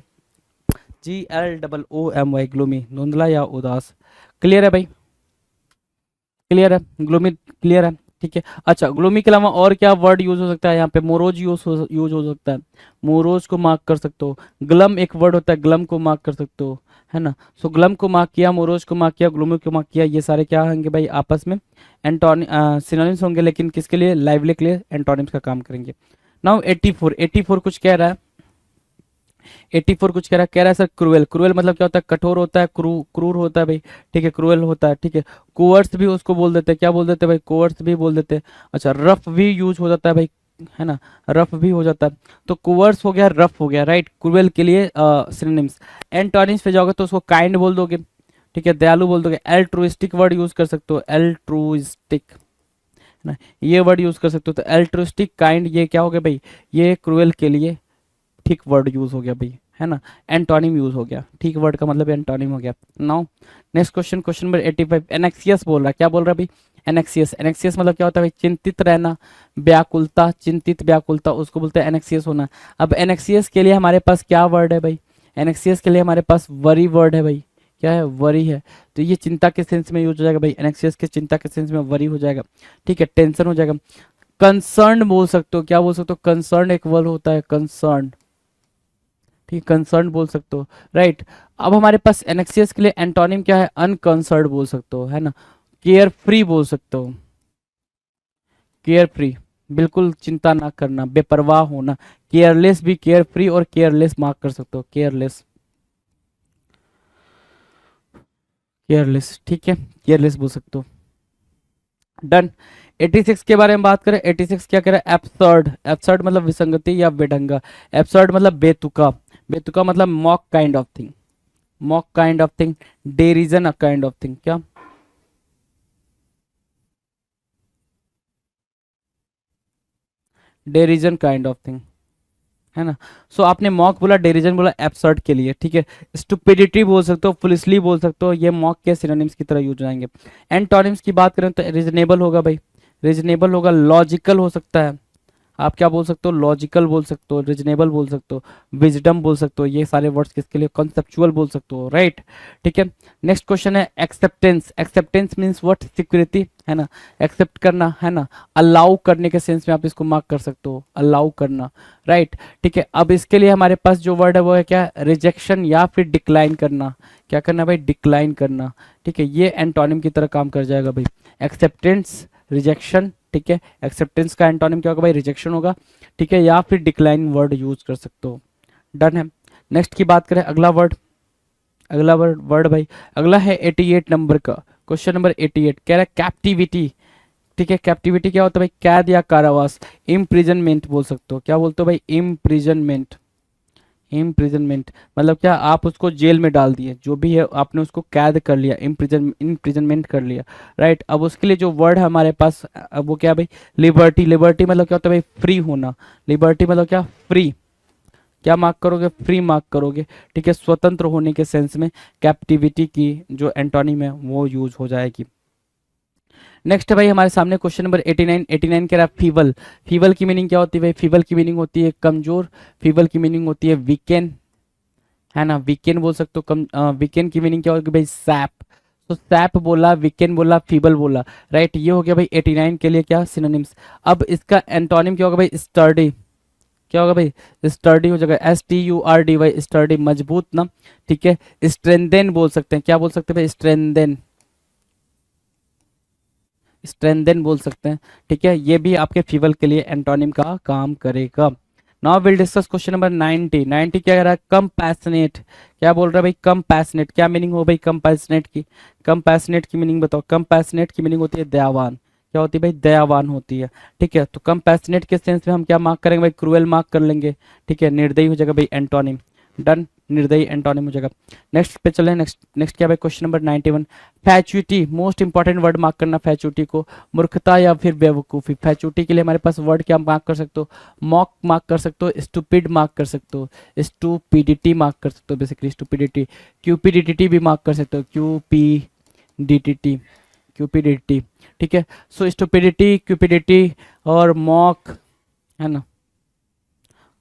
[SPEAKER 2] GLOOMY, ग्लूमी, धुंधला या उदास। क्लियर है भाई? क्लियर है? ग्लूमी क्लियर है, ठीक है। अच्छा, ग्लूमी के अलावा और क्या वर्ड यूज हो सकता है यहाँ पे? मोरोज यूज हो सकता है, मोरोज को मार्क कर सकते हो। ग्लम एक वर्ड होता है, ग्लम को मार्क कर सकते हो, है ना। सो ग्लम को मार्क किया, मोरोज को मार्क किया, ग्लूमी को मार्क किया, ये सारे क्या होंगे भाई? आपस में सिनोनिम्स होंगे, लेकिन किसके लिए? लाइवली के लिए एंटोनिम्स का काम करेंगे। नाउ 84। 84 कुछ कह रहा है, 84 कुछ कह रहा है सर क्रूएल। क्रूएल मतलब क्या होता है? कठोर होता है, क्रूर होता है भाई, ठीक है, क्रूएल होता है, ठीक है। कोवर्स भी उसको बोल देते हैं, क्या बोल देते हैं भाई? कोवर्स भी बोल देते हैं। अच्छा, रफ भी यूज हो जाता है भाई, है ना, रफ भी हो जाता है। तो कोवर्स हो गया, रफ हो गया, राइट। क्रूएल के लिए सिनोनिम्स। एंटोनिम्स पे जाओगे तो उसको काइंड बोल दोगे, ठीक है, दयालु बोल दोगे। एल्ट्रुइस्टिक वर्ड यूज कर सकते हो, एल्ट्रुइस्टिक, है ना, ये वर्ड यूज कर सकते हो। तो एल्ट्रुइस्टिक, काइंड, ये क्या हो गया भाई? ये क्रूएल के लिए ठीक वर्ड यूज हो गया भाई, है ना, एंटोनिम यूज हो गया। ठीक वर्ड का मतलब एंटोनिम हो गया। Now next question, question number 85। एनेक्सियस बोल रहा है। क्या बोल रहा है भाई? एनेक्सियस। एनेक्सियस मतलब क्या होता है भाई? चिंतित रहना, व्याकुलता, चिंतित व्याकुलता, उसको बोलते हैं एनेक्सियस होना। अब एनेक्सियस के लिए हमारे पास क्या वर्ड है भाई? एनेक्सियस के लिए हमारे पास वरी वर्ड है भाई। क्या है, वरी है। तो ये चिंता के सेंस में यूज हो जाएगा भाई, एनेक्सियस के चिंता के सेंस में वरी हो जाएगा, ठीक है, टेंशन हो जाएगा। कंसर्न बोल सकते हो, क्या बोल सकते हो, कंसर्न एक वर्ड होता है, कंसर्न, ठीक, कंसर्न बोल सकते हो, राइट। अब हमारे पास एनेक्सियस के लिए एंटोनिम क्या है, अनकंसर्न बोल सकते हो, है ना, केयर फ्री बोल सकते हो, केयर फ्री, बिल्कुल चिंता ना करना, बेपरवाह होना, केयरलेस भी केयर फ्री और केयरलेस मार्क कर सकते हो, केयरलेस, केयरलेस, ठीक है, केयरलेस बोल सकते हो। डन। 86 के बारे में बात करें, 86 क्या कह रहा है, एब्सर्ड, एब्सर्ड मतलब विसंगति या बेढंगा, एब्सर्ड मतलब बेतुका, बेतुका मतलब mock kind of thing, mock kind of thing, derision a kind of thing, क्या, डेरिजन काइंड ऑफ थिंग, है ना। सो आपने मॉक बोला, डेरिजन बोला एब्सर्ड के लिए, ठीक है। स्टुपिडिटी बोल सकते हो, फुलिशली बोल सकते हो, ये मॉक के सिनोनिम्स की तरह यूज हो जाएंगे। एंटोनिम्स की बात करें तो रीजनेबल होगा भाई, रीजनेबल होगा, लॉजिकल हो सकता है, आप क्या बोल सकते हो, लॉजिकल बोल सकते हो, रीजनेबल बोल सकते हो, विजडम बोल सकते हो, ये सारे वर्ड्स किसके लिए, कॉन्सेप्चुअल बोल सकते हो, राइट, ठीक है। नेक्स्ट क्वेश्चन है acceptance, acceptance means what, security, है ना, एक्सेप्ट करना, है ना, अलाउ करने के सेंस में आप इसको मार्क कर सकते हो, अलाउ करना, राइट, ठीक है। अब इसके लिए हमारे पास जो वर्ड है वो है क्या, रिजेक्शन या फिर डिक्लाइन करना, क्या करना भाई, डिक्लाइन करना, ठीक है, ये एंटोनिम की तरह काम कर जाएगा भाई, एक्सेप्टेंस, रिजेक्शन, ठीक है, एक्सेप्टेंस का एंटोनिम क्या होगा भाई, रिजेक्शन होगा, ठीक है, या फिर डिक्लाइन वर्ड यूज कर सकते हो। डन है। नेक्स्ट की बात करें, अगला वर्ड, अगला वर्ड वर्ड भाई, अगला है 88 नंबर का, क्वेश्चन नंबर 88 कह रहा है कैप्टिविटी, ठीक है, कैप्टिविटी क्या होता है भाई, कैद या कारावास, इम्प्रिजनमेंट बोल सकते हो, क्या बोलते हो भाई, इम्प्रिजनमेंट, इम्प्रिजनमेंट मतलब क्या, आप उसको जेल में डाल दिए, जो भी है आपने उसको कैद कर लिया, इम्प्रिजनमेंट कर लिया, राइट। अब उसके लिए जो वर्ड है हमारे पास, अब वो क्या भाई, लिबर्टी, लिबर्टी मतलब क्या होता है भाई, फ्री होना, लिबर्टी मतलब क्या, फ्री, क्या मार्क करोगे, फ्री मार्क करोगे, ठीक है, स्वतंत्र होने के सेंस में कैप्टिविटी की जो एंटोनिम है वो यूज हो जाएगी। नेक्स्ट है भाई हमारे सामने क्वेश्चन नंबर 89, 89 कह रहा है फीबल, फीबल की मीनिंग क्या होती है भाई, फीबल की मीनिंग होती है कमजोर, फीबल की मीनिंग होती है वीकेन, है ना, वीकेंड बोल सकते हो, कम वीकेंड की मीनिंग क्या होगी भाई, सैप, तो सैप बोला, वीकेंड बोला, फीबल बोला, राइट, ये हो गया भाई 89 के लिए क्या, सिनोनिम्स। अब इसका एंटोनिम क्या होगा भाई, स्टर्डी, क्या होगा भाई, स्टर्डी हो जाएगा, STURDY, स्टर्डी, मजबूत ना, ठीक है। स्ट्रेंथेन बोल सकते हैं, क्या बोल सकते हैं भाई, स्ट्रेंथेन, स्ट्रेंथेन बोल सकते हैं, ठीक है, ये भी आपके फीबल के लिए एंटोनिम का काम करेगा। Now will discuss question number 90, 90 क्या कह रहा है, कंपैशनेट, क्या बोल रहा है भाई, कंपैशनेट, क्या मीनिंग हो भाई कंपैशनेट की, कंपैशनेट की मीनिंग बताओ, कंपैशनेट की मीनिंग होती है दयावान, क्या होती है भाई, दयावान होती है, ठीक है। तो कंपैशनेट के सेंस में हम क्या मार्क करेंगे भाई, क्रूएल मार्क कर लेंगे, ठीक है, निर्दयी हो जाएगा भाई एंटोनिम, डन, निर्दयी एंटोनिम हो जाएगा। नेक्स्ट पे चले, नेक्स्ट नेक्स्ट क्या भाई, question number 91, fatuity, most important word mark करना फैचुइटी को, मूर्खता या फिर बेवकूफ़ी, फैचुइटी के लिए हमारे पास वर्ड क्या मार्क कर सकते हो, मॉक मार्क कर सकते हो, स्टूपिड मार्क कर सकते हो, स्टूपिडिटी मार्क कर सकते हो, बेसिकली स्टूपिडिटी, क्यूपिडिटी भी मार्क कर सकते हो, क्यूपीडीटीटी, क्यूपिडिटी, ठीक है। सो स्टूपिडिटी, क्यूपिडिटी और मॉक, है ना,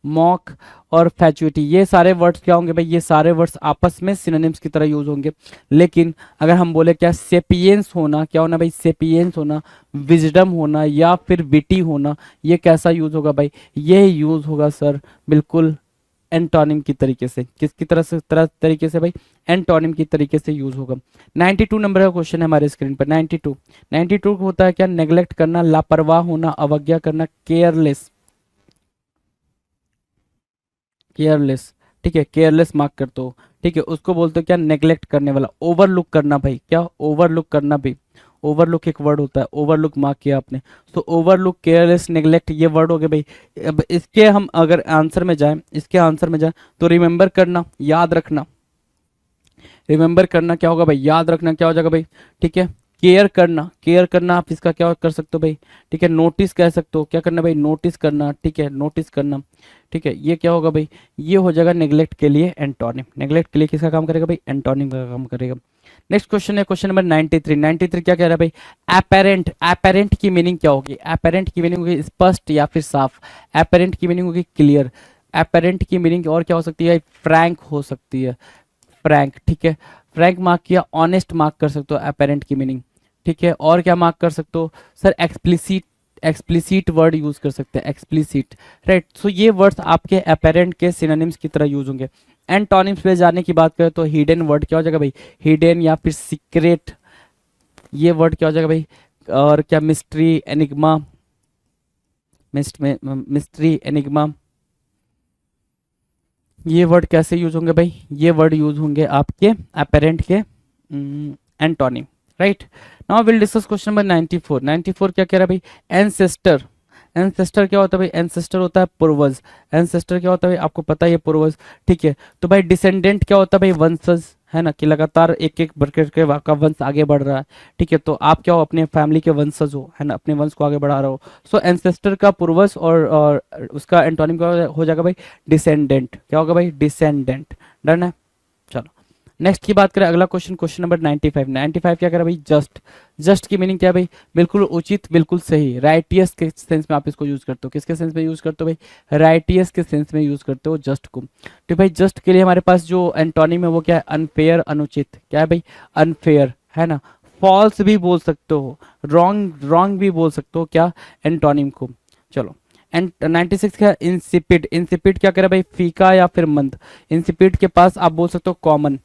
[SPEAKER 2] मॉक और फैचुइटी, ये सारे वर्ड्स क्या होंगे भाई, ये सारे वर्ड्स आपस में सिनोनिम्स की तरह यूज होंगे। लेकिन अगर हम बोले क्या, सेपियंस होना, क्या होना भाई, सेपियंस होना, विजडम होना या फिर विटी होना, ये कैसा यूज होगा भाई, ये यूज होगा सर बिल्कुल एंटोनिम की तरीके से, किसकी तरह से, तरीके से भाई, एंटोनिम की तरीके से यूज होगा। 92 नंबर का क्वेश्चन है हमारे स्क्रीन पर, 92, 92 होता है क्या, नेग्लेक्ट करना, लापरवाह होना, अवज्ञा करना, केयरलेस, केयरलेस, ठीक है, केयरलेस मार्क करते हो, ठीक है, उसको बोलते हो क्या, नेग्लेक्ट करने वाला, ओवरलुक करना भाई, क्या, ओवरलुक करना भी, ओवरलुक एक वर्ड होता है, ओवरलुक मार्क किया आपने, तो ओवरलुक, केयरलेस, नेग्लेक्ट, ये वर्ड हो गए भाई। अब इसके हम अगर आंसर में जाएं, इसके आंसर में जाएं तो रिमेंबर करना, याद रखना, रिमेंबर करना क्या होगा भाई, याद रखना क्या हो जाएगा भाई, ठीक है। केयर करना, केयर करना आप इसका क्या कर सकते हो भाई, ठीक है, नोटिस कह सकते हो, क्या करना भाई, नोटिस करना, ठीक है, नोटिस करना, ठीक है, ये क्या होगा भाई, ये हो जाएगा नेग्लेक्ट के लिए एंटोनिम, नेग्लेक्ट के लिए किसका काम करेगा भाई, एंटोनिम का काम करेगा। नेक्स्ट क्वेश्चन है क्वेश्चन नंबर 93, 93 क्या कह रहा है भाई, एपेरेंट, एपेरेंट की मीनिंग क्या होगी, एपेरेंट की मीनिंग होगी स्पष्ट या फिर साफ, एपेरेंट की मीनिंग होगी क्लियर, एपेरेंट की मीनिंग और क्या हो सकती है, फ्रैंक हो सकती है, फ्रैंक, ठीक है, फ्रैंक मार्क किया, ऑनेस्ट मार्क कर सकते हो अपेरेंट की मीनिंग, ठीक है। और क्या मार्क कर सकते हो सर, एक्सप्लिसिट वर्ड यूज कर सकते हैं, एक्सप्लिसिट, राइट। सो ये वर्ड्स आपके अपेरेंट के सिनोनिम्स की तरह यूज होंगे। एंटोनिम्स पे जाने की बात करें तो हिडन वर्ड क्या हो जाएगा भाई, हिडन या फिर सीक्रेट, ये वर्ड क्या हो जाएगा भाई। और क्या मिस्ट्री, एनिग्मा, मिस्ट्री, एनिग्मा, ये वर्ड कैसे यूज होंगे भाई, ये वर्ड यूज होंगे आपके अपेरेंट के antonym, right. Now will discuss question number 94। 94 क्या कह रहा है भाई, एंसेस्टर। एंसेस्टर क्या होता है भाई, एंसेस्टर होता है पूर्वज। एंसेस्टर क्या होता है भाई, आपको पता है ये पूर्वज, ठीक है। तो भाई डिसेंडेंट क्या होता है भाई, वंशज, है ना, कि लगातार एक एक बढ़ के आपका वंश आगे बढ़ रहा है, ठीक है। तो आप क्या हो, अपने फैमिली के वंशज हो, है ना, अपने वंश को आगे बढ़ा रहे हो। सो एंसेस्टर का पूर्वज और उसका एंटोनिम क्या हो जाएगा भाई, डिसेंडेंट। क्या होगा भाई, डिसेंडेंट। डन है, चलो नेक्स्ट की बात करें, अगला क्वेश्चन, क्वेश्चन नंबर 95। 95 क्या कर रहा है भाई, जस्ट। जस्ट की मीनिंग क्या है भाई, बिल्कुल उचित, बिल्कुल सही, राइटियस के सेंस में आप इसको यूज करते हो। किसके सेंस में यूज करते हो भाई, राइटियस के सेंस में यूज करते हो जस्ट को। तो भाई जस्ट के लिए हमारे पास जो एंटोनिम है वो क्या है, अनफेयर, अनुचित। क्या है भाई, अनफेयर, है ना। फॉल्स भी बोल सकते हो, रॉन्ग भी बोल सकते हो क्या, एंटोनिम को। चलो एंड 96 का इंसिपिड। इंसिपिड क्या करे भाई, फीका या फिर मंद। इंसिपिड के पास आप बोल सकते हो कॉमन।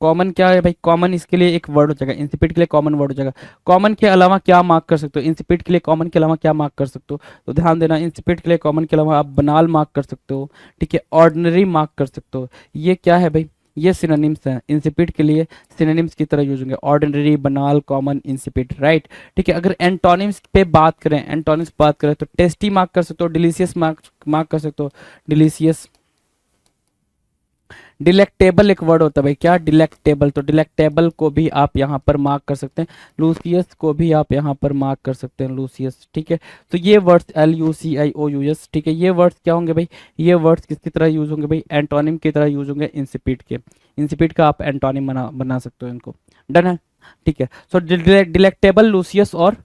[SPEAKER 2] कॉमन क्या है भाई, कॉमन इसके लिए एक वर्ड हो जाएगा, इंसिपिड के लिए कॉमन वर्ड हो जाएगा। कॉमन के अलावा क्या मार्क कर सकते हो, इंसिपिड के लिए कॉमन के अलावा क्या मार्क कर सकते हो, तो ध्यान देना, इंसिपिड के लिए कॉमन के अलावा आप बनाल मार्क कर सकते हो, ठीक है, ऑर्डिनरी मार्क कर सकते हो। ये क्या है भाई, ये सिनोनिम्स हैं, इंसिपिड के लिए सिनोनिम्स की तरह यूज होंगे, ऑर्डिनरी, बनाल, कॉमन, इंसिपिड, राइट, ठीक है। अगर एंटोनिम्स पे बात करें, एंटोनिम्स बात करें तो टेस्टी मार्क कर सकते हो, डिलीशियस मार्क कर सकते हो, डिलीशियस। डिलेक्टेबल एक वर्ड होता है भाई, क्या, डिलेक्टेबल, तो डिलेक्टेबल को भी आप यहाँ पर मार्क कर सकते हैं। लूसियस को भी आप यहाँ पर मार्क कर सकते हैं, लूसियस, ठीक है। तो ये वर्ड्स LUCIOUS, ठीक है, ये वर्ड्स क्या होंगे भाई, ये वर्ड्स किसकी तरह यूज होंगे भाई, एंटोनिम की तरह यूज होंगे, इंसिपिड के। इंसिपिड का आप एंटोनिम बना सकते हो इनको। डन है, ठीक है। सो डिलेक्टेबल, लूसियस और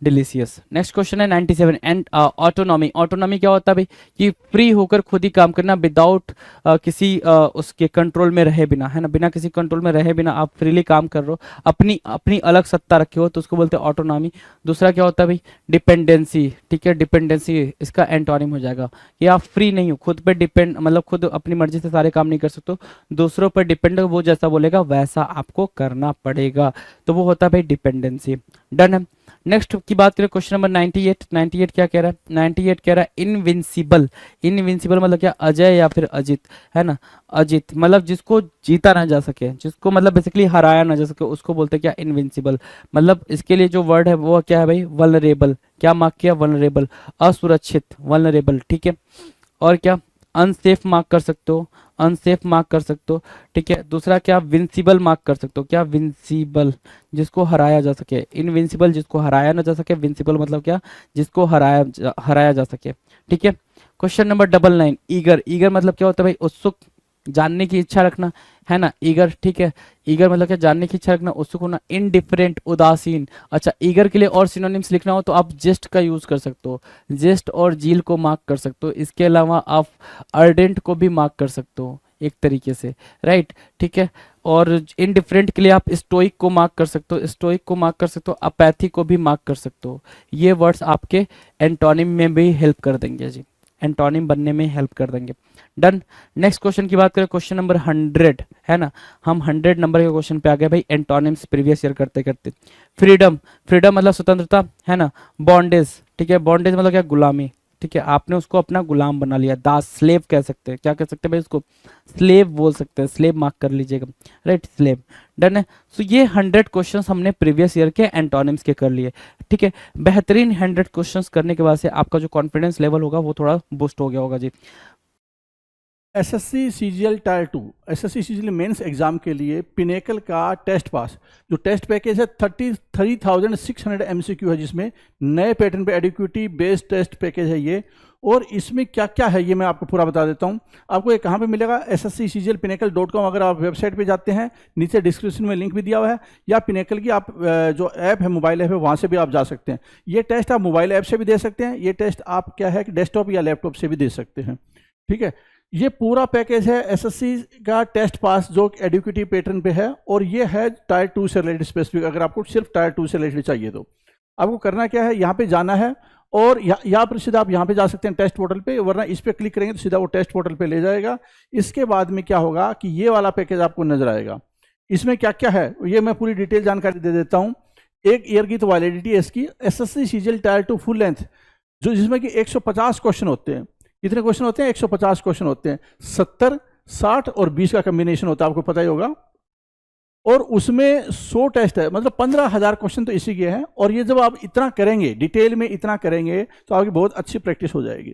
[SPEAKER 2] डिलीशियस। नेक्स्ट क्वेश्चन है 97। And autonomy. ऑटोनॉमी क्या होता है भाई, कि फ्री होकर खुद ही काम करना, विदाउट किसी उसके कंट्रोल में रहे बिना, है ना, बिना किसी कंट्रोल में रहे बिना आप फ्रीली काम कर रहे हो, अपनी अपनी अलग सत्ता रखे हो, तो उसको बोलते हैं ऑटोनॉमी। दूसरा क्या होता है भाई, डिपेंडेंसी, ठीक है, डिपेंडेंसी इसका एंटोनिम हो जाएगा कि आप फ्री नहीं हो, खुद पे डिपेंड, मतलब खुद अपनी मर्जी से सारे काम नहीं कर सकते, दूसरों पर डिपेंड, वो जैसा बोलेगा वैसा आपको करना पड़ेगा, तो वो होता है भाई डिपेंडेंसी। डन है। नेक्स्ट की बात करें, क्वेश्चन नंबर 98। 98 क्या कह रहा है, 98 कह रहा है इनविंसिबल। इनविंसिबल मतलब क्या, अजय या फिर अजित, है ना, अजित मतलब जिसको जीता ना जा सके, जिसको मतलब बेसिकली हराया ना जा सके, उसको बोलते हैं क्या, इनविंसिबल। मतलब इसके लिए जो वर्ड है वो क्या है भाई, वल्नरेबल। क्या मार्क किया, वल्नरेबल, असुरक्षित, वल्नरेबल, ठीक है। और क्या, अनसेफ मार्क कर सकते हो, अनसेफ मार्क कर सकते हो, ठीक है। दूसरा क्या, विंसिबल मार्क कर सकते हो, क्या, विंसिबल, जिसको हराया जा सके, इनविंसिबल जिसको हराया ना जा सके, विंसिबल मतलब क्या, जिसको हराया जा सके, ठीक है। Question number 99। ईगर। ईगर मतलब क्या होता है भाई, उत्सुक, जानने की इच्छा रखना, है ना, ईगर, ठीक है। ईगर मतलब क्या, जानने की इच्छा रखना, उत्सुक होना। इनडिफरेंट, उदासीन। अच्छा, ईगर के लिए और सिनोनिम्स लिखना हो तो आप जेस्ट का यूज कर सकते हो, जेस्ट और जील को मार्क कर सकते हो। इसके अलावा आप अर्डेंट को भी मार्क कर सकते हो एक तरीके से, राइट, ठीक है। और इनडिफरेंट के लिए आप स्टोइक को मार्क कर सकते हो, स्टोइक को मार्क कर सकते हो, अपैथी को भी मार्क कर सकते हो। ये वर्ड्स आपके एंटोनिम में भी हेल्प कर देंगे जी, एंटोनिम बनने में हेल्प कर देंगे। डन। नेक्स्ट क्वेश्चन की बात करें, क्वेश्चन नंबर 100, है ना, हम 100 नंबर के क्वेश्चन पे आ गए भाई, एंटोनिम्स प्रीवियस ईयर करते करते। फ्रीडम। फ्रीडम मतलब स्वतंत्रता, है ना। बॉन्डेज, ठीक है, बॉन्डेज मतलब क्या, गुलामी, ठीक है, आपने उसको अपना गुलाम बना लिया। दास, स्लेव कह सकते हैं, क्या कह सकते हैं भाई उसको, स्लेव बोल सकते हैं, स्लेव मार्क कर लीजिएगा, राइट, स्लेव। डन है। सो ये 100 क्वेश्चंस हमने प्रीवियस ईयर के एंटोनिम्स के कर लिए, ठीक है। बेहतरीन 100 क्वेश्चंस करने के बाद से आपका जो कॉन्फिडेंस लेवल होगा वो थोड़ा बूस्ट हो गया होगा जी।
[SPEAKER 1] SSC CGL tier 2, SSC CGL mains exam के लिए पिनेकल का टेस्ट पास, जो टेस्ट पैकेज है 33,600 एमसीक्यू है, जिसमें नए पैटर्न पे एडिक्विटी बेस्ड टेस्ट पैकेज है ये। और इसमें क्या क्या है ये मैं आपको पूरा बता देता हूँ। आपको ये कहाँ पे मिलेगा, ssccglpinnacle.com, अगर आप वेबसाइट पे जाते हैं नीचे डिस्क्रिप्शन में लिंक भी दिया हुआ है, या पिनेकल की आप जो ऐप है, मोबाइल ऐप है, वहाँ से भी आप जा सकते हैं। ये टेस्ट आप मोबाइल ऐप से भी दे सकते हैं, ये टेस्ट आप क्या है कि डेस्कटॉप या लैपटॉप से भी दे सकते हैं, ठीक है। ये पूरा पैकेज है एसएससी का टेस्ट पास जो एडुकेटिव पैटर्न पे है, और ये है टायर 2 से रिलेटेड स्पेसिफिक। अगर आपको सिर्फ टायर 2 से रिलेटेड चाहिए तो आपको करना क्या है, यहाँ पे जाना है और यहाँ पर सीधा आप यहाँ पे जा सकते हैं टेस्ट पोर्टल पे, वरना इस पर क्लिक करेंगे तो सीधा वो टेस्ट पोर्टल पे ले जाएगा। इसके बाद में क्या होगा कि ये वाला पैकेज आपको नजर आएगा। इसमें क्या क्या है ये मैं पूरी डिटेल जानकारी दे देता हूँ। 1 ईयर की तो वैलिडिटी है इसकी। SSC CGL tier 2 full length जो जिसमें कि 150 क्वेश्चन होते हैं। कितने क्वेश्चन होते हैं? 150 क्वेश्चन होते हैं। 70, 60 और 20 का कॉम्बिनेशन होता है, आपको पता ही होगा। और उसमें 100 टेस्ट है, मतलब 15,000 क्वेश्चन तो इसी के हैं। और ये जब आप इतना करेंगे, डिटेल में इतना करेंगे, तो आपकी बहुत अच्छी प्रैक्टिस हो जाएगी।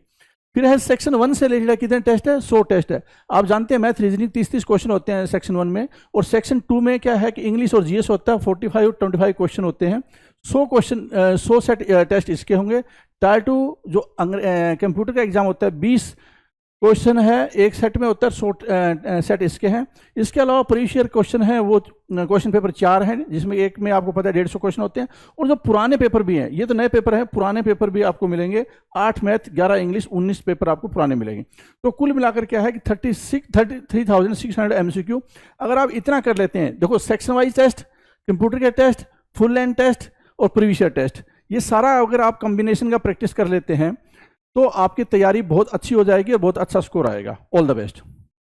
[SPEAKER 1] फिर है सेक्शन 1 से रिलेटेड कितने टेस्ट है? 100 टेस्ट है। आप जानते हैं मैथ रीजनिंग 30-30 क्वेश्चन होते हैं सेक्शन 1 में, और सेक्शन 2 में क्या है कि इंग्लिश और जीएस होता है, 45 और 25 क्वेश्चन होते हैं। 100 क्वेश्चन 100 सेट टेस्ट इसके होंगे। टायर 2 जो कंप्यूटर का एग्जाम होता है 20 क्वेश्चन है एक सेट में, होता है 100 सेट इसके हैं। इसके अलावा प्रीवियस ईयर क्वेश्चन है वो क्वेश्चन पेपर 4 हैं, जिसमें एक में आपको पता है 150 क्वेश्चन होते हैं। और जो पुराने पेपर भी हैं, ये तो नए पेपर हैं, पुराने पेपर भी आपको मिलेंगे। 8 मैथ, 11 इंग्लिश, 19 पेपर आपको पुराने मिलेंगे। तो कुल मिलाकर क्या है कि 33,600 MCQ। अगर आप इतना कर लेते हैं, देखो सेक्शन वाइज टेस्ट, कंप्यूटर के टेस्ट, फुल लेंथ टेस्ट और प्रीवियस ईयर टेस्ट, ये सारा अगर आप कॉम्बिनेशन का प्रैक्टिस कर लेते हैं तो आपकी तैयारी बहुत अच्छी हो जाएगी और बहुत अच्छा स्कोर आएगा। All the best.